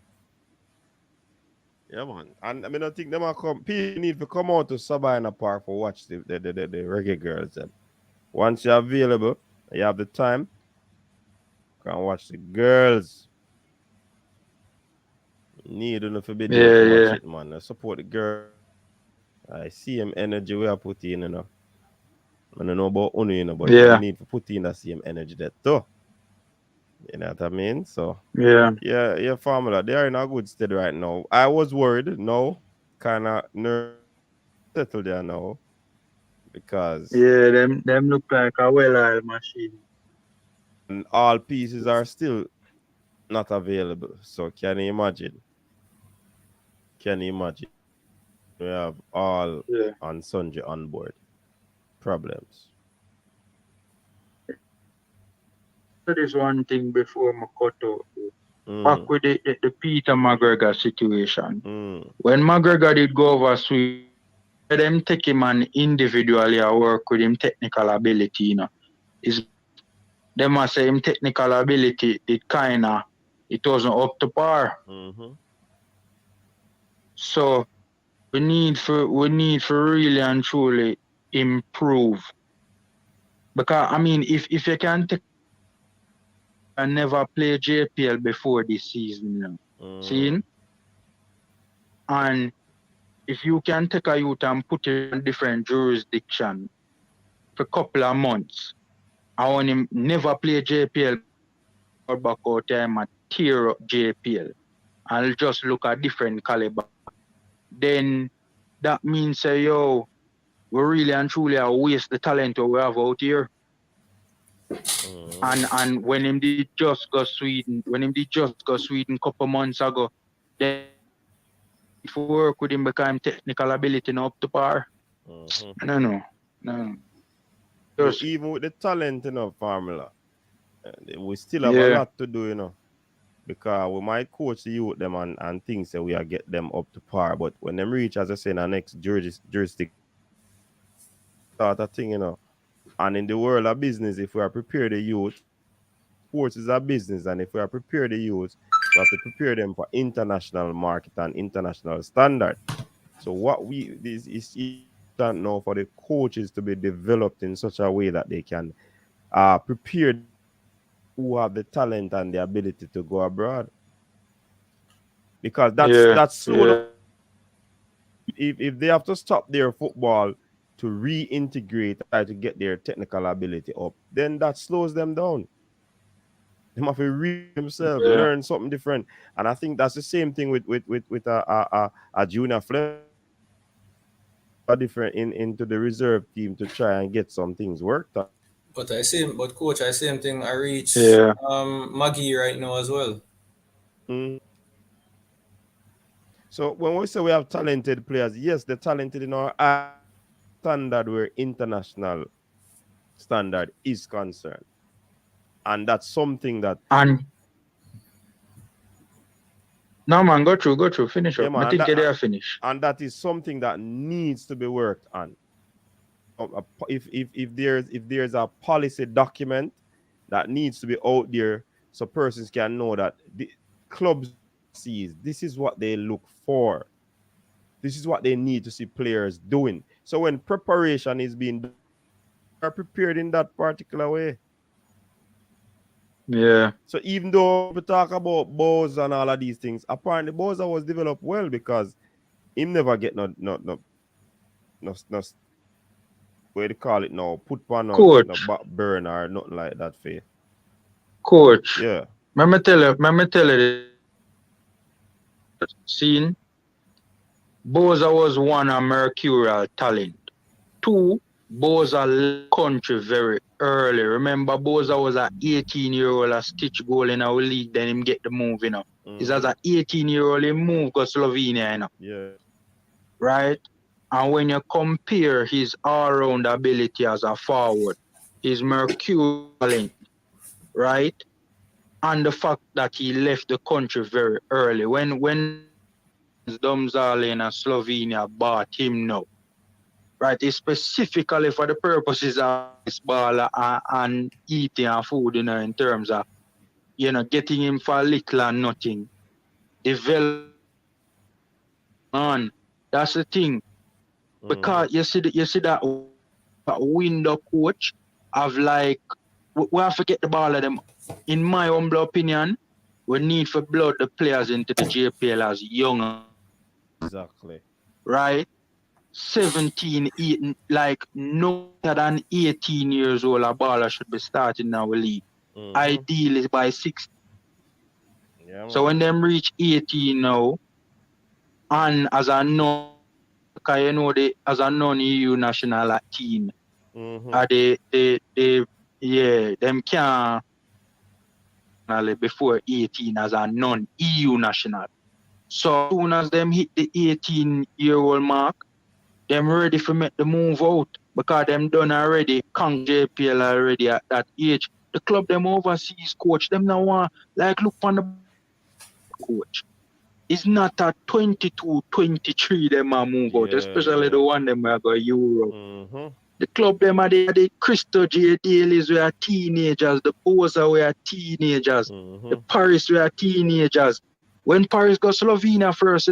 Yeah, man. And I mean, I think them are come. People need to come out to Sabina Park for watch the Reggae Girls. Them. Once you're available, you have the time, can watch the girls. Need enough to be there Yeah, for watch yeah, it, man. I support the girl. I see him energy we are putting in. I don't know about Unu, but we yeah, need to put in the same energy there too. You know what I mean? So yeah, yeah, formula. They are in a good state right now. I was worried, no, kind of nervous, settled there now because yeah. Them look like a well-oiled machine. and all pieces are still not available. So can you imagine? Can you imagine? We have all Yeah. on Sundry on board. Problems. So this one thing before my cut out. Back Mm, with the Peter McGregor situation. mm, When McGregor did go over Sweden, them take him and individually I work with him technical ability. Is them must say him technical ability it wasn't up to par. mm-hmm, So we need for really and truly improve. Because I mean if you can take and never play JPL before this season. mm, See? And if you can take a youth and put it in different jurisdiction for a couple of months, I want him never play JPL or back out time and tear up JPL. I'll just look at different caliber. Then that means say yo, we really and truly are waste the talent we have out here. mm-hmm. And when him did just go Sweden couple months ago, then need to work with him because him technical ability not up to par. Mm-hmm. I don't know. No. Look, Just even with the talent, formula, we still have a yeah. lot to do, because we might coach the youth them and things that we are get them up to par. But when them reach, as I say, in the next jurisdiction, start a thing. And in the world of business, if we are prepared the youth, sports is a business, and if we are prepared the youth, we have to prepare them for international market and international standard. So what we this is important now for the coaches to be developed in such a way that they can prepare who have the talent and the ability to go abroad. Because Yeah. that's slow down. Yeah. If they have to stop their football to reintegrate and try to get their technical ability up, then that slows them down. They have to read themselves, Yeah. learn something different. And I think that's the same thing with a junior flame different into the reserve team to try and get some things worked out. But coach, I same thing. I reach Yeah. Maggie right now as well. Mm. So when we say we have talented players, yes, they're talented in our standard where international standard is concerned. And that's something that And No man, go through, finish Yeah, up. I man, think they are finished. and that is something that needs to be worked on. If there's a policy document that needs to be out there, so persons can know that the clubs sees this is what they look for. This is what they need to see players doing. So when preparation is being done, are prepared in that particular way. Yeah. So even though we talk about Boz and all of these things, apparently Boza was developed well because him never get no what do you call it now, put on no Coach, back burn or nothing like that for you. coach. Yeah. Let me tell you this. Scene, Boza was one a mercurial talent. Two, Boza left country very early. Remember, Boza was an 18-year-old a stitch goal in our league, then him get the move, you know. He's as an 18-year-old, he moved to Slovenia, you know. Yeah. Right? And when you compare his all-round ability as a forward, his mercurial talent, right? And the fact that he left the country very early. When Domzale in Slovenia bought him now, right? It's specifically for the purposes of baseball and eating and food, you know, in terms of, you know, getting him for little and nothing. Develop on. That's the thing. Because you see that window coach of like we have to get the ball of them. In my humble opinion, we need to blood the players into the JPL as young. Exactly. Right? 17, 18, like no more than 18 years old, a baller should be starting in our league. Ideally by 6. Yeah, So man. when them reach 18 now, and as a non, because you know as a non-EU national at team, them can't before 18 as a non-EU national. So as soon as them hit the 18-year-old mark, them ready to make the move out because them done already, conquer JPL already at that age. The club them overseas coach, them now want like look on the coach. It's not at 22, 23 them a move out, especially the one them where go Europe. The club them are the Crystal J Dailies we are teenagers, the Boza we are teenagers, the Paris we are teenagers. When Paris go Slovenia first,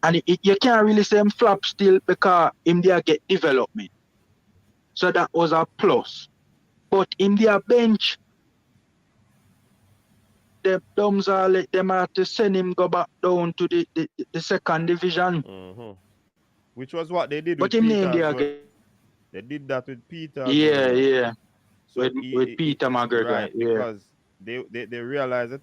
and you can't really say him flop still because him there get development. So that was a plus. But in their bench, the thumbs are let them have to send him go back down to the second division. Which was what they did But with him Peter name as there well. again. They did that with Peter as well, Yeah, you know. yeah. So With Peter McGregor, right, yeah. because they realize it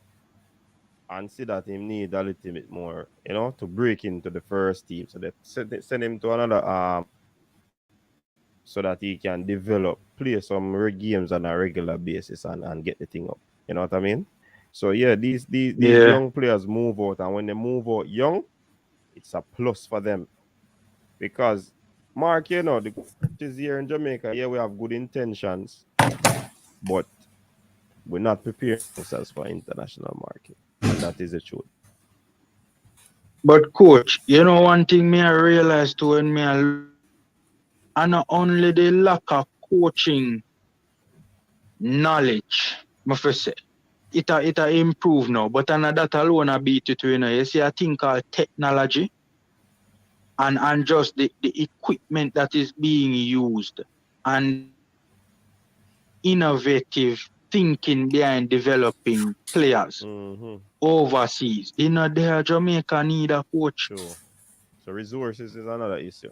and see that him need a little bit more, you know, to break into the first team. So they send him to another so that he can develop, play some games on a regular basis and get the thing up. You know what I mean? So yeah, these young players move out, and when they move out young, it's a plus for them. Because Mark, you know, the coaches here in Jamaica, yeah, we have good intentions, but we're not preparing ourselves for international market. And that is the truth. But coach, you know one thing me I realized too when me and not only the lack of coaching knowledge, my first say. It a improve now, but that alone a beat it, you know. You see a thing called technology and just the equipment that is being used and innovative thinking behind developing players overseas. You know, there Jamaica need a coach. True. So resources is another issue.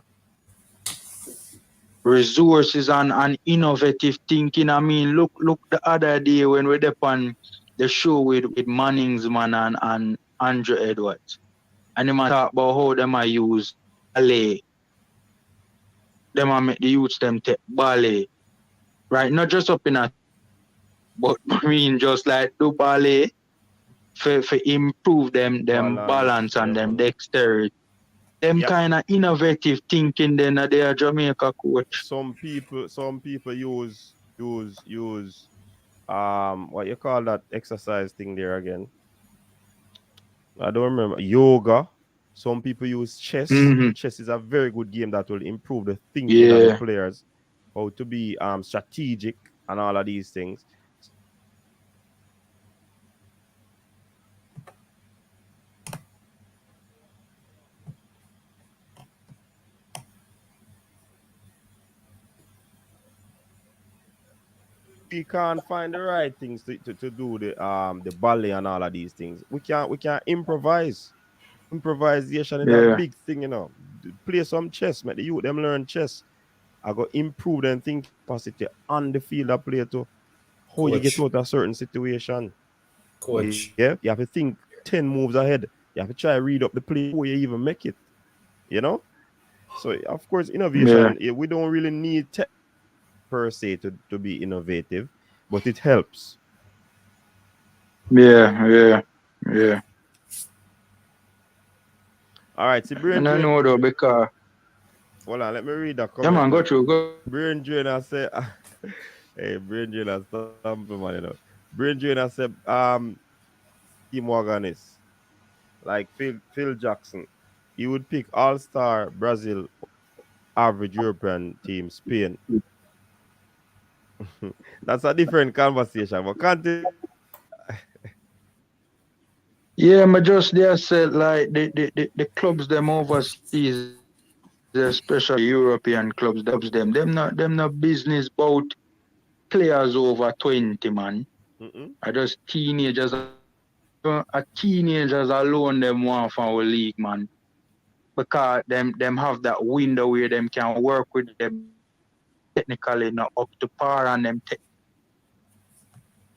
Resources and innovative thinking. I mean, look the other day when we were on the show with Manningsman and Andrew Edwards. And they talk about how them I use ballet. Them I make the youths them take ballet. Right? Not just up in a but I mean just like do ballet for improve them balance and them dexterity. Them kind of innovative thinking then they are Jamaica coach. Some people use what you call that exercise thing there again? I don't remember. Yoga. Some people use chess. Mm-hmm. Chess is a very good game that will improve the thinking of the Yeah. players, how to be strategic and all of these things. We can't find the right things to do the ballet and all of these things. We can improvise. Improvisation is a Yeah. big thing, you know. Play some chess, make the youth them learn chess. I go improve them think capacity on the field of play to how you get Coach, out of a certain situation. coach, Yeah, you have to think 10 moves ahead. You have to try read up the play before you even make it. You know? So of course Yeah. innovation, we don't really need tech per se to be innovative, but it helps. Yeah. Yeah. Yeah. All right, see Brain And I Drain. know though because Hold on, let me read that yeah man, comment. go through, go. Brain Drainer said, hey, Brain Drainer, something, man, you know. Brain Drainer said, Team Waganis, like Phil Jackson. He would pick All Star Brazil, average European team Spain. That's a different conversation, but continue. Yeah, but just there said like the clubs them overseas, especially European clubs, them not business about players over 20 man. Mm-mm. I just teenagers a teenagers alone them want for our league man. Because them have that window where them can work with them technically not up to par and them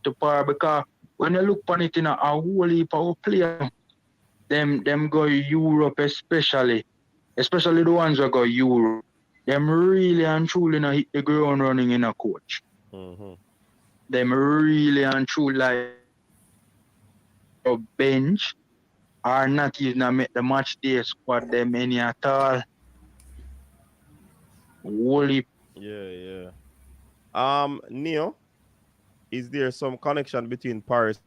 to par because when you look on it in a whole heap of players, them go Europe especially the ones that go Europe. Them really and truly not hit the ground running in a coach. Mm-hmm. Them really and truly like a bench or not even make the match day squad them any at all. Whole heap. Yeah, yeah. Neo, is there some connection between Paris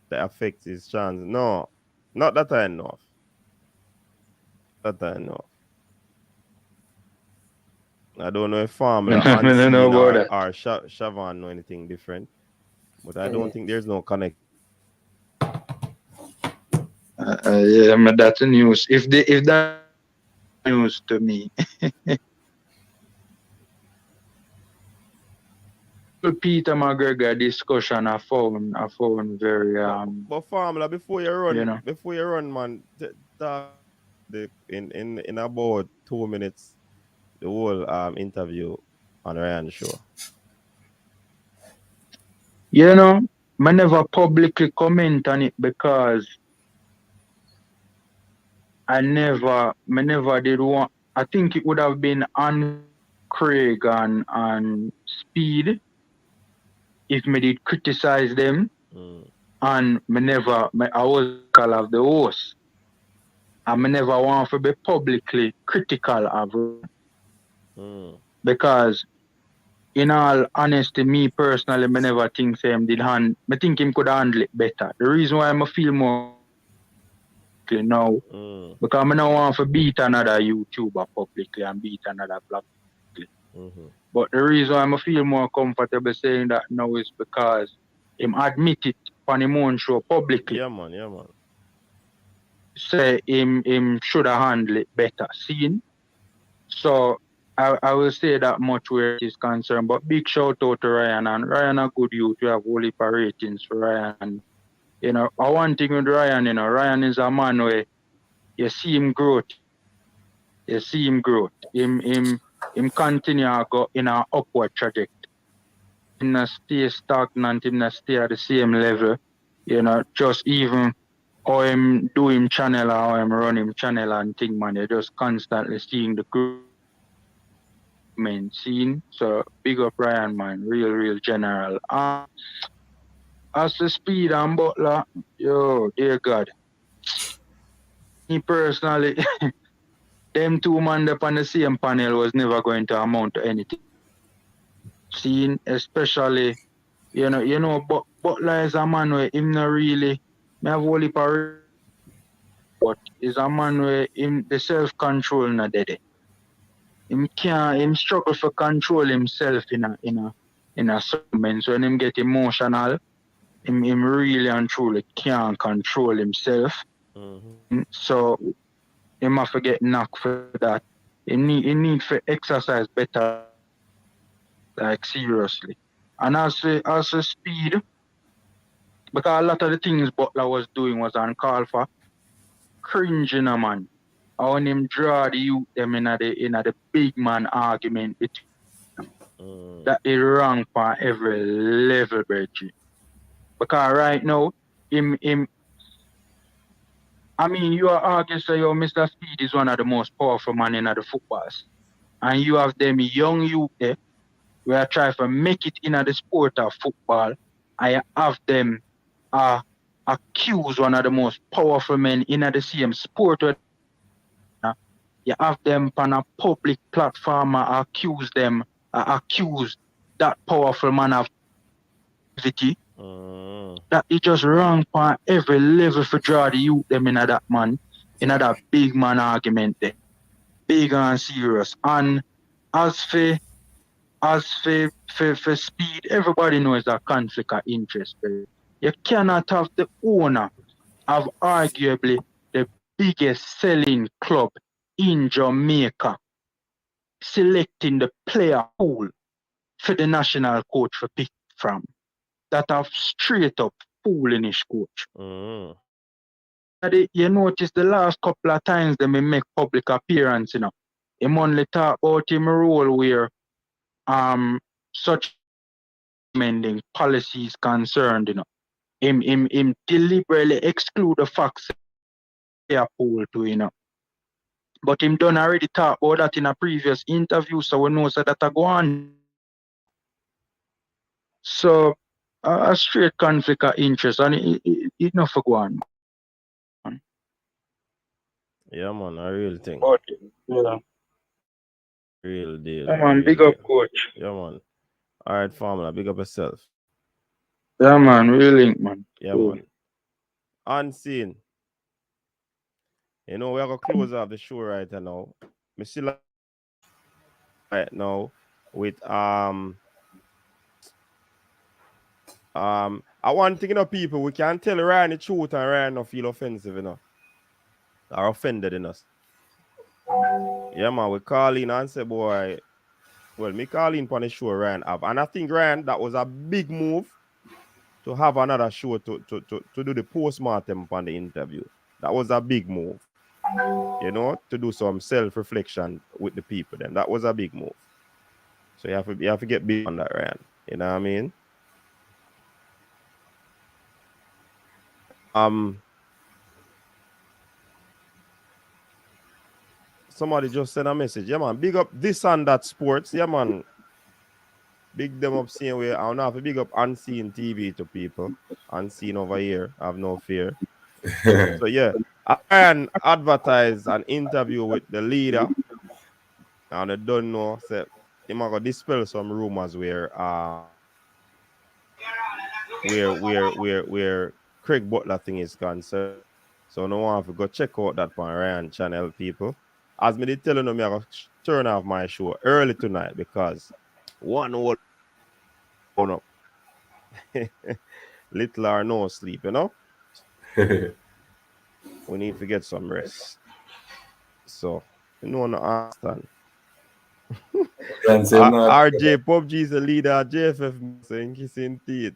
that affects his chance? No, not that I know of. That I know of. I don't know if Formula, I don't know Unseen, about or that. Shavan know anything different, but I don't mm, think there's no connection. Yeah, but that's the news. If that news to me, the Peter McGregor discussion I found very But Formula, you know. before you run, man, talk in about 2 minutes the whole interview on Ryan show. You know, I never publicly comment on it because I never did want. I think it would have been on Craig and Speed if me did criticize them, Mm, and I was critical of the host, and I never want to be publicly critical of him mm, because, in all honesty, me personally, I never think say him did hand. I think him could handle it better. The reason why I feel more publicly now mm, because I don't want to beat another YouTuber publicly and beat another blog publicly. mm-hmm. But the reason why I feel more comfortable saying that now is because him admit it on him own show publicly. Yeah, man, yeah, man. Say him should have handled it better. Seen? So I will say that much where it is concerned. But big shout out to Ryan, and Ryan a good youth. We have all heap of ratings for Ryan. And, you know, one thing with Ryan, you know, Ryan is a man where you see him growth. You see him growth. Him continue to go in an upward trajectory. Him not stay stagnant, him not stay at the same level. You know, just even how him do him channel or how him run him channel and thing, man. You're just constantly seeing the growth scene. So big up Ryan, man. Real general. As the Speed and Butler, yo, dear God. Me personally, them two man up on the same panel was never going to amount to anything. Seen, especially, but Butler is a man where him not really, me have only for but he's a man where him the self-control not dead. Him struggle for control himself in a segment. So when him get emotional, him really and truly can't control himself. So him have to get knocked for that. He need to exercise better, like seriously. And also speed, because a lot of the things Butler was doing was uncalled for. Cringing a man. And when him draw the youth them in the big man argument between that is wrong for every level, Bridget. Because right now, him I mean you are arguing say Mr. Speed is one of the most powerful man in the football. And you have them young youth there where try to make it in the sport of football. I have them accuse one of the most powerful men in the same sport. You have them on a public platform accuse them, accuse that powerful man of activity. That it just wrong on every level for draw the youth them in that man, in that big man argument there. Big and serious. And as for speed, everybody knows that conflict of interest. You cannot have the owner of arguably the biggest selling club in Jamaica selecting the player pool for the national coach for pick from. That have straight up foolish coach. You notice the last couple of times they may make public appearance, him only talk about him role where such amending policies concerned, him deliberately exclude the facts player pool to, But him done already talk about that in a previous interview, so we know so that I go on. So a straight conflict of interest, and it not for go on. Yeah, man, a real thing. But yeah, Real deal. yeah, man, Real big up deal. coach. Yeah, man. All right, Formula, big up yourself. Yeah, man, real link, man. Yeah, Cool. man. Unseen. You know, we are going to close off the show right now. Me still right now with I want to people we can tell Ryan the truth and Ryan not feel offensive, or offended in us. Yeah, man, we call in and say, boy, well, me call in on the show Ryan have. And I think Ryan, that was a big move to have another show to do the postmortem on the interview. That was a big move. To do some self-reflection with the people. Then that was a big move. So you have to get big on that, Ryan. You know what I mean? Somebody just sent a message. Yeah, man. Big up this and that sports. Yeah, man. Big them up same way. I don't have to big up Unseen TV to people. Unseen over here. I have no fear. So yeah. I can advertise an interview with the leader. And I don't know. So I'm gonna dispel some rumors where Craig Butler thing is concerned. So no one have to go check out that on Ryan channel, people. As me did telling them, I gotta turn off my show early tonight because one whole up. Little or no sleep, We need to get some rest. So no understand. RJ PUBG is the leader at JFF saying kissing teeth.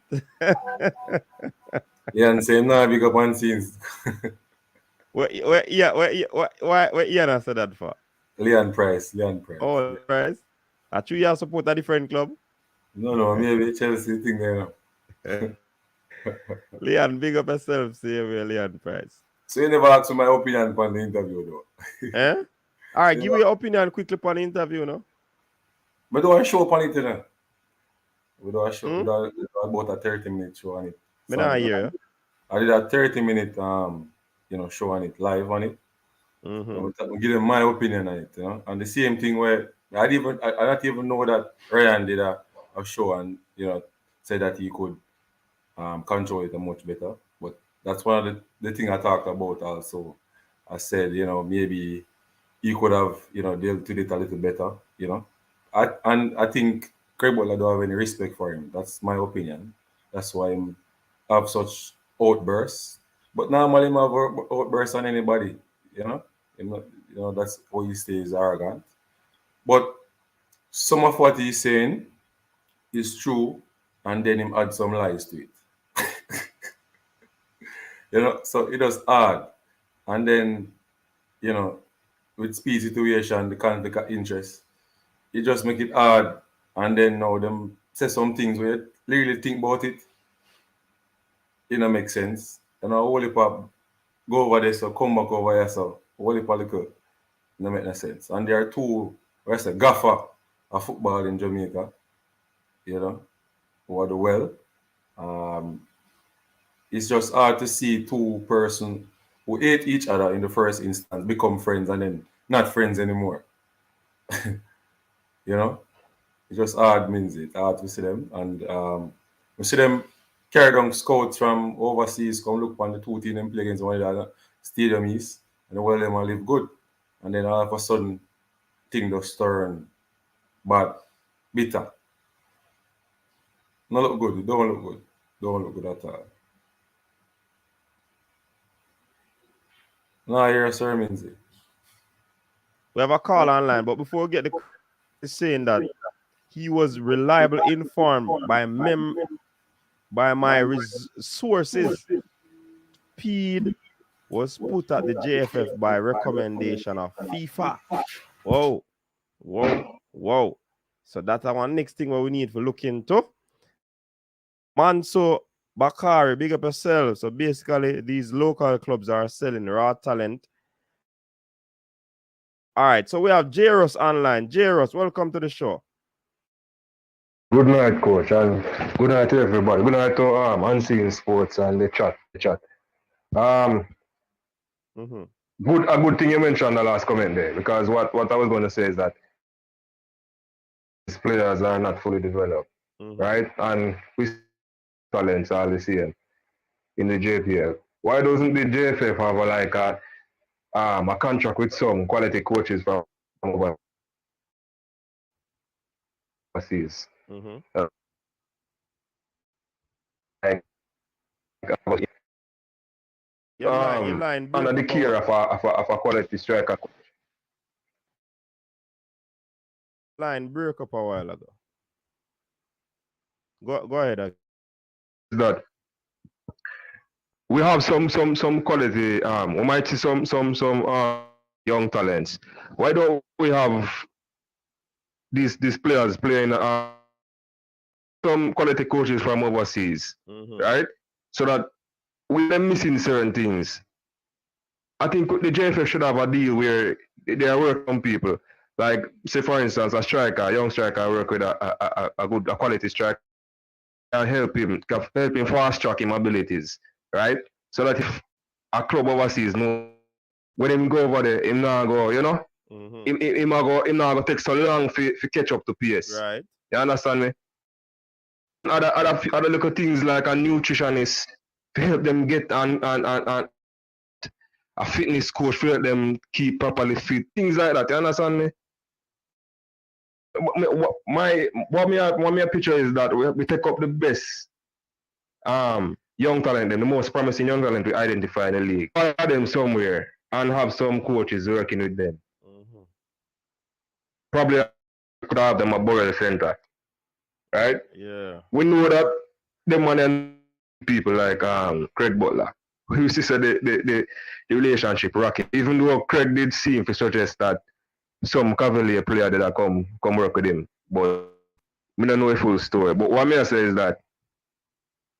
Yeah, and same now, big up on scenes. Why Ian said that for? Leon Price. Oh, Price. Are you support a different club? No, maybe Chelsea thing there. Leon, big up yourself, say Leon Price. So you never asked my opinion on the interview, though. All right, give me your opinion quickly on the interview, We do a show on it, We do a show. We do about a 30-minute show on it. Me not hear. I did a 30-minute show on it, live on it. We give them my opinion on it, And the same thing where I not even know that Ryan did a show and said that he could control it much better. But that's one of the thing I talked about also I said, maybe he could have, dealt with it a little better, I think Craig Butler don't have any respect for him. That's my opinion. That's why him have such outbursts. But normally him have outbursts on anybody, you know. Him not- that's how he stays arrogant. But some of what he's saying is true, and then him add some lies to it. So it was hard. And then, with speed situation, the conflict of interest, it just make it hard. And then now them say some things where you really think about it, it don't make sense. And a whole heap of go over there, so come back over here, so a whole heap of little, no make no sense. And there are two, where I say, gaffer of football in Jamaica, who are the well. It's just hard to see two persons who hate each other in the first instance become friends and then not friends anymore. It's just hard means it. Hard to see them. And we see them carry down scouts from overseas, come look on the two teams and play against one another, Stadium East, and the world them all live good. And then all of a sudden, things just turn bad, bitter. No look good. It don't look good. Don't look good at all. No, you're a Sir Minzy. We have a call online, but before we get the saying that he was reliably informed by my sources. Speed was put at the JFF by recommendation of FIFA. Whoa. So that's our next thing what we need to look into. Manso Bakari, big up yourself. So basically, these local clubs are selling raw talent. All right, so we have Jairus online. Jairus, welcome to the show. Good night, coach, and good night to everybody. Good night to Unseen Sports and the chat. A good thing you mentioned the last comment there, because what I was going to say is that these players are not fully developed, right? And we talents are the same in the JPL. Why doesn't the JFF have a contract with some quality coaches from overseas? Your line under the care of a quality striker. Line broke up a while ago. Go ahead. That we have some quality. We might see some young talents. Why don't we have these players playing some quality coaches from overseas, right? So that we're missing certain things. I think the JFF should have a deal where they are working on people. Like, say for instance, a young striker, work with a quality striker and help him fast track his abilities, right? So that if a club overseas know when him go over there, him not go, him not go take so long for catch up to pace. Right. You understand me? Other little things like a nutritionist to help them get and a fitness coach to help them keep properly fit. Things like that. You understand me? What my picture is that we take up the best young talent, the most promising young talent we identify in the league. Follow them somewhere and have some coaches working with them. Probably could have them at Borough Center. Right? Yeah. We know that them and people like Craig Butler. We used to say the relationship rocky. Even though Craig did seem to suggest that some Cavalier player that come work with him. But we don't know a full story. But what I say is that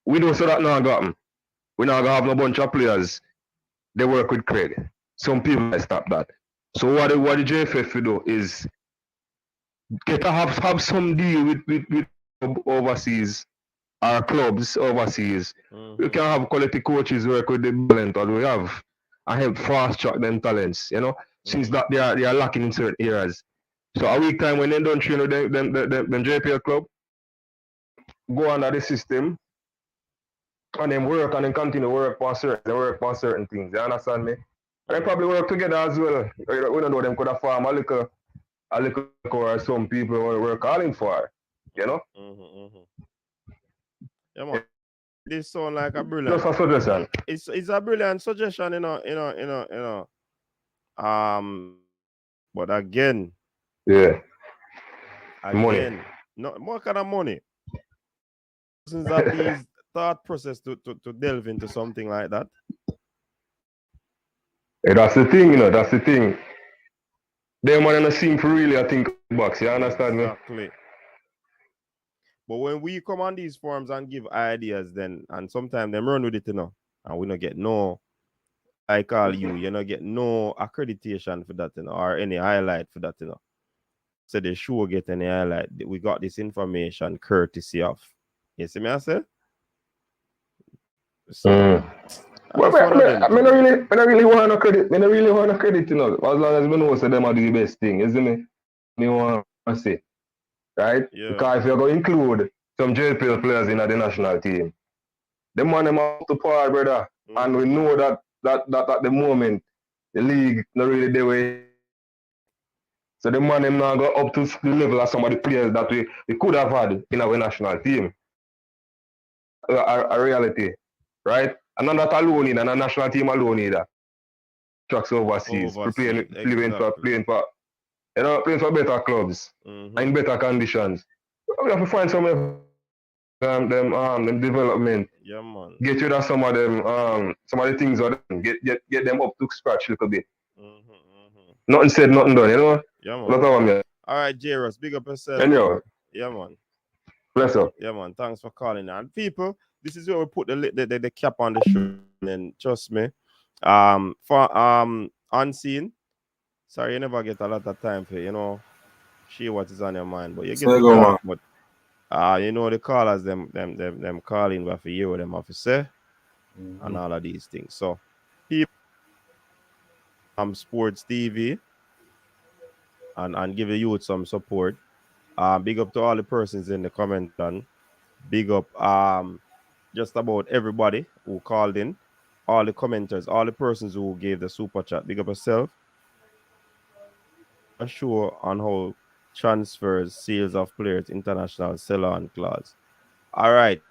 we don't say that now got him. We not gonna have no bunch of players. They work with Craig. Some people stop that. So what the JFF do is get to have some deal with overseas our clubs overseas. We can have quality coaches work with the talent that we have and help fast track them talents, since that they are lacking in certain areas. So a week time when they don't train with them JPL club, go under the system and then work and then continue work on certain things. You understand me? They probably work together as well. We don't know them could have formed a little or some people were calling for, you know? Yeah, man. This sound like a Just brilliant. a suggestion. It's a brilliant suggestion, But again, Yeah. Money. again, no more kind of money. Persons have these thought process to delve into something like that. Yeah, that's the thing, you know, that's the thing. Them man don't seem to really, I think, box, you understand me? Exactly. But when we come on these forums and give ideas, then and sometimes them run with it, and we don't get no, I call you don't get no accreditation for that, or any highlight for that, So they sure get any highlight. We got this information courtesy of. You see me, I say? So Well, I don't really want no credit. I don't really want no credit, you know. As long as we know so them are do the best thing, you see me? Me want to say. Right? Yeah. Because if you're going to include some JPL players in the national team, them man them up to par, brother. And we know that at the moment the league not really the way. So the man them now go up to the level of some of the players that we could have had in our national team. A reality, right? And not that alone either, and a national team alone either. Trucks overseas. Playing for playing for better clubs in better conditions. We have to find some of them development. Yeah, man. Get rid of some of them, some of the things of them. Get them up to scratch a little bit. Nothing said, nothing done, you know? Yeah, man. All right, J-Ross, big up yourself. Anyway. Yeah, man. Bless up. Yeah, man. Thanks for calling. And people, this is where we put the cap on the show. And trust me, for unseen. Sorry, you never get a lot of time for share what is on your mind, but you get to talk. But the callers them calling what for you what them have to say, and all of these things. So people Sports TV and give the youth some support. Big up to all the persons in the comment and big up just about everybody who called in, all the commenters, all the persons who gave the super chat. Big up yourself. A show on how transfers, sales of players, international sell-on clause. All right.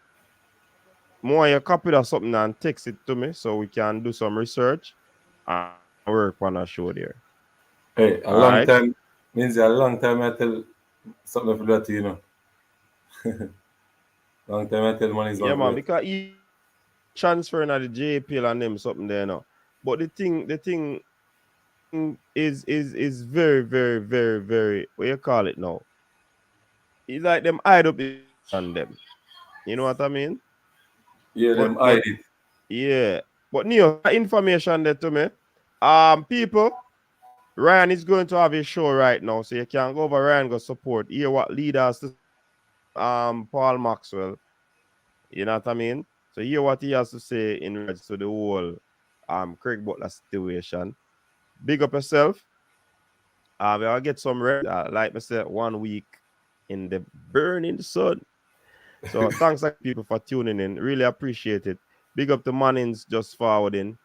More you copy that something and text it to me so we can do some research and work on a show there. Hey, a long time means a long time I tell something for that, Long time I tell money is yeah, man, because he transferring at the JPL and them something there now. But the thing is very, very, very, very, what you call it now? It's like them hide up on them. You know what I mean? Yeah, them hide it. Yeah. But Neo, information there to me. People, Ryan is going to have a show right now, so you can go over Ryan go support. Hear what leaders to Paul Maxwell. You know what I mean? So hear what he has to say in regards to the whole Craig Butler situation. Big up yourself. We'll get some rest. Like I said, 1 week in the burning sun. So thanks people for tuning in. Really appreciate it. Big up to Mannings just forwarding.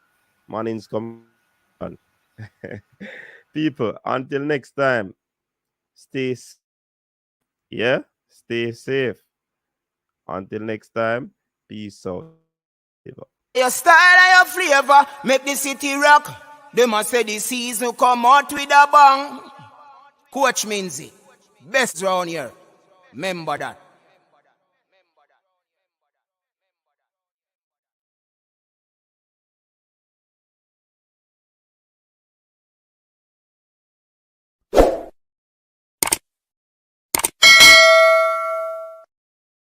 Mannings come on. People, until next time, stay safe. Yeah, stay safe. Until next time, peace out. Your style and your flavor make the city rock. They must say the season come out with a bang. Coach Minzy, best round here. Remember that.